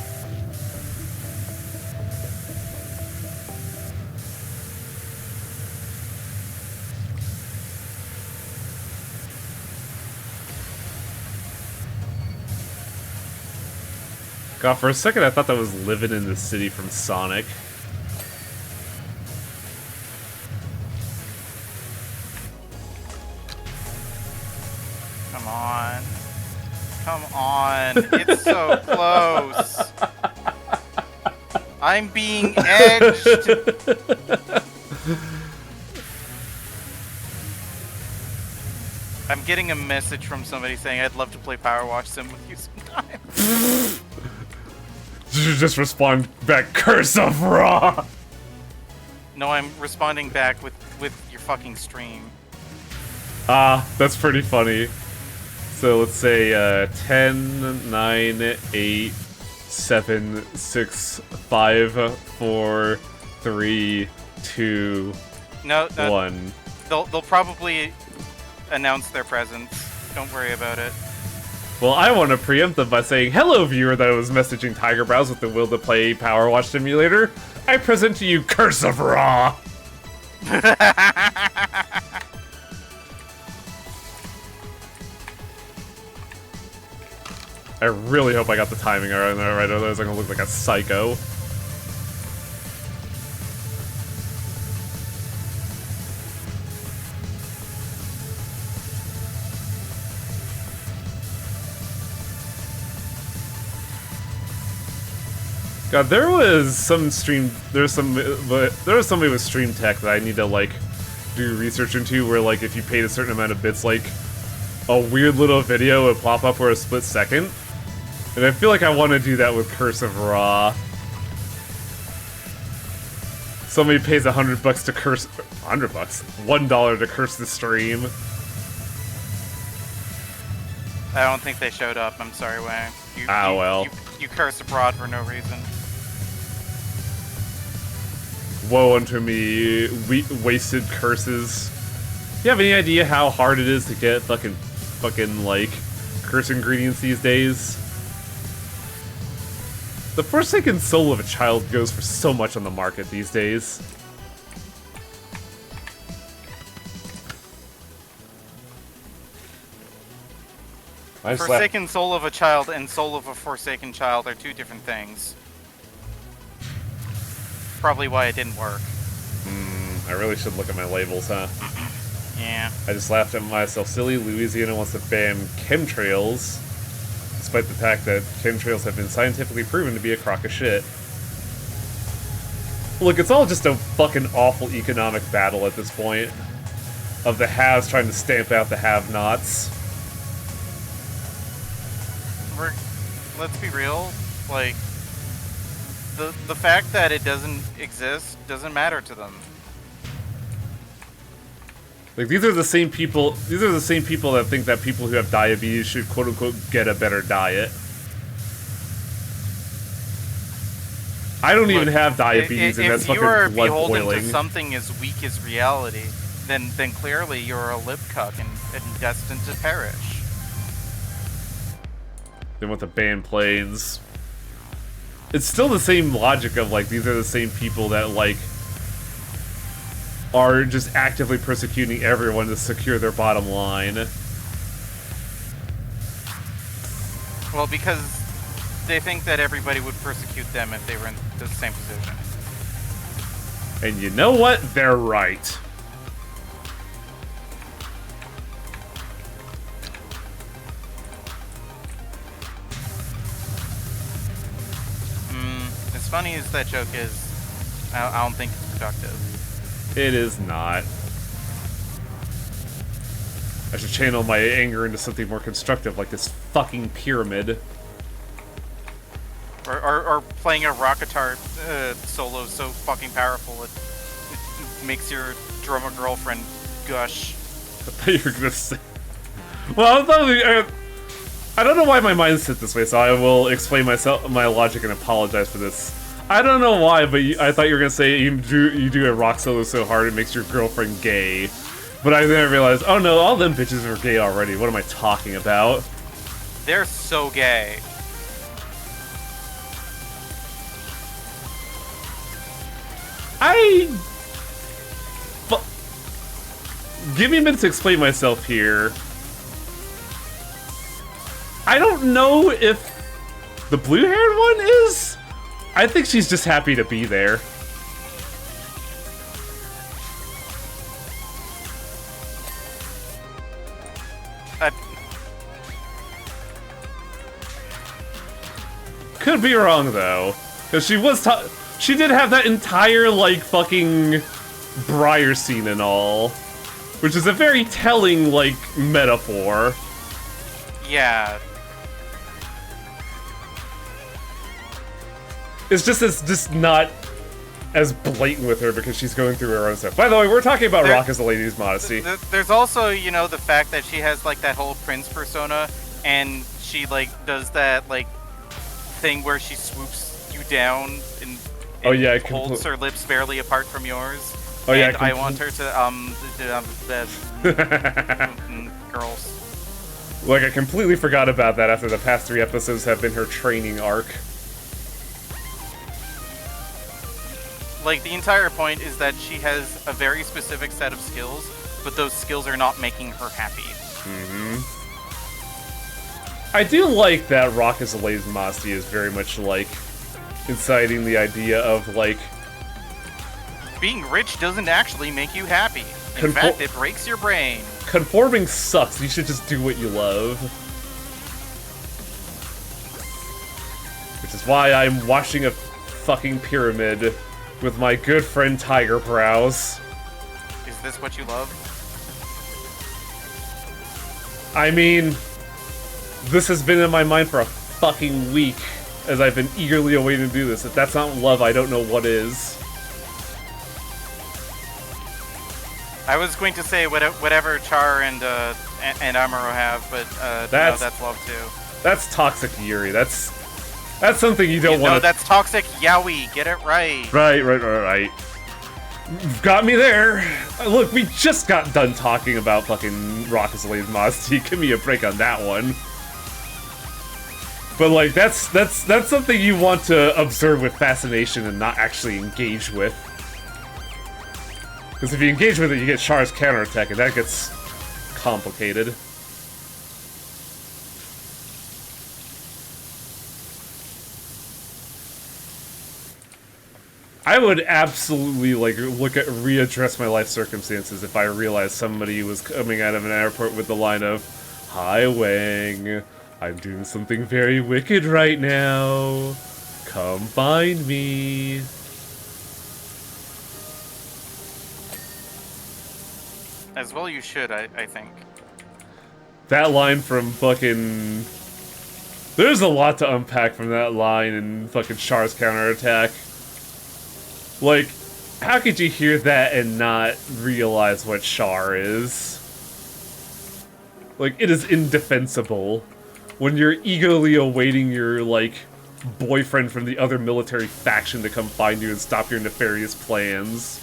God, for a second I thought that was Living in the City from Sonic. Come on. Come on. It's so close. I'm being edged. I'm getting a message from somebody saying I'd love to play PowerWash Sim with you sometime. Did you just respond back, Curse of Ra? No, I'm responding back with your fucking stream. That's pretty funny. So let's say 10, 9, 8, 7, 6, 5, 4, 3, 2, No, 1. They'll probably announce their presence. Don't worry about it. Well, I want to preempt them by saying, hello, viewer that was messaging Tiger Brows with the will to play PowerWash Simulator. I present to you Curse of Ra! I really hope I got the timing right, otherwise I'm gonna look like a psycho. God, there was somebody with Stream Tech that I need to like do research into, where like if you paid a certain amount of bits, like a weird little video would pop up for a split second, and I feel like I want to do that with Curse of Ra. Somebody pays $100 to curse, $1 to curse the stream. I don't think they showed up. I'm sorry, Wang. Well. You curse abroad for no reason. Woe unto me, wasted curses. Do you have any idea how hard it is to get fucking like curse ingredients these days? The Forsaken Soul of a Child goes for so much on the market these days. Forsaken Soul of a Child and Soul of a Forsaken Child are two different things. Probably why it didn't work. I really should look at my labels, huh? Yeah. I just laughed at myself silly. Louisiana wants to ban chemtrails, despite the fact that chemtrails have been scientifically proven to be a crock of shit. Look, it's all just a fucking awful economic battle at this point. Of the haves trying to stamp out the have-nots. Let's be real, like, the fact that it doesn't exist doesn't matter to them. Like, these are the same people that think that people who have diabetes should quote-unquote get a better diet. I don't even have diabetes, and that's fucking blood boiling. If you are beholden to something as weak as reality, then clearly you're a lip cuck and destined to perish. Then with the ban planes, it's still the same logic of like these are the same people that like are just actively persecuting everyone to secure their bottom line. Well, because they think that everybody would persecute them if they were in the same position. And you know what? They're right. As funny as that joke is, I don't think it's productive. It is not. I should channel my anger into something more constructive, like this fucking pyramid. Or playing a rock guitar solo so fucking powerful it makes your drummer girlfriend gush. I thought you were gonna say... Well, I don't know why my mind's set this way, so I will explain my logic and apologize for this. I don't know why, but I thought you were gonna say you do a rock solo so hard it makes your girlfriend gay. But I then realized, oh no, all them bitches are gay already. What am I talking about? They're so gay. Give me a minute to explain myself here. I don't know if the blue-haired one is. I think she's just happy to be there. Could be wrong though, because she did have that entire like fucking Briar scene and all. Which is a very telling, like, metaphor. Yeah. It's just not as blatant with her because she's going through her own stuff. By the way, we're talking about Rock as a lady's modesty. There's also, you know, the fact that she has, like, that whole prince persona, and she, like, does that, like, thing where she swoops you down and Oh yeah, holds her lips barely apart from yours. Oh yeah, and I want her to girls. Like I completely forgot about that after the past 3 episodes have been her training arc. Like, the entire point is that she has a very specific set of skills, but those skills are not making her happy. I do like that Rock as a lady's modesty is very much like inciting the idea of like Being rich doesn't actually make you happy. In fact, it breaks your brain. conforming sucks. You should just do what you love. Which is why I'm watching a fucking pyramid with my good friend Tiger Brows. Is this what you love? I mean, this has been in my mind for a fucking week as I've been eagerly awaiting to do this. If that's not love, I don't know what is. I was going to say whatever Char and Amuro have, but no, that's love too. That's toxic Yuri. That's something you don't want to... No, that's toxic yaoi. Get it right. Right. You've got me there. Look, we just got done talking about fucking Rock as a lady's modesty. Give me a break on that one. But like, that's something you want to observe with fascination and not actually engage with. Because if you engage with it, you get Char's counterattack, and that gets complicated. I would absolutely, like, readdress my life circumstances if I realized somebody was coming out of an airport with the line of, "Hi, Wang. I'm doing something very wicked right now. Come find me." As well you should, I think. That line from fucking... There's a lot to unpack from that line in fucking Char's counterattack. Like, how could you hear that and not realize what Char is? Like, it is indefensible. When you're eagerly awaiting your, like, boyfriend from the other military faction to come find you and stop your nefarious plans.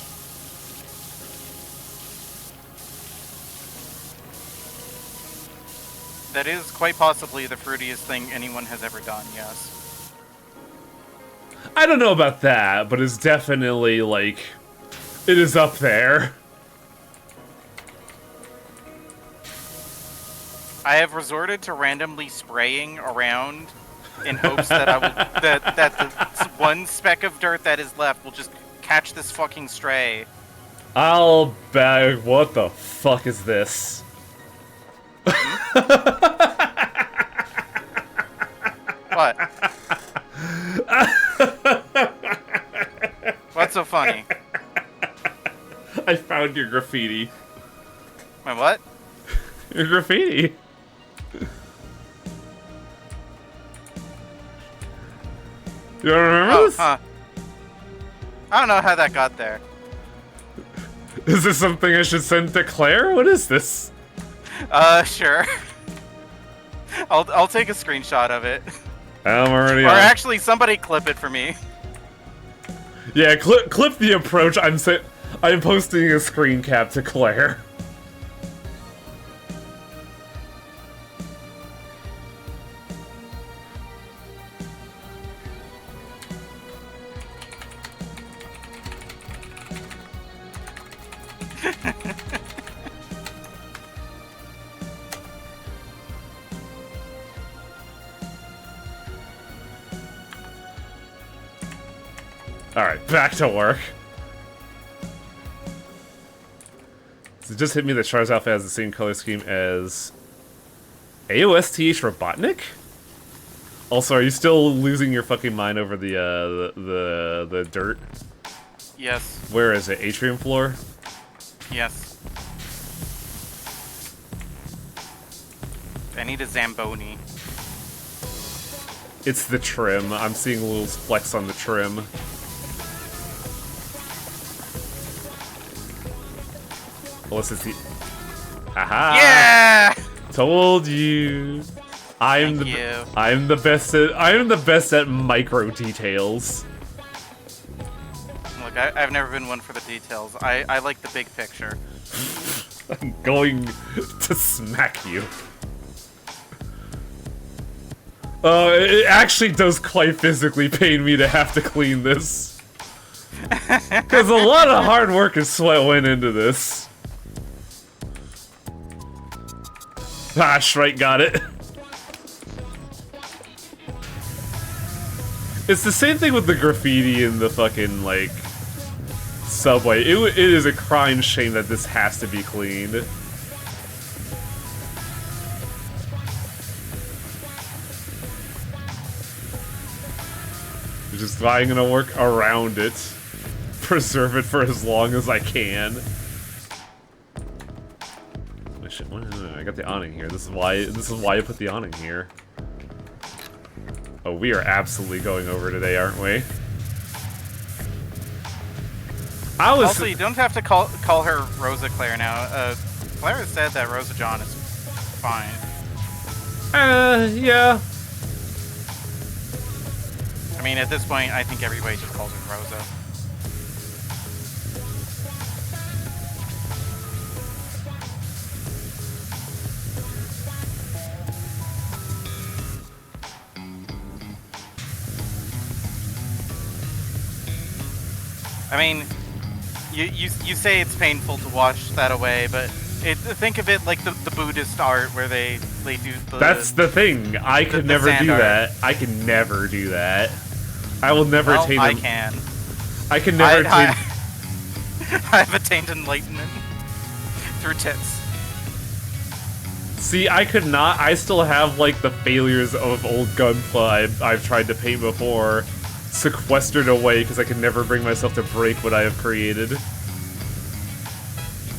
That is quite possibly the fruitiest thing anyone has ever done, yes. I don't know about that, but it's definitely, like, it is up there. I have resorted to randomly spraying around in hopes that I will that the one speck of dirt that is left will just catch this fucking stray. I'll bag. What the fuck is this? What? What's so funny? I found your graffiti. My what? Your graffiti. You don't remember this? Huh. I don't know how that got there. Is this something I should send to Claire? What is this? Sure. I'll take a screenshot of it. I'm already Or on. actually, somebody clip it for me. Yeah, clip the approach. I'm posting a screen cap to Claire. Alright, back to work. So it just hit me that Char's outfit has the same color scheme as AOSTH Robotnik? Also, are you still losing your fucking mind over the dirt? Yes. Where is it? Atrium floor? Yes. I need a Zamboni. It's the trim. I'm seeing a little flex on the trim. Unless it's the... Haha! Yeah! Told you. I'm the best at micro details. Look, I've never been one for the details. I like the big picture. I'm going to smack you. It actually does quite physically pain me to have to clean this. Because a lot of hard work and sweat went into this. Ah, Shrike got it. It's the same thing with the graffiti in the fucking, like, subway. It is a crying shame that this has to be cleaned. Which is why I'm gonna work around it. Preserve it for as long as I can. I got the awning here. This is why I put the awning here. Oh, we are absolutely going over today, aren't we? Also, you don't have to call her Rosa Claire now. Clara said that Rosa John is fine. Yeah. I mean, at this point, I think everybody just calls her Rosa. I mean, you say it's painful to wash that away, but think of it like the Buddhist art where they do the... That's the thing. I could never do that. I can never do that. I will never attain... I can. I can never attain... I've attained enlightenment through tits. See, I could not. I still have, like, the failures of old Gunpla I've tried to paint before sequestered away because I could never bring myself to break what I have created.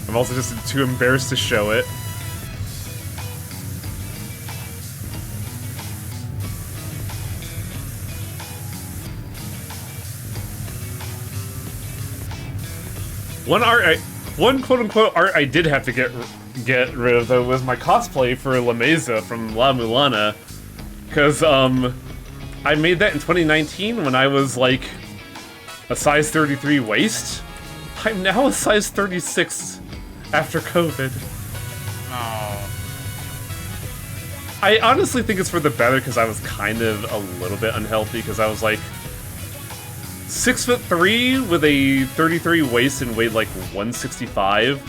I'm also just too embarrassed to show it. One quote-unquote art I did have to get rid of, though, was my cosplay for La Mesa from La Mulana. Because, I made that in 2019 when I was, like, a size 33 waist. I'm now a size 36 after COVID. Oh. I honestly think it's for the better because I was kind of a little bit unhealthy because I was, like, 6'3" with a 33 waist and weighed, like, 165.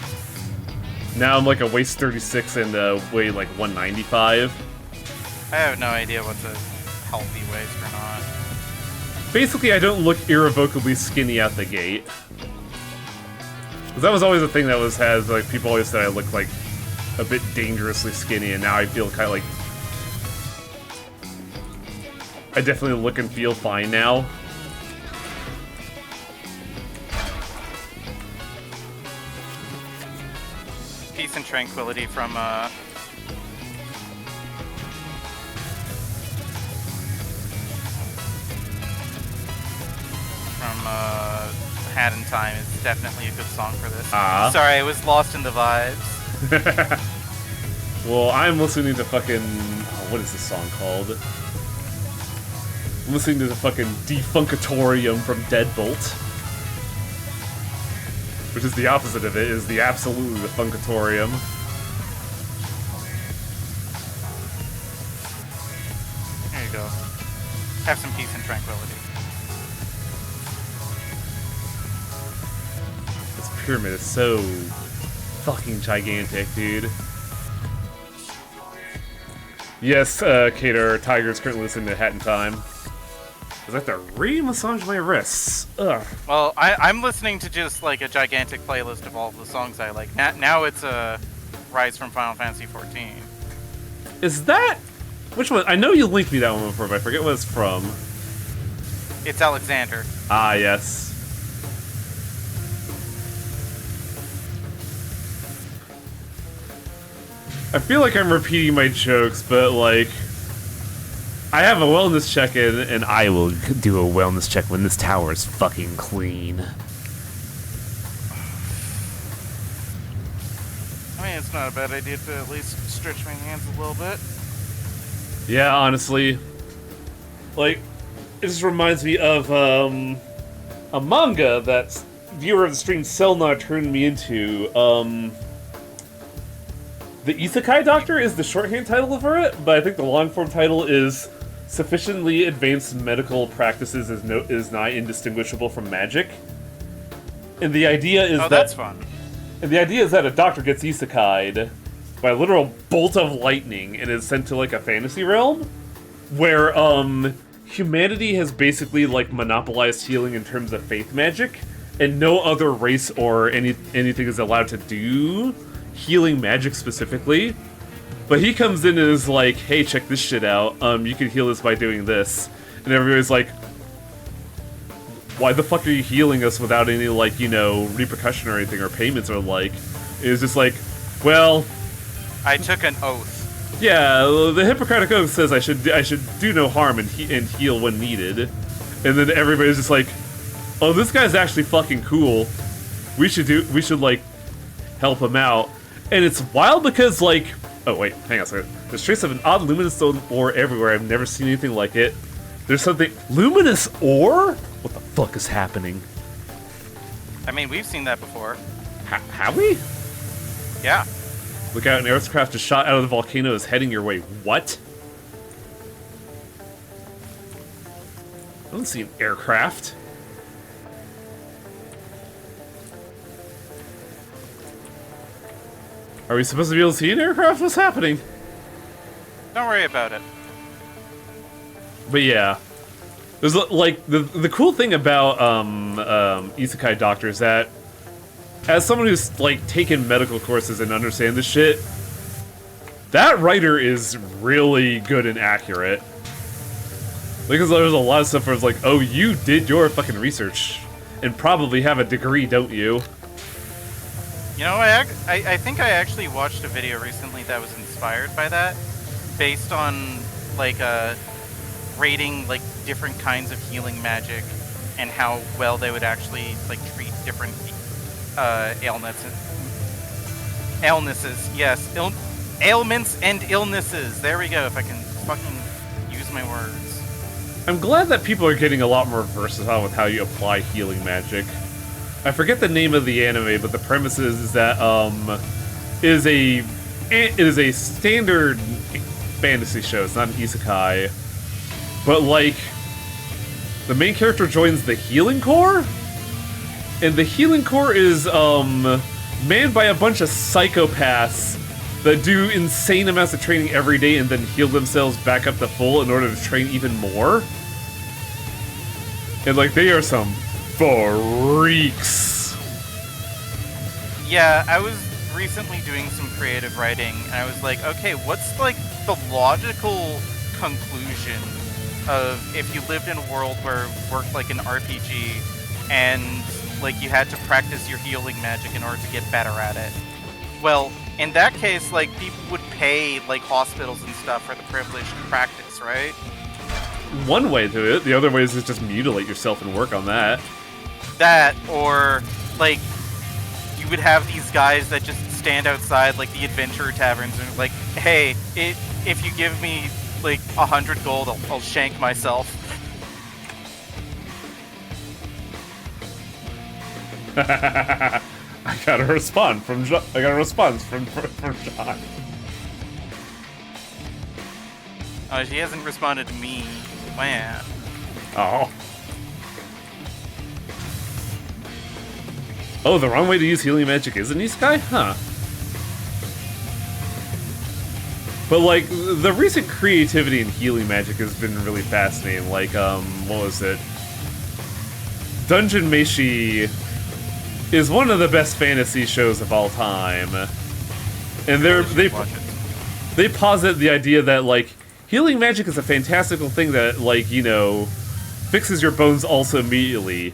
Now I'm, like, a waist 36 and weigh, like, 195. I have no idea what's a healthy waist or not. Basically, I don't look irrevocably skinny out the gate. Because that was always a thing that has, like, people always said I look, like, a bit dangerously skinny, and now I feel kind of like... I definitely look and feel fine now. Peace and tranquility from, Hat in Time is definitely a good song for this. Sorry, I was lost in the vibes. Well, I'm listening to fucking... Oh, what is this song called? I'm listening to the fucking Defunkatorium from Deadbolt. Which is the opposite of it, is the absolutely Defunkatorium. There you go. Have some peace and tranquility. This pyramid is so fucking gigantic, dude. Yes, Cater, Tiger's currently listening to Hat in Time. I have to re-massage my wrists. Ugh. Well, I'm listening to just like a gigantic playlist of all of the songs I like. Now it's a Rise from Final Fantasy XIV. Is that... Which one? I know you linked me that one before, but I forget what it's from. It's Alexander. Ah, yes. I feel like I'm repeating my jokes, but like, I have a wellness check-in, and I will do a wellness check when this tower is fucking clean. I mean, it's not a bad idea to at least stretch my hands a little bit. Yeah, honestly. Like, it just reminds me of, a manga that viewer of the stream Selna turned me into. The Isekai Doctor is the shorthand title for it, but I think the long-form title is Sufficiently Advanced Medical Practices is Nigh Indistinguishable from Magic. And the idea is that's fun. And the idea is that a doctor gets isekai'd by a literal bolt of lightning and is sent to, like, a fantasy realm where, humanity has basically, like, monopolized healing in terms of faith magic, and no other race or anything is allowed to do healing magic specifically. But he comes in and is like, hey, check this shit out. You can heal us by doing this. And everybody's like, why the fuck are you healing us without any, like, you know, repercussion or anything, or payments, or like... It's just like, well... I took an oath. Yeah, the Hippocratic Oath says I should do no harm and heal when needed. And then everybody's just like, oh, this guy's actually fucking cool. We should, like, help him out. And it's wild because, like... Oh, wait, hang on a second. There's trace of an odd luminous ore everywhere. I've never seen anything like it. There's something... Luminous ore? What the fuck is happening? I mean, we've seen that before. Have we? Yeah. Look out, an aircraft just shot out of the volcano is heading your way. What? I don't see an aircraft. Are we supposed to be able to see an aircraft? What's happening? Don't worry about it. But yeah. There's, like, the cool thing about Isekai Doctor is that as someone who's, like, taken medical courses and understand this shit, that writer is really good and accurate. Because there's a lot of stuff where it's like, oh, you did your fucking research and probably have a degree, don't you? You know, I think I actually watched a video recently that was inspired by that, based on, like, rating, like, different kinds of healing magic and how well they would actually, like, treat different illnesses. Yes, ailments and illnesses. There we go, if I can fucking use my words. I'm glad that people are getting a lot more versatile with how you apply healing magic. I forget the name of the anime, but the premise is that it is a standard fantasy show. It's not an isekai, but like the main character joins the Healing Corps, and the Healing Corps is manned by a bunch of psychopaths that do insane amounts of training every day and then heal themselves back up to full in order to train even more. And like they are some freaks. Yeah, I was recently doing some creative writing, and I was like, okay, what's like the logical conclusion of if you lived in a world where it worked like an RPG and like you had to practice your healing magic in order to get better at it? Well, in that case, like people would pay like hospitals and stuff for the privilege to practice, right? One way to do it. The other way is to just mutilate yourself and work on that. That, or like you would have these guys that just stand outside like the adventure taverns and like, hey, if you give me like 100 gold, I'll shank myself. I got a response from John. From John. Oh, she hasn't responded to me. Man. Oh. Oh, the wrong way to use healing magic is an isekai? Huh. But, like, the recent creativity in healing magic has been really fascinating. Like, what was it? Dungeon Meshi is one of the best fantasy shows of all time. And they posit the idea that, like, healing magic is a fantastical thing that, like, you know, fixes your bones also immediately.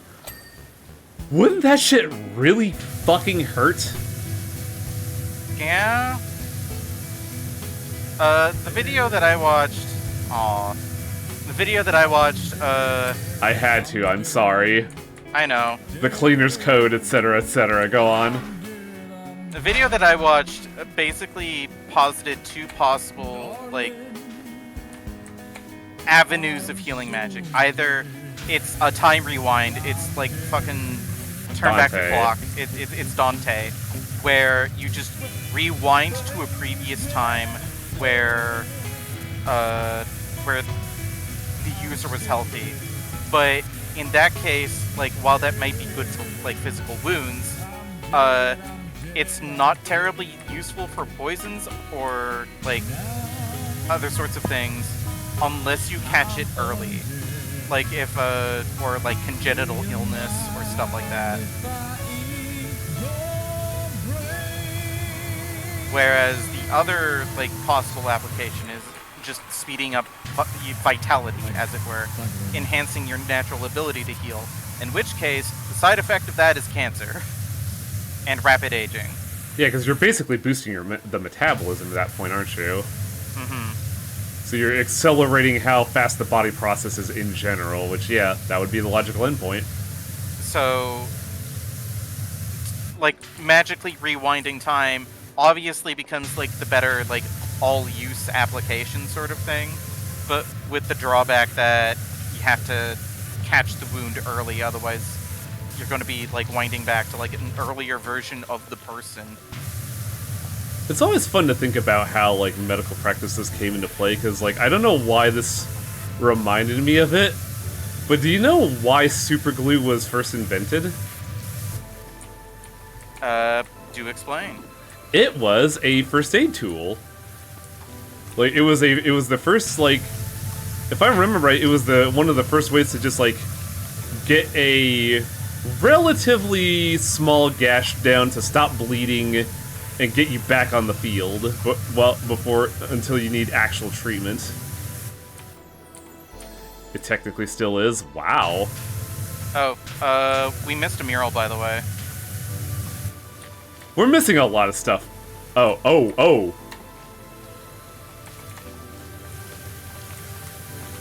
Wouldn't that shit really fucking hurt? Yeah. The video that I watched... Aw. The video that I watched, I had to, I'm sorry. I know. The cleaner's code, etc., etc. Go on. The video that I watched basically posited two possible, like, avenues of healing magic. Either it's a time rewind, it's like fucking turn back the Dante. clock, it's Dante, where you just rewind to a previous time where the user was healthy. But in that case, like, while that might be good for like physical wounds, it's not terribly useful for poisons or like other sorts of things unless you catch it early. Like if or like congenital illness or stuff like that. Whereas the other like possible application is just speeding up vitality, as it were, enhancing your natural ability to heal. In which case, the side effect of that is cancer and rapid aging. Yeah, because you're basically boosting the metabolism at that point, aren't you? Mm-hmm. So you're accelerating how fast the body processes in general, which, yeah, that would be the logical endpoint. So, like, magically rewinding time obviously becomes, like, the better, like, all-use application sort of thing, but with the drawback that you have to catch the wound early, otherwise you're going to be, like, winding back to, like, an earlier version of the person. It's always fun to think about how, like, medical practices came into play, because, like, I don't know why this reminded me of it, but do you know why superglue was first invented? Do explain. It was a first aid tool. Like, it was the first, like, if I remember right, it was one of the first ways to just, like, get a relatively small gash down to stop bleeding and get you back on the field, until you need actual treatment. It technically still is. Wow. Oh, we missed a mural, by the way. We're missing a lot of stuff. Oh.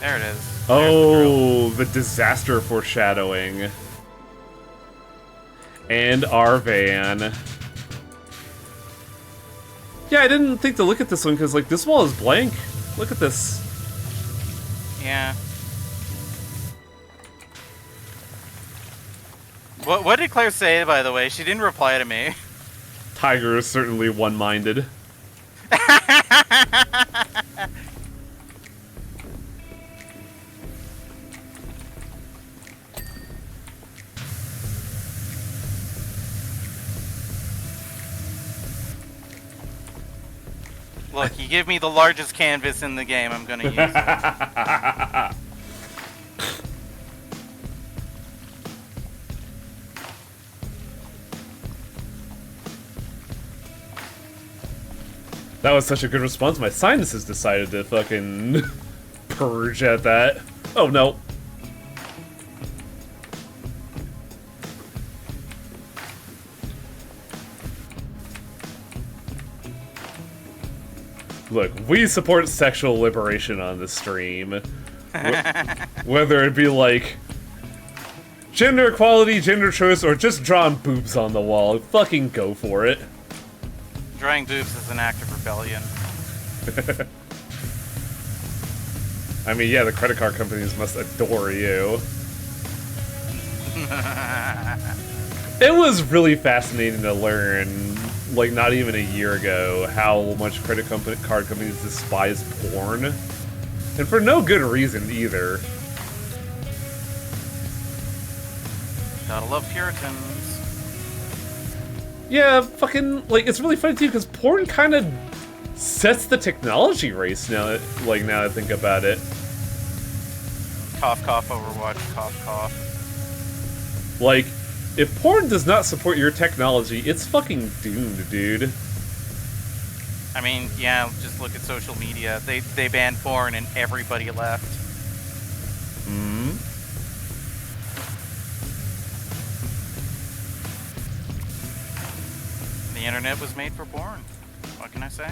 There it is. Oh, the disaster foreshadowing. And our van. Yeah, I didn't think to look at this one, because, like, this wall is blank. Look at this. Yeah. What did Claire say, by the way? She didn't reply to me. Tiger is certainly one-minded. Look, you give me the largest canvas in the game, I'm gonna use it. That was such a good response. My sinuses decided to fucking purge at that. Oh, no. Look, we support sexual liberation on this stream. Whether it be like gender equality, gender choice, or just drawing boobs on the wall, fucking go for it. Drawing boobs is an act of rebellion. I mean, yeah, the credit card companies must adore you. It was really fascinating to learn, like, not even a year ago, how much credit card companies despise porn. And for no good reason, either. Gotta love Puritans. Yeah, fucking, like, it's really funny, too, because porn kind of sets the technology race now that I think about it. Cough, cough, Overwatch, cough, cough. Like, if porn does not support your technology, it's fucking doomed, dude. I mean, yeah, just look at social media. They banned porn and everybody left. Hmm? The internet was made for porn. What can I say?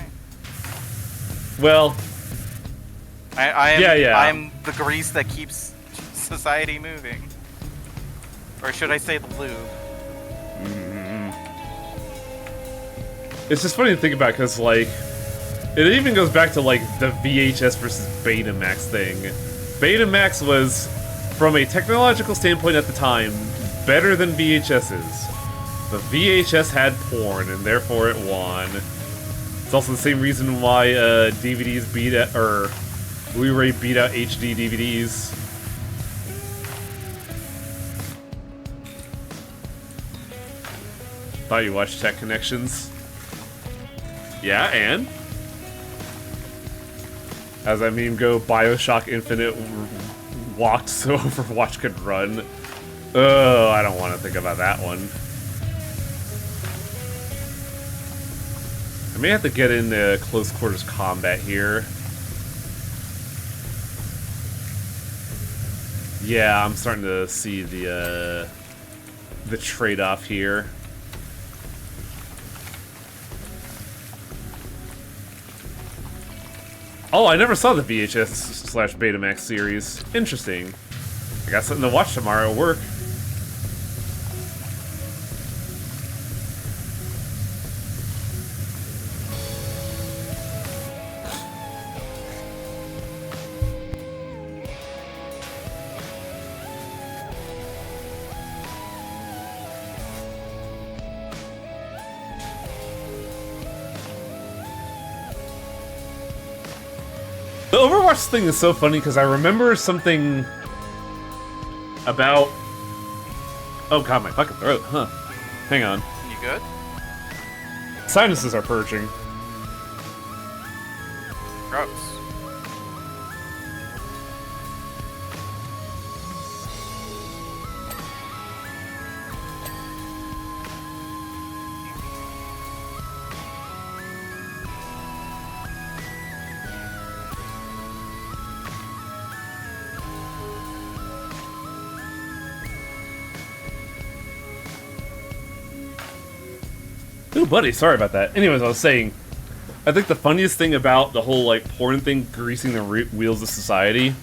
Well, I am, yeah. I am the grease that keeps society moving. Or should I say the lube? It's just funny to think about because, like, it even goes back to, like, the VHS versus Betamax thing. Betamax was, from a technological standpoint at the time, better than VHS's. But VHS had porn, and therefore it won. It's also the same reason why DVDs beat out, or Blu-ray beat out HD DVDs. Thought you watched Tech Connections? Yeah, and? As that meme go, Bioshock Infinite walked so Overwatch could run. Oh, I don't want to think about that one. I may have to get into close quarters combat here. Yeah, I'm starting to see the trade-off here. Oh, I never saw the VHS/Betamax series. Interesting. I got something to watch tomorrow at work. The Overwatch thing is so funny because I remember something about... Oh god, my fucking throat, huh. Hang on. You good? Sinuses are purging. Gross. Ooh, buddy, sorry about that. Anyways, I was saying, I think the funniest thing about the whole, like, porn thing greasing the wheels of society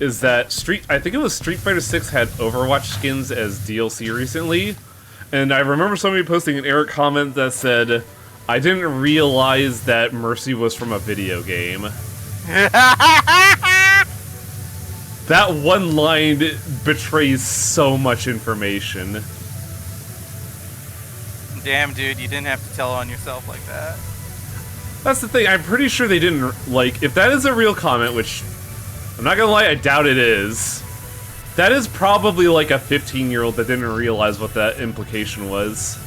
is that I think it was Street Fighter 6 had Overwatch skins as DLC recently, and I remember somebody posting an Eric comment that said, I didn't realize that Mercy was from a video game. That one line betrays so much information. Damn, dude, you didn't have to tell on yourself like that. That's the thing, I'm pretty sure they didn't, like, if that is a real comment, which, I'm not gonna lie, I doubt it is, that is probably like a 15-year-old that didn't realize what that implication was.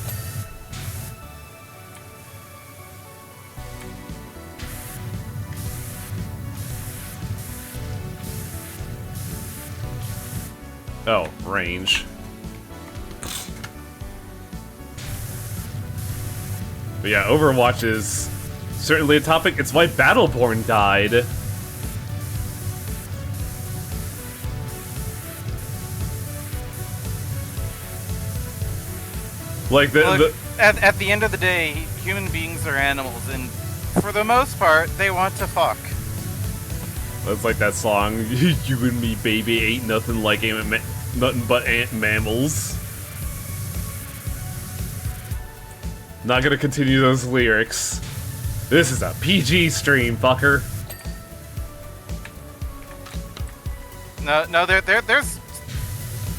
Oh, range. But yeah, Overwatch is certainly a topic. It's why Battleborn died. Like Look, at the end of the day, human beings are animals, and for the most part, they want to fuck. It's like that song, "You and me, baby, ain't nothing like nothing but ant mammals." Not gonna continue those lyrics. This is a PG stream, fucker. No, there's.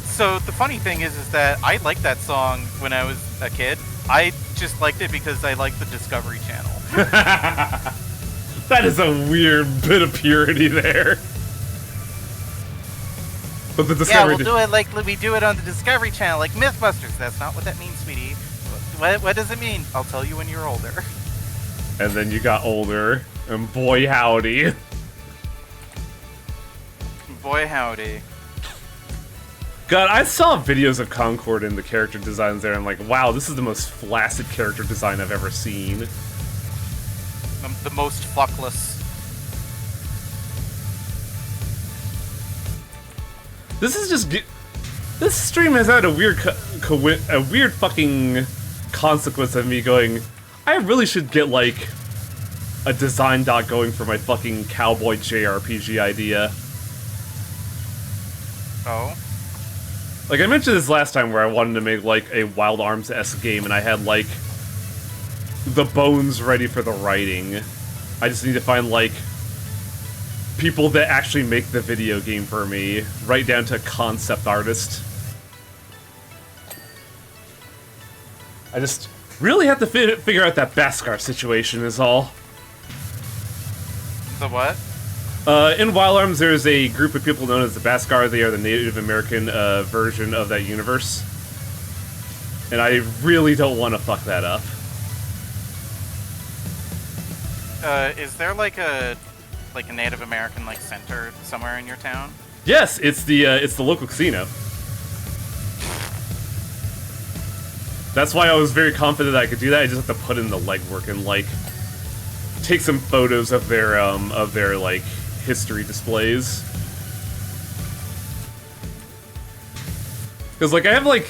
So the funny thing is that I liked that song when I was a kid. I just liked it because I liked the Discovery Channel. That is a weird bit of purity there. But the Discovery. Yeah, we'll do it like we do it on the Discovery Channel, like Mythbusters. That's not what that means, sweetie. What does it mean? I'll tell you when you're older. And then you got older, and boy howdy. Boy howdy. God, I saw videos of Concord and the character designs there, and I'm like, wow, this is the most flaccid character design I've ever seen. The most fuckless. This is just... This stream has had a weird weird fucking consequence of me going, I really should get, like, a design doc going for my fucking cowboy JRPG idea. Oh? Like, I mentioned this last time where I wanted to make, like, a Wild Arms-esque game, and I had, like, the bones ready for the writing. I just need to find, like, people that actually make the video game for me, right down to concept artist. I just really have to figure out that Bhaskar situation is all. The what? In Wild Arms, there's a group of people known as the Bhaskar. They are the Native American version of that universe. And I really don't want to fuck that up. Is there like a Native American like center somewhere in your town? Yes, it's the local casino. That's why I was very confident I could do that. I just have to put in the legwork and like take some photos of their like history displays. Because like I have like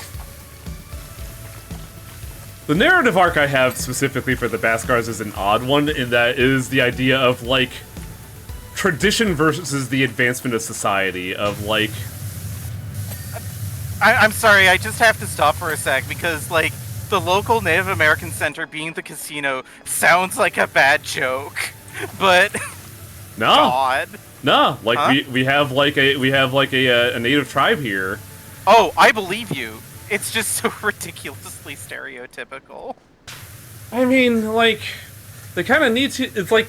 the narrative arc I have specifically for the Bhaskars is an odd one, in that it is the idea of like tradition versus the advancement of society, of like... I'm sorry, I just have to stop for a sec, because, like, the local Native American center being the casino sounds like a bad joke, but... No. God. No, like, huh? we have a native tribe here. Oh, I believe you. It's just so ridiculously stereotypical. I mean, like, they kind of need to... It's like...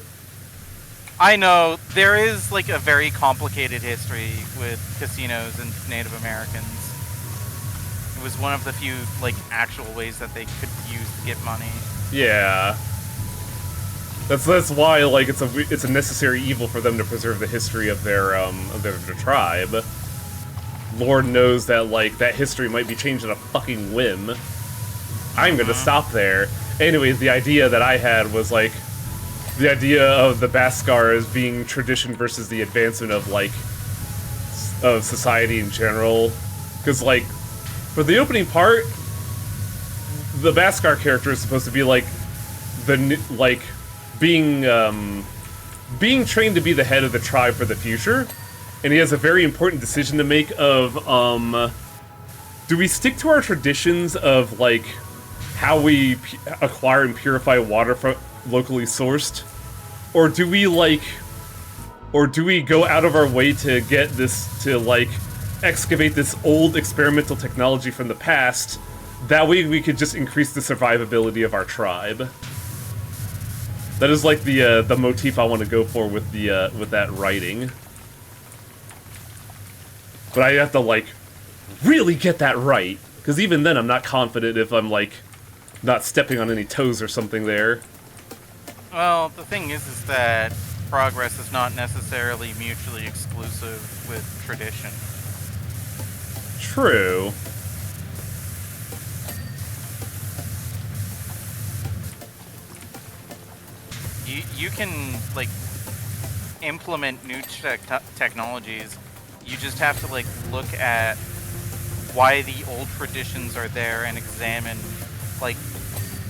I know, there is, like, a very complicated history with casinos and Native Americans. It was one of the few, like, actual ways that they could use to get money. Yeah. That's why, like, it's a necessary evil for them to preserve the history of their tribe. Lord knows that, like, that history might be changed at a fucking whim. I'm gonna stop there. Anyways, the idea that I had was, like, the idea of the Bhaskar as being tradition versus the advancement of, like, of society in general. Because, like, for the opening part, the Bhaskar character is supposed to be, like, being trained to be the head of the tribe for the future. And he has a very important decision to make of, do we stick to our traditions of, like, how we acquire and purify water from locally sourced? Or do we, like, go out of our way to get this, to, like, excavate this old experimental technology from the past? That way we could just increase the survivability of our tribe. That is, like, the motif I want to go for with that writing. But I have to, like, really get that right. Because even then, I'm not confident if I'm, like, not stepping on any toes or something there. Well, the thing is that progress is not necessarily mutually exclusive with tradition. True. You can, like, implement new technologies. You just have to, like, look at why the old traditions are there and examine, like,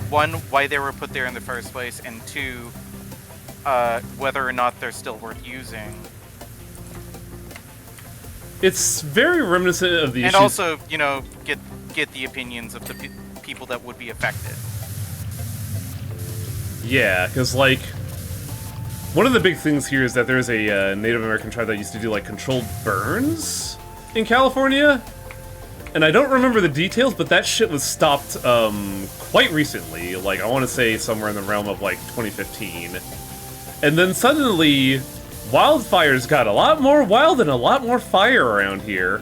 one, why they were put there in the first place, and two, whether or not they're still worth using. It's very reminiscent of the and issues... also, you know, get the opinions of the people that would be affected. Yeah, because, like, one of the big things here is that there's a Native American tribe that used to do, like, controlled burns in California. And I don't remember the details, but that shit was stopped, quite recently. Like, I want to say somewhere in the realm of, like, 2015. And then suddenly, wildfires got a lot more wild and a lot more fire around here.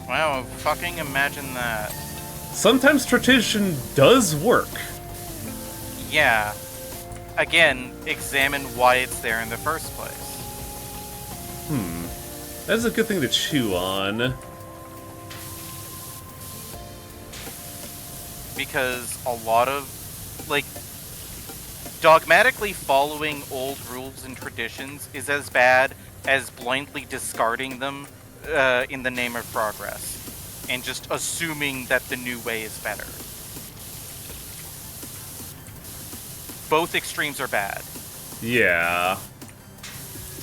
Wow, fucking imagine that. Sometimes tradition does work. Yeah. Again, examine why it's there in the first place. That's a good thing to chew on. Because a lot of, like, dogmatically following old rules and traditions is as bad as blindly discarding them in the name of progress, and just assuming that the new way is better. Both extremes are bad. Yeah.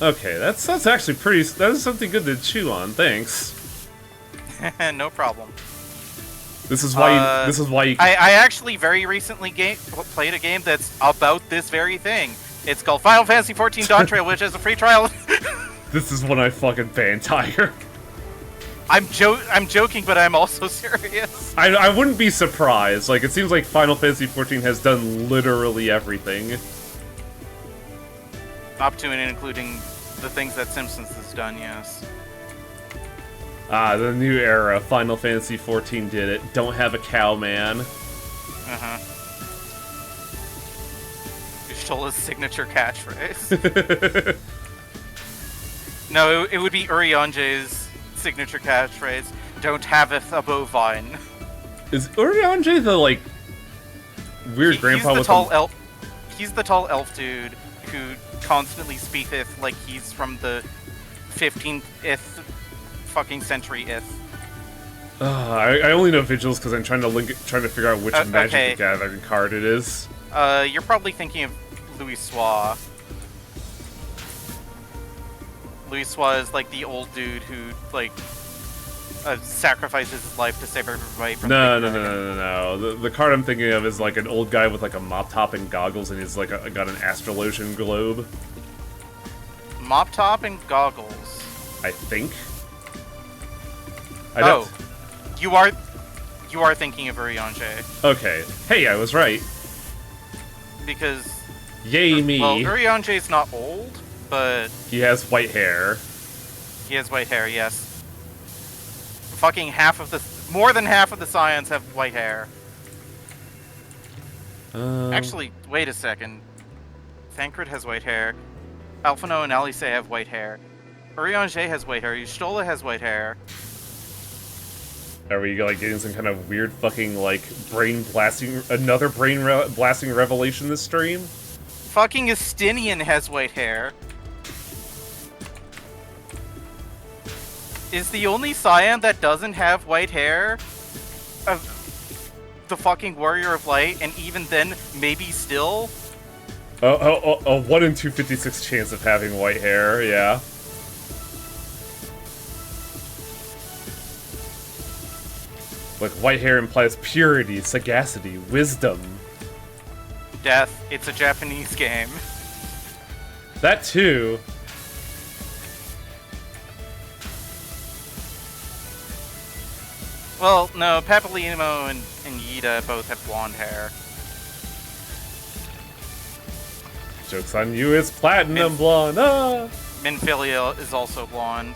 Okay, that's actually pretty. That is something good to chew on. Thanks. No problem. This is why. This is why you. I actually very recently played a game that's about this very thing. It's called Final Fantasy XIV Dawn Trail, which is a free trial. This is when I fucking ban Tiger. I'm joking, but I'm also serious. I wouldn't be surprised. Like, it seems like Final Fantasy XIV has done literally everything. Up to and including the things that Simpsons has done, yes. Ah, the new era. Final Fantasy XIV did it. Don't have a cow, man. Uh-huh. You stole his signature catchphrase. No, it would be Uriange's signature catchphrase. Don't haveth a bovine. Is Uriange the, like, weird grandpa with the He's the tall elf dude who constantly speaketh like he's from the 15th fucking century-ith. I only know Vigils because I'm trying to figure out which Magic okay. the Gathering card it is. You're probably thinking of Louis Soir. Louis Soir is like the old dude who like sacrifices his life to save everybody from No. The card I'm thinking of is like an old guy with like a mop top and goggles, and he's like got an Astrologian globe. Mop top and goggles. I think. You are thinking of Uriange. Okay. Hey, I was right. Because Yay me. Well, Uriange's not old, but he has white hair. He has white hair, yes. Fucking more than half of the Scions have white hair. Actually, wait a second. Thancred has white hair. Alphino and Alice have white hair. Uriange has white hair. Y'shtola has white hair. Are we like getting some kind of weird fucking like another brain blasting revelation this stream? Fucking Estinian has white hair. Is the only Scion that doesn't have white hair the fucking Warrior of Light, and even then, maybe still? A 1 in 256 chance of having white hair, yeah. Like, white hair implies purity, sagacity, wisdom. Death. It's a Japanese game. That too. Well, no, Papalimo and Yida both have blonde hair. Joke's on you, it's platinum blonde. Ah! Minfilia is also blonde.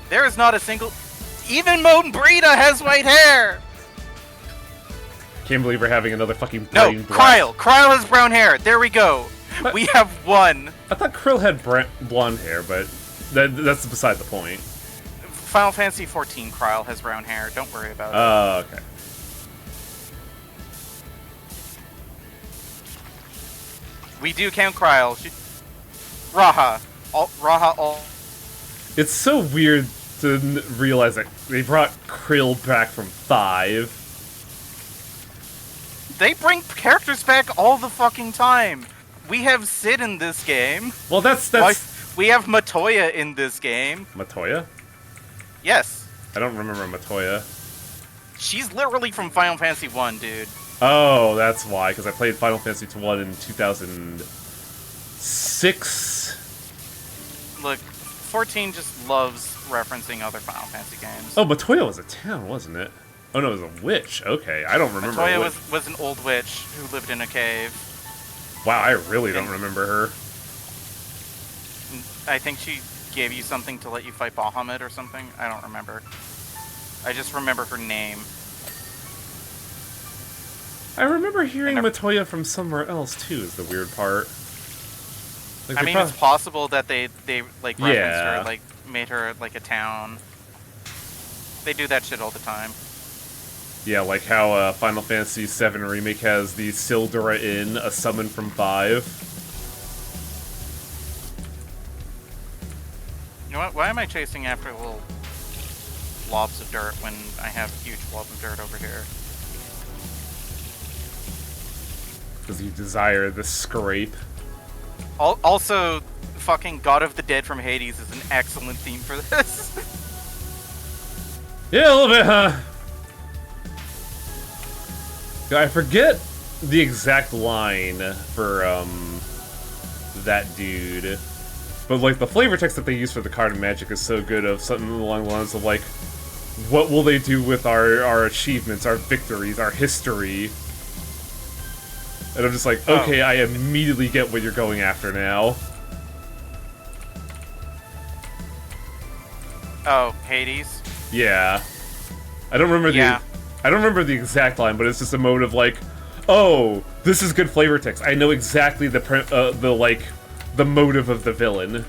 There is not a single... Even Monbrita has white hair! Can't believe we're having another fucking No, brain blast. Kryl has brown hair. There we go. What? We have one. I thought Krill had blonde hair, but that's beside the point. Final Fantasy XIV Kryl has brown hair. Don't worry about it. Oh, okay. We do count Kryl. Raha. Raha. It's so weird to realize that they brought Krill back from 5. They bring characters back all the fucking time. We have Sid in this game. Well, that's... We have Matoya in this game. Matoya? Yes. I don't remember Matoya. She's literally from Final Fantasy 1, dude. Oh, that's why, because I played Final Fantasy 1 in 2006. Look, 14 just loves referencing other Final Fantasy games. Oh, Matoya was a town, wasn't it? Oh no, it was a witch. Okay, I don't remember. Matoya was an old witch who lived in a cave. Wow, I really don't remember her. I think she gave you something to let you fight Bahamut or something. I don't remember. I just remember her name. I remember hearing Matoya from somewhere else too. Is the weird part. Like, I mean, it's possible that they like referenced Yeah. her, like made her like a town. They do that shit all the time. Yeah, like how Final Fantasy VII Remake has the Sildura Inn, a summon from 5. You know what? Why am I chasing after little blobs of dirt when I have a huge blob of dirt over here? Because you desire the scrape. Also, fucking God of the Dead from Hades is an excellent theme for this. Yeah, a little bit, huh? I forget the exact line for, that dude. But, like, the flavor text that they use for the card magic is so good of something along the lines of, like, what will they do with our achievements, our victories, our history? And I'm just like, okay, I immediately get what you're going after now. Oh, Hades? Yeah. I don't remember the exact line, but it's just a mode of like, oh, this is good flavor text. I know exactly the motive of the villain.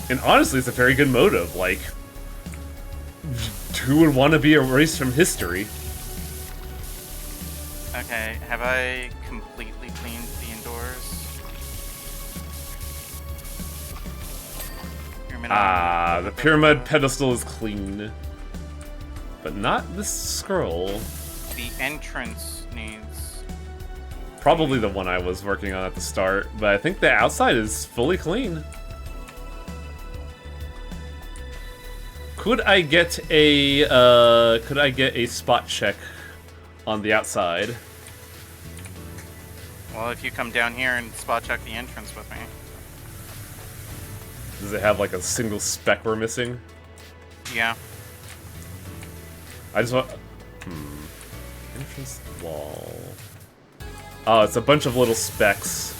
And honestly, it's a very good motive. Like, who would want to be erased from history? Okay, have I completely cleaned the indoors? The pyramid pedestal is clean. But not this scroll. The entrance needs... Probably the one I was working on at the start, but I think the outside is fully clean. Could I get a spot check on the outside? Well, if you come down here and spot check the entrance with me. Does it have like a single speck we're missing? Yeah. I just want... Entrance wall... Oh, it's a bunch of little specks.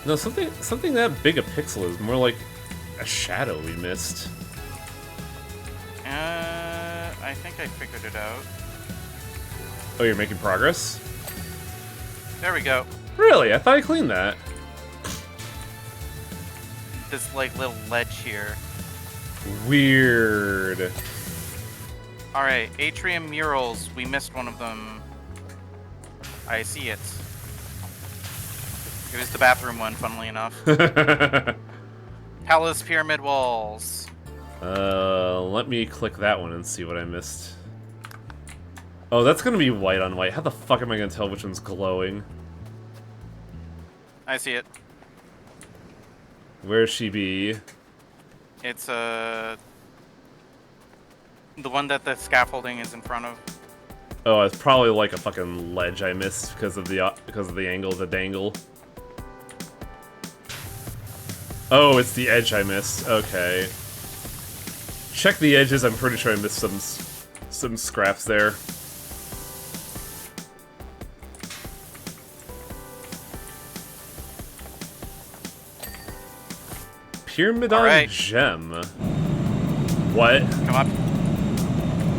No, something that big a pixel is more like a shadow we missed. I think I figured it out. Oh, you're making progress? There we go. Really? I thought I cleaned that. This, like, little ledge here. Weird. Alright, atrium murals. We missed one of them. I see it. It was the bathroom one, funnily enough. Palace pyramid walls. Let me click that one and see what I missed. Oh, that's gonna be white on white. How the fuck am I gonna tell which one's glowing? I see it. Where's she be? It's, the one that the scaffolding is in front of. Oh, it's probably like a fucking ledge I missed because of the angle of the dangle. Oh, it's the edge I missed. Okay. Check the edges. I'm pretty sure I missed some scraps there. Pyramidon gem. What? Come up.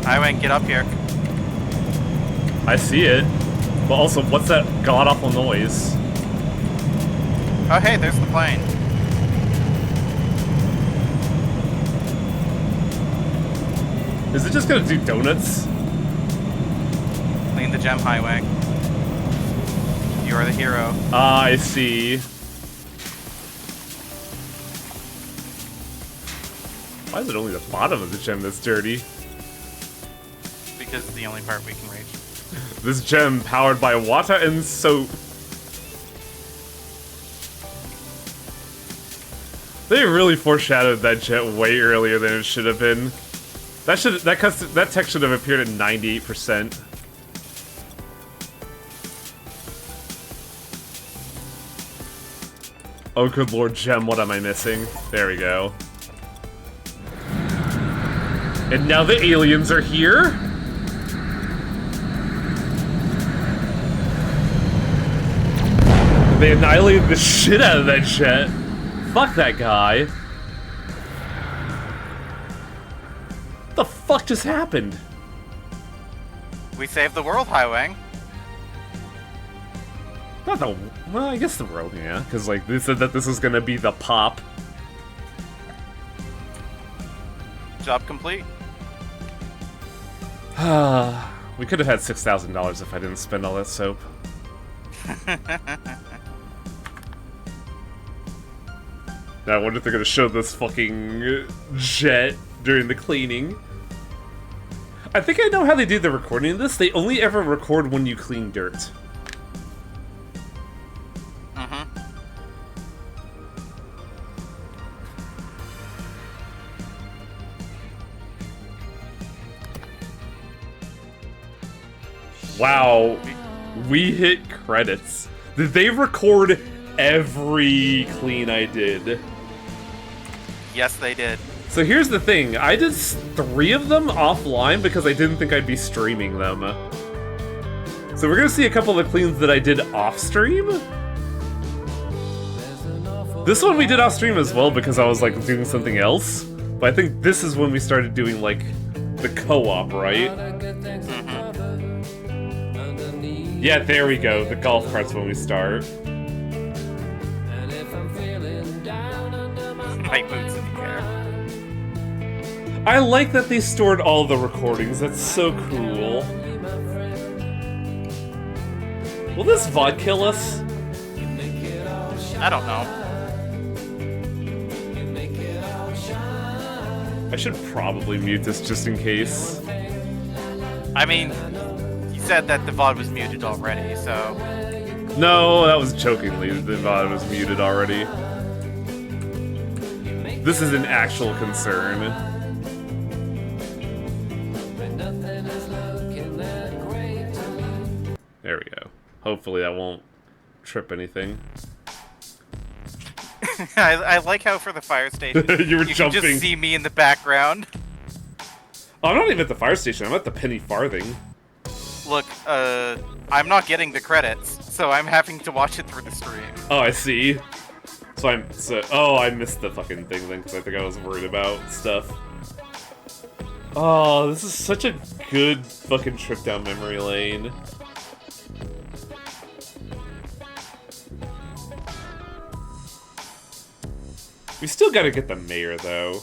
I went get up here. I see it. But also, what's that god-awful noise? Oh, hey, there's the plane. Is it just gonna do donuts? Clean the gem highway. You are the hero. Ah, I see. Why is it only the bottom of the gem that's dirty? Because it's the only part we can reach. This gem powered by water and soap. They really foreshadowed that jet way earlier than it should have been. That text should have appeared at 98%. Oh, good lord, gem, what am I missing? There we go. And now the aliens are here? They annihilated the shit out of that jet. Fuck that guy. What the fuck just happened? We saved the world, Highway. Not the... Well, I guess the world, yeah. Because, like, they said that this was gonna be the pop. Job complete. We could have had $6,000 if I didn't spend all that soap. Now I wonder if they're gonna show this fucking jet during the cleaning. I think I know how they do the recording of this. They only ever record when you clean dirt. Wow, we hit credits. Did they record every clean I did? Yes, they did. So here's the thing, I did 3 of them offline because I didn't think I'd be streaming them. So we're gonna see a couple of the cleans that I did off stream. This one we did off stream as well because I was like doing something else. But I think this is when we started doing like the co-op, right? Yeah, there we go. The golf cart's when we start. My boots in the air. I like that they stored all the recordings. That's so cool. Will this VOD kill us? I don't know. I should probably mute this just in case. I mean, you said that the VOD was muted already, so... No, that was jokingly. The VOD was muted already. This is an actual concern. There we go. Hopefully that won't trip anything. I like how for the fire station, You were can jumping. just see me in the background. Oh, I'm not even at the fire station. I'm at the penny farthing. Look, I'm not getting the credits, so I'm having to watch it through the stream. Oh, I see. Oh, I missed the fucking thing then because I think I was worried about stuff. Oh, this is such a good fucking trip down memory lane. We still gotta get the mayor, though.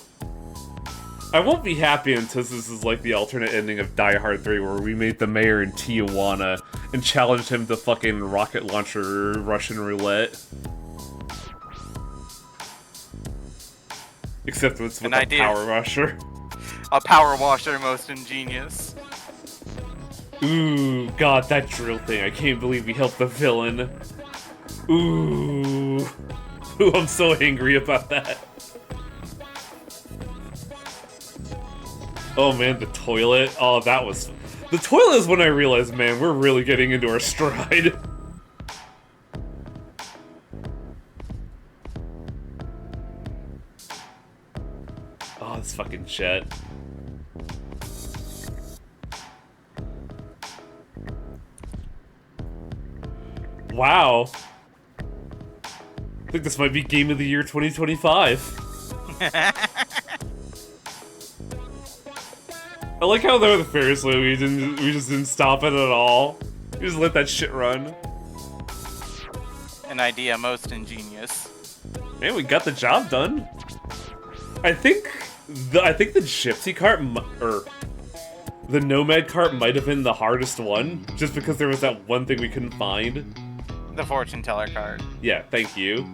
I won't be happy until this is like the alternate ending of Die Hard 3 where we made the mayor in Tijuana and challenged him to fucking rocket launcher Russian roulette. Except it's with a power washer. A power washer, most ingenious. Ooh, god, that drill thing. I can't believe we helped the villain. Ooh. Ooh, I'm so angry about that. Oh man, the toilet. Oh, that was... The toilet is when I realized, man, we're really getting into our stride. Oh, this fucking jet. Wow. I think this might be Game of the Year 2025. I like how though the Ferris wheel we just didn't stop it at all. We just let that shit run. An idea most ingenious. Man, we got the job done. I think the gypsy cart or the nomad cart might have been the hardest one, just because there was that one thing we couldn't find. The fortune teller card. Yeah, thank you.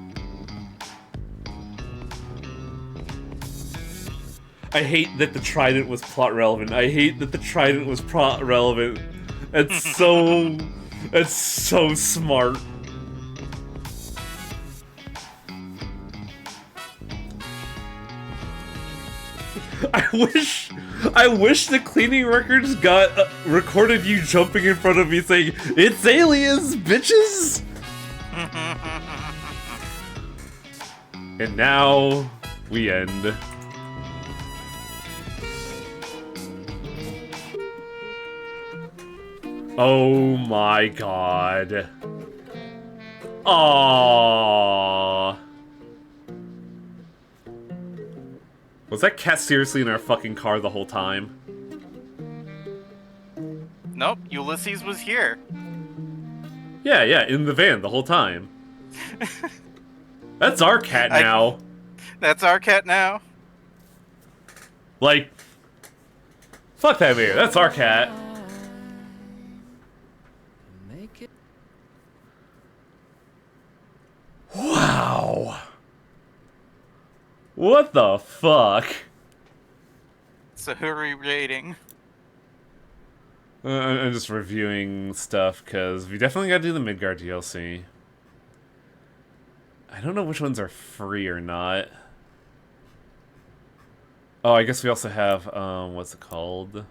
I hate that the trident was plot relevant. I hate that the trident was plot relevant. It's so... it's so smart. I wish the cleaning records got recorded you jumping in front of me saying, "It's aliens, bitches!" And now we end. Oh my god. Aww. Was that cat seriously in our fucking car the whole time? Nope, Ulysses was here. Yeah, in the van the whole time. That's our cat now. That's our cat now. Like, fuck that mirror. That's our cat. Wow. What the fuck? So who are we rating? I'm just reviewing stuff, because we definitely gotta do the Midgard DLC. I don't know which ones are free or not. Oh, I guess we also have, what's it called?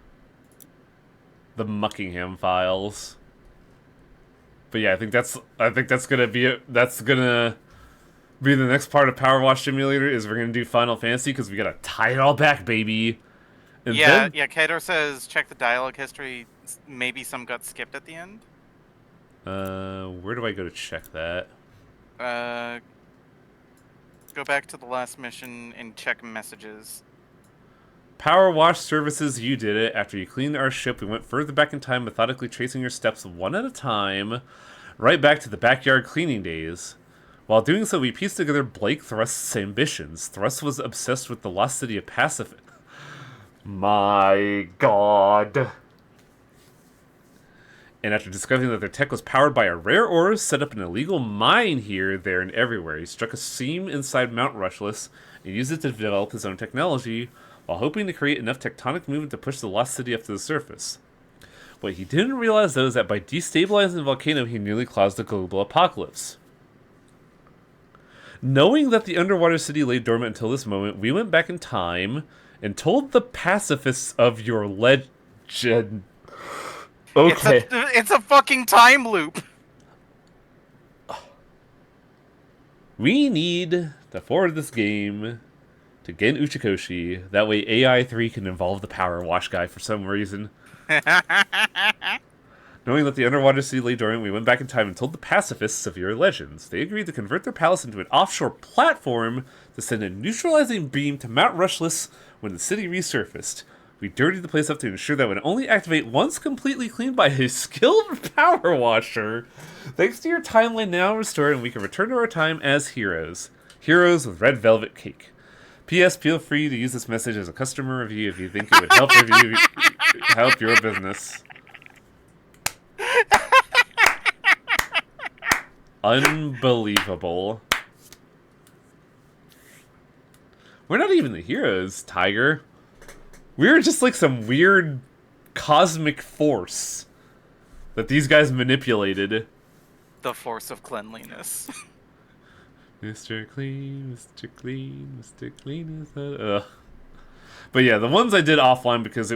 The Muckingham files. But yeah, I think that's gonna be it. That's gonna be the next part of PowerWash Simulator, is we're gonna do Final Fantasy, because we gotta tie it all back, baby. And Yeah, then, Kato says check the dialogue history. Maybe some got skipped at the end. where do I go to check that? Go back to the last mission and check messages. Power Wash Services, you did it. After you cleaned our ship, we went further back in time, methodically tracing your steps one at a time, right back to the backyard cleaning days. While doing so, we pieced together Blake Thrust's ambitions. Thrust was obsessed with the lost city of Pacific. My god. And after discovering that their tech was powered by a rare ore, set up an illegal mine here, there, and everywhere. He struck a seam inside Mount Rushless and used it to develop his own technology, while hoping to create enough tectonic movement to push the lost city up to the surface. What he didn't realize, though, is that by destabilizing the volcano, he nearly caused a global apocalypse. Knowing that the underwater city lay dormant until this moment, we went back in time and told the pacifists of your legend. Okay. It's a fucking time loop. We need to forward this game to Gen Uchikoshi. That way AI 3 can involve the Power Wash guy for some reason. Knowing that the underwater city lay dormant, we went back in time and told the pacifists of your legends. They agreed to convert their palace into an offshore platform to send a neutralizing beam to Mount Rushless when the city resurfaced. We dirtied the place up to ensure that it would only activate once completely cleaned by a skilled power washer. Thanks to your timeline now restored, and we can return to our time as heroes. Heroes with red velvet cake. P.S. Feel free to use this message as a customer review if you think it would help your business. Unbelievable. We're not even the heroes, Tiger. We're just like some weird cosmic force that these guys manipulated. The force of cleanliness. Mr. Clean, Mr. Clean, Mr. Clean is that? Ugh. But yeah, the ones I did offline because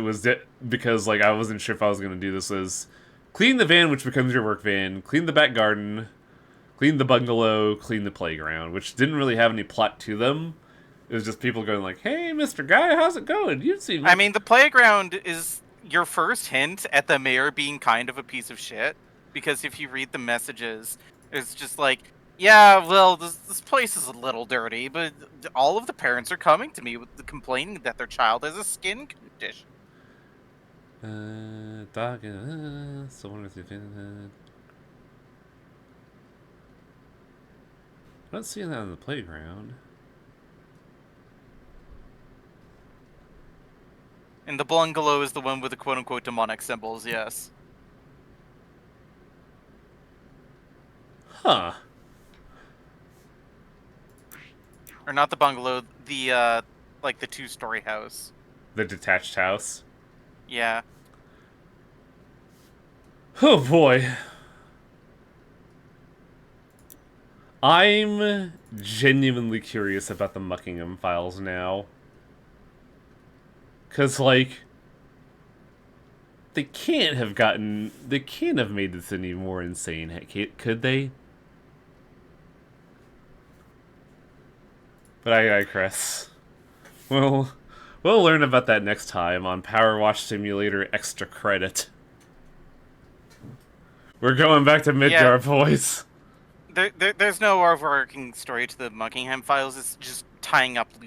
because like I wasn't sure if I was gonna do this was clean the van, which becomes your work van, clean the back garden, clean the bungalow, clean the playground, which didn't really have any plot to them. It was just people going like, "Hey, Mr. Guy, how's it going? You've seen me." I mean, the playground is your first hint at the mayor being kind of a piece of shit. Because if you read the messages, it's just like, yeah, well, this place is a little dirty, but all of the parents are coming to me with complaining that their child has a skin condition. Dog, so wonder if you've I don't see that on the playground. And the bungalow is the one with the quote-unquote demonic symbols, yes. Huh. Or not the bungalow, the, like the two-story house. The detached house. Yeah. Oh boy. I'm genuinely curious about the Muckingham files now. Cause like they can't have made this any more insane, could they? But I digress. We'll learn about that next time on PowerWash Simulator Extra Credit. We're going back to Midgard, boys. There's no overarching story to the Muckingham files. It's just tying up loose